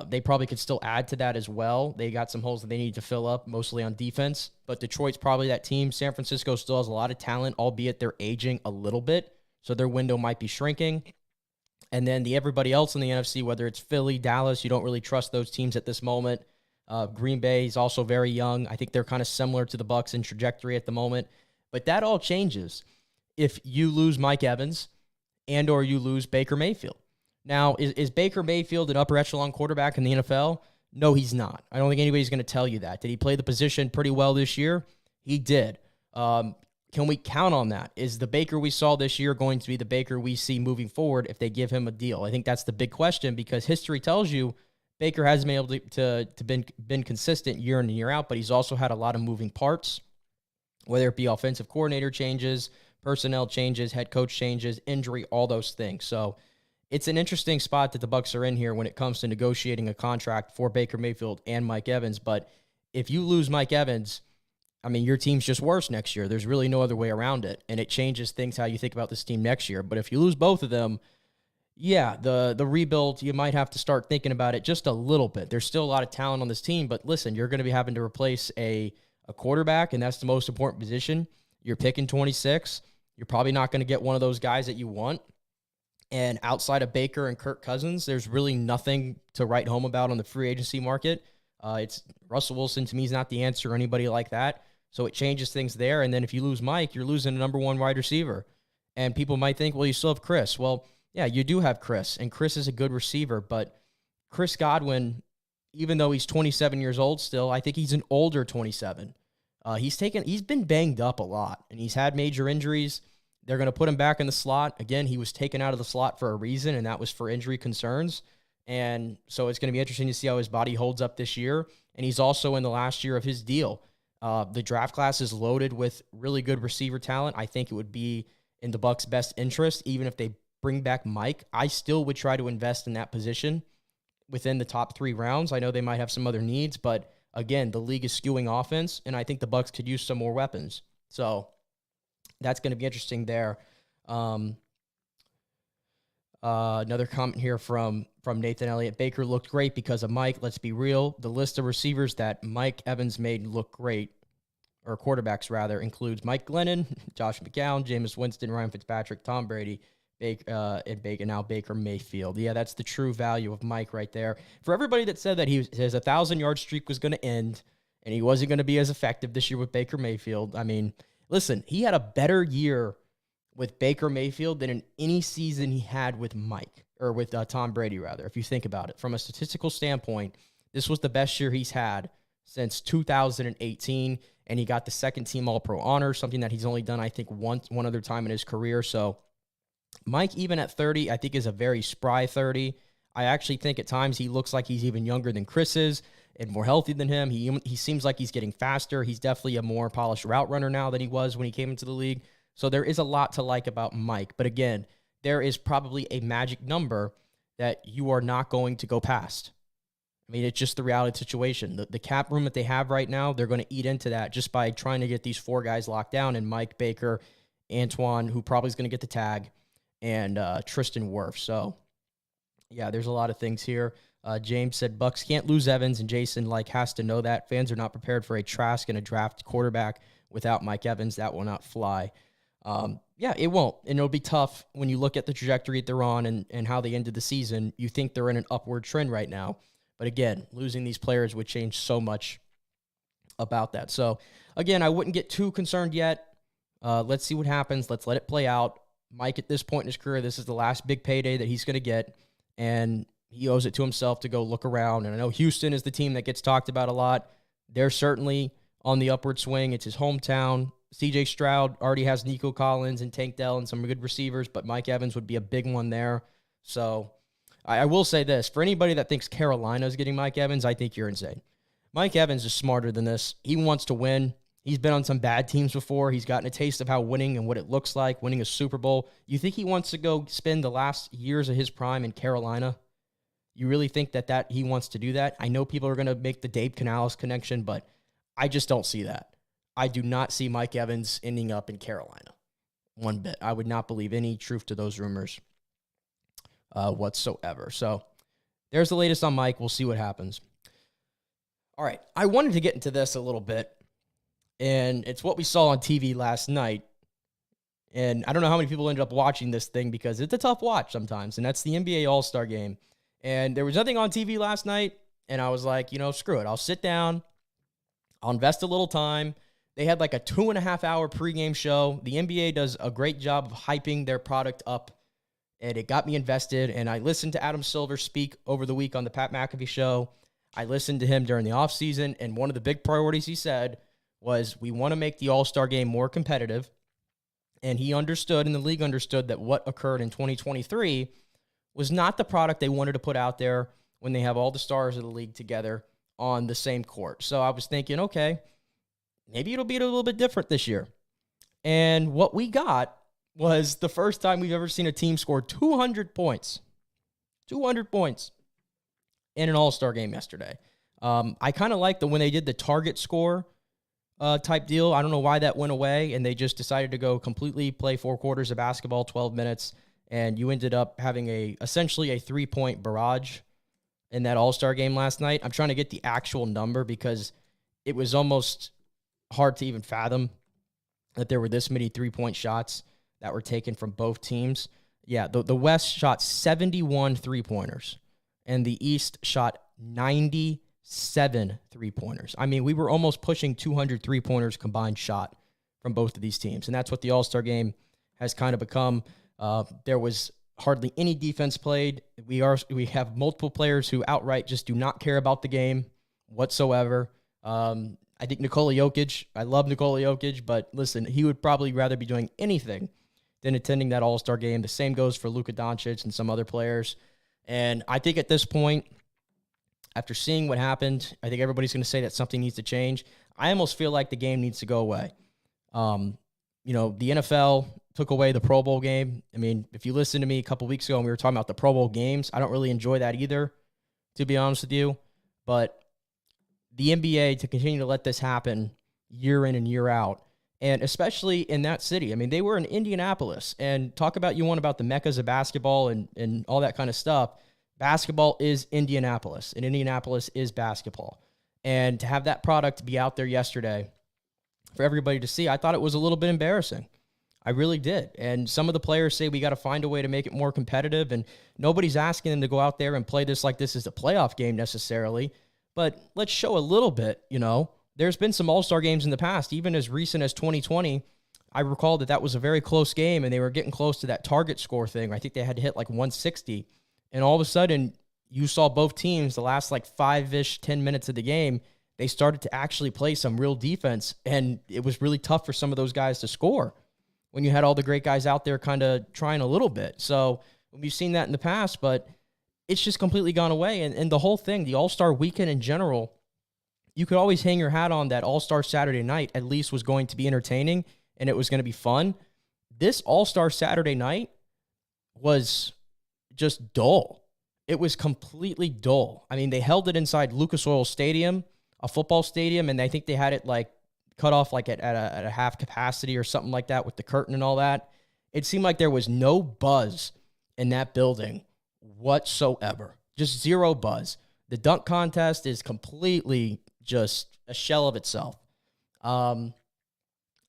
[SPEAKER 5] they probably could still add to that as well. They got some holes that they need to fill up, mostly on defense, but Detroit's probably that team. San Francisco still has a lot of talent, albeit they're aging a little bit, so their window might be shrinking. And then everybody else in the NFC, whether it's Philly, Dallas, you don't really trust those teams at this moment. Green Bay is also very young. I think they're kind of similar to the Bucs in trajectory at the moment. But that all changes if you lose Mike Evans and or you lose Baker Mayfield. Now, is Baker Mayfield an upper echelon quarterback in the NFL? No, he's not. I don't think anybody's going to tell you that. Did he play the position pretty well this year? He did. Can we count on that? Is the Baker we saw this year going to be the Baker we see moving forward if they give him a deal? I think that's the big question, because history tells you Baker hasn't been able to been consistent year in and year out, but he's also had a lot of moving parts, whether it be offensive coordinator changes, personnel changes, head coach changes, injury, all those things. So it's an interesting spot that the Bucs are in here when it comes to negotiating a contract for Baker Mayfield and Mike Evans. But if you lose Mike Evans, I mean, your team's just worse next year. There's really no other way around it, and it changes things how you think about this team next year. But if you lose both of them, yeah, the rebuild, you might have to start thinking about it just a little bit. There's still a lot of talent on this team, but listen, you're going to be having to replace a quarterback, and that's the most important position. You're picking 26. You're probably not going to get one of those guys that you want. And outside of Baker and Kirk Cousins, there's really nothing to write home about on the free agency market. It's Russell Wilson, to me, is not the answer, or anybody like that. So it changes things there. And then if you lose Mike, you're losing a number one wide receiver. And people might think, well, you still have Chris. Well, yeah, you do have Chris, and Chris is a good receiver. But Chris Godwin, even though he's 27 years old still, I think he's an older 27. He's been banged up a lot, and he's had major injuries. They're going to put him back in the slot. Again, he was taken out of the slot for a reason, and that was for injury concerns. And so it's going to be interesting to see how his body holds up this year. And he's also in the last year of his deal. The draft class is loaded with really good receiver talent. I think it would be in the Bucs' best interest, even if they bring back Mike. I still would try to invest in that position within the top 3 rounds. I know they might have some other needs, but again, the league is skewing offense, and I think the Bucs could use some more weapons. So that's going to be interesting there. Another comment here from Nathan Elliott. Baker looked great because of Mike. Let's be real. The list of receivers that Mike Evans made look great, or quarterbacks rather, includes Mike Glennon, Josh McCown, Jameis Winston, Ryan Fitzpatrick, Tom Brady, and now Baker Mayfield. Yeah, that's the true value of Mike right there. For everybody that said that his 1,000-yard streak was going to end and he wasn't going to be as effective this year with Baker Mayfield, I mean, listen, he had a better year with Baker Mayfield than in any season he had with Mike, or with Tom Brady, rather, if you think about it. From a statistical standpoint, this was the best year he's had since 2018, and he got the second team All-Pro honor, something that he's only done, I think, one other time in his career. So Mike, even at 30, I think is a very spry 30. I actually think at times he looks like he's even younger than Chris is and more healthy than him. He seems like he's getting faster. He's definitely a more polished route runner now than he was when he came into the league. So there is a lot to like about Mike. But again, there is probably a magic number that you are not going to go past. I mean, it's just the reality situation. The cap room that they have right now, they're going to eat into that just by trying to get these 4 guys locked down, and Mike Baker, Antoine, who probably is going to get the tag, and Tristan Wirf. So, yeah, there's a lot of things here. James said Bucks can't lose Evans, and Jason has to know that. Fans are not prepared for a Trask and a draft quarterback without Mike Evans. That will not fly. Yeah, it won't. And it'll be tough when you look at the trajectory that they're on and how they ended the season. You think they're in an upward trend right now. But again, losing these players would change so much about that. So, again, I wouldn't get too concerned yet. Let's see what happens. Let's let it play out. Mike, at this point in his career, this is the last big payday that he's going to get, and he owes it to himself to go look around. And I know Houston is the team that gets talked about a lot. They're certainly on the upward swing. It's his hometown. C.J. Stroud already has Nico Collins and Tank Dell and some good receivers, but Mike Evans would be a big one there. So I will say this. For anybody that thinks Carolina is getting Mike Evans, I think you're insane. Mike Evans is smarter than this. He wants to win. He's been on some bad teams before. He's gotten a taste of how winning and what it looks like, winning a Super Bowl. You think he wants to go spend the last years of his prime in Carolina? You really think that he wants to do that? I know people are going to make the Dave Canales connection, but I just don't see that. I do not see Mike Evans ending up in Carolina one bit. I would not believe any truth to those rumors whatsoever. So there's the latest on Mike. We'll see what happens. All right. I wanted to get into this a little bit, and it's what we saw on TV last night. And I don't know how many people ended up watching this thing because it's a tough watch sometimes, and that's the NBA All-Star Game. And there was nothing on TV last night, and I was like, screw it. I'll sit down. I'll invest a little time. They had like a 2.5-hour pregame show. The NBA does a great job of hyping their product up, and it got me invested. And I listened to Adam Silver speak over the week on the Pat McAfee show. I listened to him during the offseason, and one of the big priorities he said was we want to make the All-Star Game more competitive. And he understood, and the league understood, that what occurred in 2023 was not the product they wanted to put out there when they have all the stars of the league together on the same court. So I was thinking, okay, maybe it'll be a little bit different this year. And what we got was the first time we've ever seen a team score 200 points. 200 points in an All-Star game yesterday. I kind of like when they did the target score type deal. I don't know why that went away, and they just decided to go completely play 4 quarters of basketball, 12 minutes, and you ended up having essentially a 3-point barrage in that All-Star game last night. I'm trying to get the actual number because it was almost hard to even fathom that there were this many 3-point shots that were taken from both teams. Yeah, the West shot 71 3-pointers, and the East shot 97 3-pointers. I mean, we were almost pushing 200 3-pointers combined shot from both of these teams, and that's what the All-Star game has kind of become. There was hardly any defense played. We have multiple players who outright just do not care about the game whatsoever. I think Nikola Jokic, I love Nikola Jokic, but listen, he would probably rather be doing anything than attending that All-Star game. The same goes for Luka Doncic and some other players. And I think at this point, after seeing what happened, I think everybody's going to say that something needs to change. I almost feel like the game needs to go away. The NFL took away the Pro Bowl game. I mean, if you listened to me a couple weeks ago and we were talking about the Pro Bowl games, I don't really enjoy that either, to be honest with you. But the NBA, to continue to let this happen year in and year out, and especially in that city. I mean, they were in Indianapolis, and talk about the meccas of basketball and all that kind of stuff. Basketball is Indianapolis, and Indianapolis is basketball. And to have that product be out there yesterday for everybody to see, I thought it was a little bit embarrassing. I really did. And some of the players say we got to find a way to make it more competitive, and nobody's asking them to go out there and play this like this is a playoff game necessarily. But let's show a little bit, There's been some All-Star games in the past, even as recent as 2020. I recall that was a very close game, and they were getting close to that target score thing. I think they had to hit like 160. And all of a sudden, you saw both teams, the last 5-ish, 10 minutes of the game, they started to actually play some real defense, and it was really tough for some of those guys to score when you had all the great guys out there kind of trying a little bit. So we've seen that in the past, but it's just completely gone away. And the whole thing, the All-Star weekend in general, you could always hang your hat on that All-Star Saturday night at least was going to be entertaining and it was going to be fun. This All-Star Saturday night was just dull. It was completely dull. I mean, they held it inside Lucas Oil Stadium, a football stadium, and I think they had it like cut off like at a half capacity or something like that with the curtain and all that. It seemed like there was no buzz in that building whatsoever. Just zero buzz. The dunk contest is completely just a shell of itself. And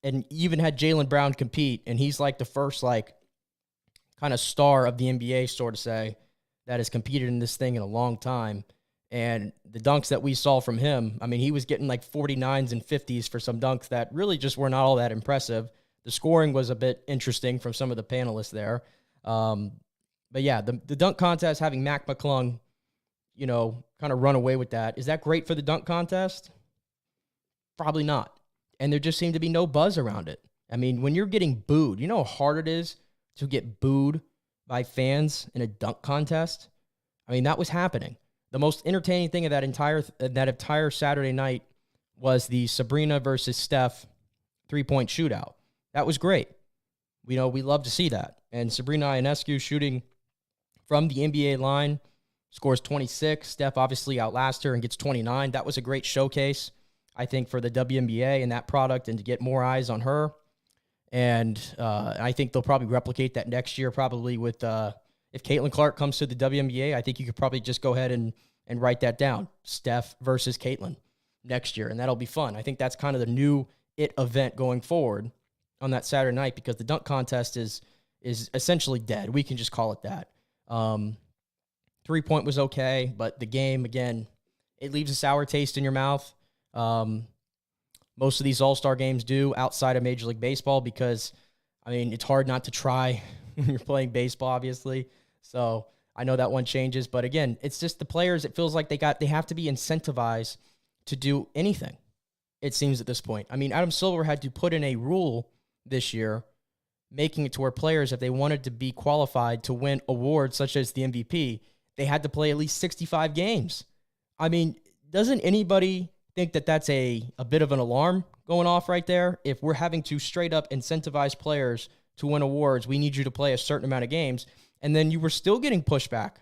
[SPEAKER 5] you even had Jaylen Brown compete, and he's like the first like kind of star of the NBA, sort of say, that has competed in this thing in a long time. And the dunks that we saw from him, I mean, he was getting like 49s and 50s for some dunks that really just were not all that impressive. The scoring was a bit interesting from some of the panelists there. But yeah, the dunk contest, having Mac McClung, you know, kind of run away with that. Is that great for the dunk contest? Probably not. And there just seemed to be no buzz around it. I mean, when you're getting booed, you know how hard it is to get booed by fans in a dunk contest? I mean, that was happening. The most entertaining thing of that entire Saturday night was the Sabrina versus Steph three-point shootout. That was great. We love to see that. And Sabrina Ionescu shooting from the NBA line, scores 26. Steph obviously outlasts her and gets 29. That was a great showcase, I think, for the WNBA and that product, and to get more eyes on her. And I think they'll probably replicate that next year, probably with if Caitlin Clark comes to the WNBA, I think you could probably just go ahead and write that down. Steph versus Caitlin next year, and that'll be fun. I think that's kind of the new event going forward on that Saturday night, because the dunk contest is essentially dead. We can just call it that. 3-point was okay, but the game, again, it leaves a sour taste in your mouth. Most of these All-Star games do outside of Major League Baseball, because, I mean, it's hard not to try when you're playing baseball, obviously. So I know that one changes, but again, it's just the players. It feels like they have to be incentivized to do anything, it seems, at this point. I mean, Adam Silver had to put in a rule this year, making it to where players, if they wanted to be qualified to win awards such as the MVP, they had to play at least 65 games. I mean, doesn't anybody think that that's a bit of an alarm going off right there? If we're having to straight up incentivize players to win awards, we need you to play a certain amount of games. And then you were still getting pushback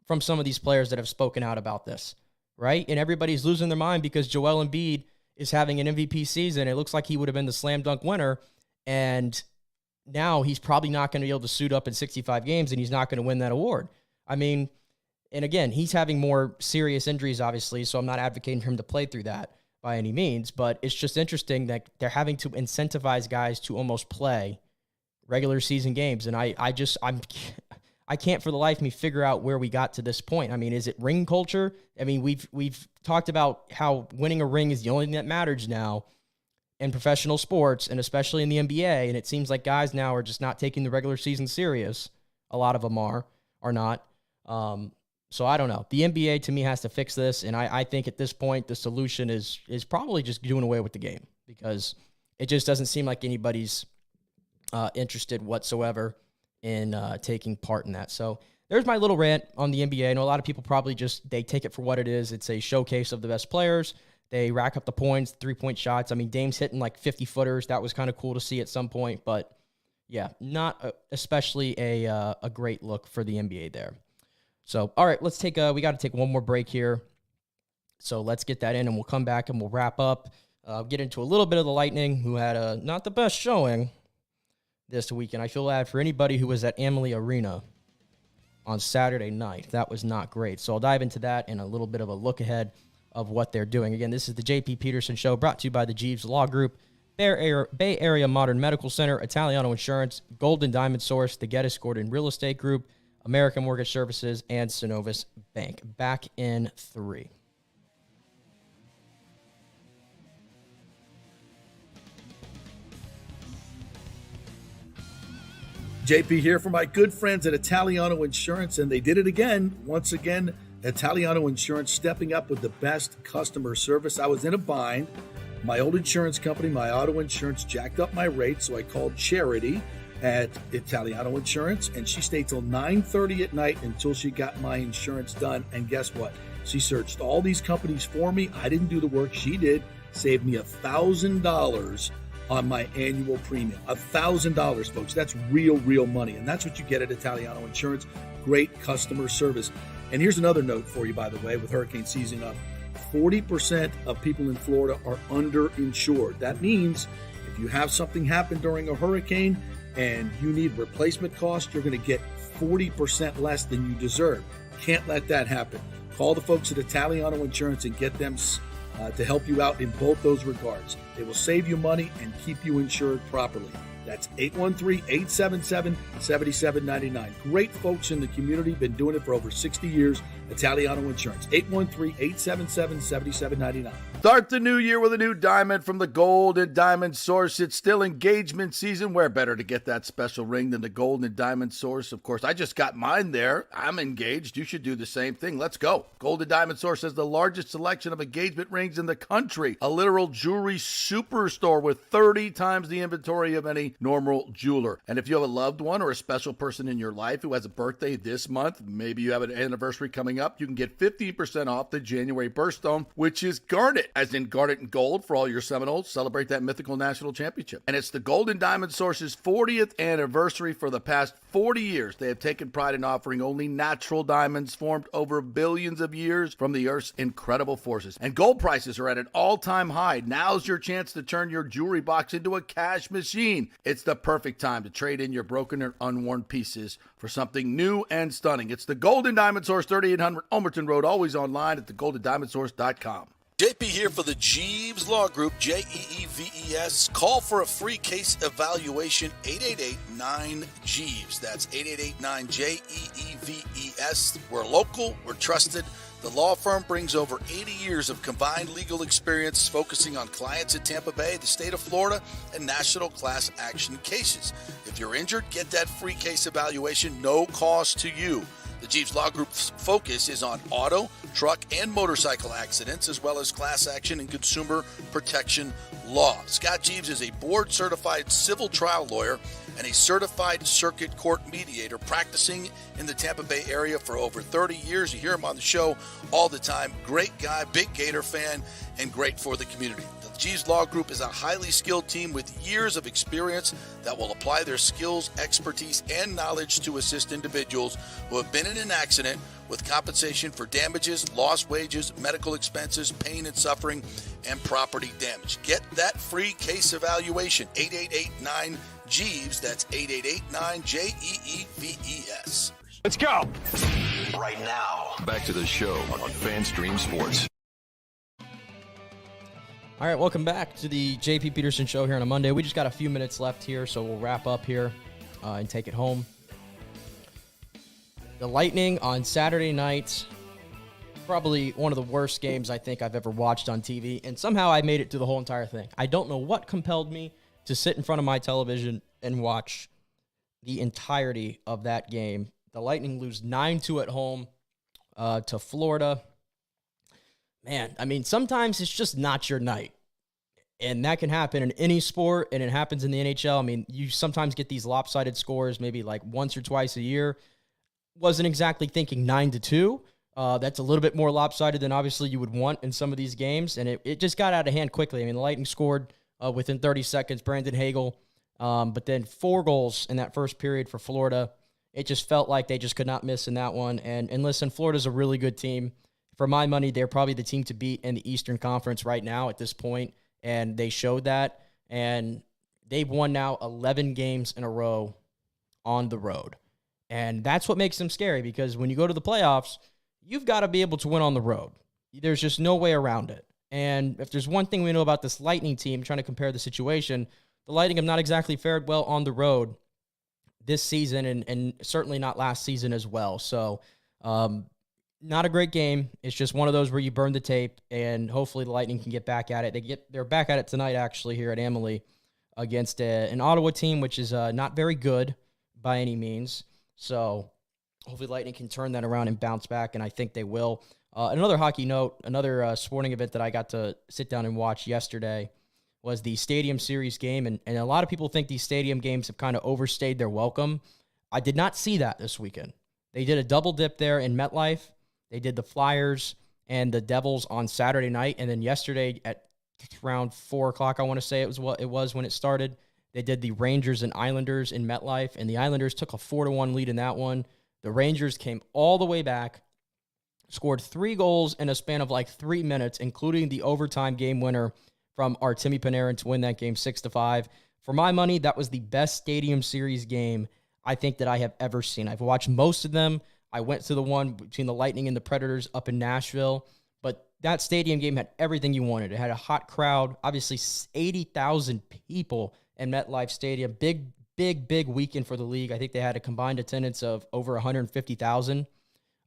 [SPEAKER 5] from some of these players that have spoken out about this, right? And everybody's losing their mind because Joel Embiid is having an MVP season. It looks like he would have been the slam dunk winner. And now he's probably not going to be able to suit up in 65 games, and he's not going to win that award. I mean, and again, he's having more serious injuries, obviously, so I'm not advocating for him to play through that by any means, but it's just interesting that they're having to incentivize guys to almost play regular season games. And I can't for the life of me figure out where we got to this point. I mean, is it ring culture? I mean, we've talked about how winning a ring is the only thing that matters now in professional sports, and especially in the NBA. And it seems like guys now are just not taking the regular season serious. A lot of them are not. So I don't know. The NBA, to me, has to fix this. And I think at this point, the solution is probably just doing away with the game, because it just doesn't seem like anybody's interested whatsoever in taking part in that. So there's my little rant on the NBA. I know a lot of people probably they take it for what it is. It's a showcase of the best players. They rack up the points, 3-point shots. I mean, Dame's hitting like 50-footers. That was kind of cool to see at some point. But, yeah, not especially a great look for the NBA there. So, all right, let's take we got to take one more break here. So let's get that in, and we'll come back and we'll wrap up. Get into a little bit of the Lightning, who had not the best showing this weekend. I feel bad for anybody who was at Amalie Arena on Saturday night. That was not great. So I'll dive into that and a little bit of a look ahead of what they're doing. Again, this is the JP Peterson Show, brought to you by the Jeeves Law Group, Bay Area Modern Medical Center, Italiano Insurance, Golden Diamond Source, the Geddes Gordon Real Estate Group, American Mortgage Services, and Synovus Bank. Back in 3.
[SPEAKER 4] JP here for my good friends at Italiano Insurance, and they did it again. Once again,
[SPEAKER 15] Italiano Insurance stepping up with the best customer service. I was in a bind. My old insurance company, my auto insurance, jacked up my rates, so I called Charity at Italiano Insurance, and she stayed till 9:30 at night until she got my insurance done. And guess what? She searched all these companies for me. I didn't do the work. She did. Saved me $1,000 on my annual premium. $1,000, folks. That's real money. And that's what you get at Italiano Insurance. Great customer service. And here's another note for you, by the way, with hurricane season up. 40% of people in Florida are underinsured. That means if you have something happen during a hurricane and you need replacement costs, you're going to get 40% less than you deserve. Can't let that happen. Call the folks at Italiano Insurance and get them to help you out in both those regards. They will save you money and keep you insured properly. That's 813-877-7799. Great folks in the community, been doing it for over 60 years. Italiano Insurance, 813-877-7799.
[SPEAKER 4] Start the new year with a new diamond from the Gold and Diamond Source. It's still engagement season. Where better to get that special ring than the Gold and Diamond Source? Of course, I just got mine there. I'm engaged. You should do the same thing. Let's go. Gold and Diamond Source has the largest selection of engagement rings in the country. A literal jewelry superstore with 30 times the inventory of any normal jeweler. And if you have a loved one or a special person in your life who has a birthday this month, maybe you have an anniversary coming up, you can get 15% off the January birthstone, which is garnet, as in garnet and gold for all your Seminoles. Celebrate that mythical national championship. And it's the Gold and Diamond Source's 40th anniversary. For the past 40 years, they have taken pride in offering only natural diamonds formed over billions of years from the Earth's incredible forces. And gold prices are at an all-time high. Now's your chance to turn your jewelry box into a cash machine. It's the perfect time to trade in your broken or unworn pieces for something new and stunning. It's the Gold and Diamond Source, 3800 Ulmerton Road, always online at thegoldendiamondsource.com.
[SPEAKER 10] JP here for the Jeeves Law Group, Jeeves. Call for a free case evaluation, 888-9-JEEVES. That's 888-9-JEEVES. We're local, we're trusted. The law firm brings over 80 years of combined legal experience focusing on clients in Tampa Bay, the state of Florida, and national class action cases. If you're injured, get that free case evaluation, no cost to you. The Jeeves Law Group's focus is on auto, truck, and motorcycle accidents, as well as class action and consumer protection law. Scott Jeeves is a board-certified civil trial lawyer and a certified circuit court mediator practicing in the Tampa Bay area for over 30 years. You hear him on the show all the time. Great guy, big Gator fan, and great for the community. The Jeeves Law Group is a highly skilled team with years of experience that will apply their skills, expertise, and knowledge to assist individuals who have been in an accident with compensation for damages, lost wages, medical expenses, pain and suffering, and property damage. Get that free case evaluation, 888-9-JEEVES. That's 888-9-JEEVES.
[SPEAKER 1] Let's go! Right now. Back to the show on FanStream Sports.
[SPEAKER 5] All right, welcome back to the JP Peterson Show here on a Monday. We just got a few minutes left here, so we'll wrap up here and take it home. The Lightning on Saturday night, probably one of the worst games I think I've ever watched on TV, and somehow I made it through the whole entire thing. I don't know what compelled me to sit in front of my television and watch the entirety of that game. The Lightning lose 9-2 at home to Florida. Man, I mean, sometimes it's just not your night. And that can happen in any sport, and it happens in the NHL. I mean, you sometimes get these lopsided scores maybe like once or twice a year. Wasn't exactly thinking 9-2. That's a little bit more lopsided than obviously you would want in some of these games, and it just got out of hand quickly. I mean, the Lightning scored within 30 seconds, Brandon Hagel, but then 4 goals in that first period for Florida. It just felt like they just could not miss in that one. And listen, Florida's a really good team. For my money, they're probably the team to beat in the Eastern Conference right now at this point, and they showed that. And they've won now 11 games in a row on the road. And that's what makes them scary, because when you go to the playoffs, you've got to be able to win on the road. There's just no way around it. And if there's one thing we know about this Lightning team, trying to compare the situation, the Lightning have not exactly fared well on the road this season, and certainly not last season as well. So, not a great game. It's just one of those where you burn the tape, and hopefully the Lightning can get back at it. They're back at it tonight, actually, here at Amalie against an Ottawa team, which is not very good by any means. So hopefully Lightning can turn that around and bounce back, and I think they will. Another hockey note, another sporting event that I got to sit down and watch yesterday was the Stadium Series game, and a lot of people think these stadium games have kind of overstayed their welcome. I did not see that this weekend. They did a double dip there in MetLife. They did the Flyers and the Devils on Saturday night, and then yesterday at around 4 o'clock, I want to say it was when it started, they did the Rangers and Islanders in MetLife, and the Islanders took a 4-1 lead in that one. The Rangers came all the way back, scored 3 goals in a span of like 3 minutes, including the overtime game winner from Artemi Panarin to win that game 6-5. For my money, that was the best Stadium Series game I think that I have ever seen. I've watched most of them. I went to the one between the Lightning and the Predators up in Nashville, but that stadium game had everything you wanted. It had a hot crowd, obviously 80,000 people in MetLife Stadium. Big weekend for the league. I think they had a combined attendance of over 150,000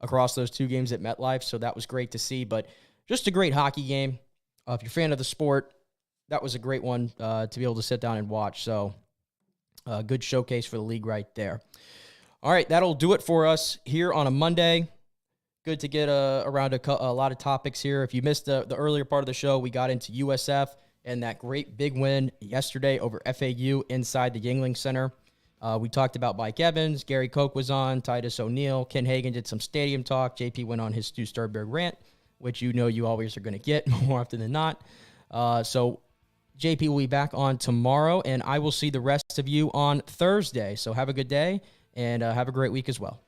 [SPEAKER 5] across those 2 games at MetLife, so that was great to see. But just a great hockey game. If you're a fan of the sport, that was a great one to be able to sit down and watch. So good showcase for the league right there. All right, that'll do it for us here on a Monday. Good to get around a lot of topics here. If you missed the earlier part of the show, we got into USF and that great big win yesterday over FAU inside the Yuengling Center. We talked about Mike Evans. Gary Koch was on. Titus O'Neil. Ken Hagan did some stadium talk. JP went on his Stu Sternberg rant, which you know you always are going to get more often than not. So JP will be back on tomorrow, and I will see the rest of you on Thursday. So have a good day, and have a great week as well.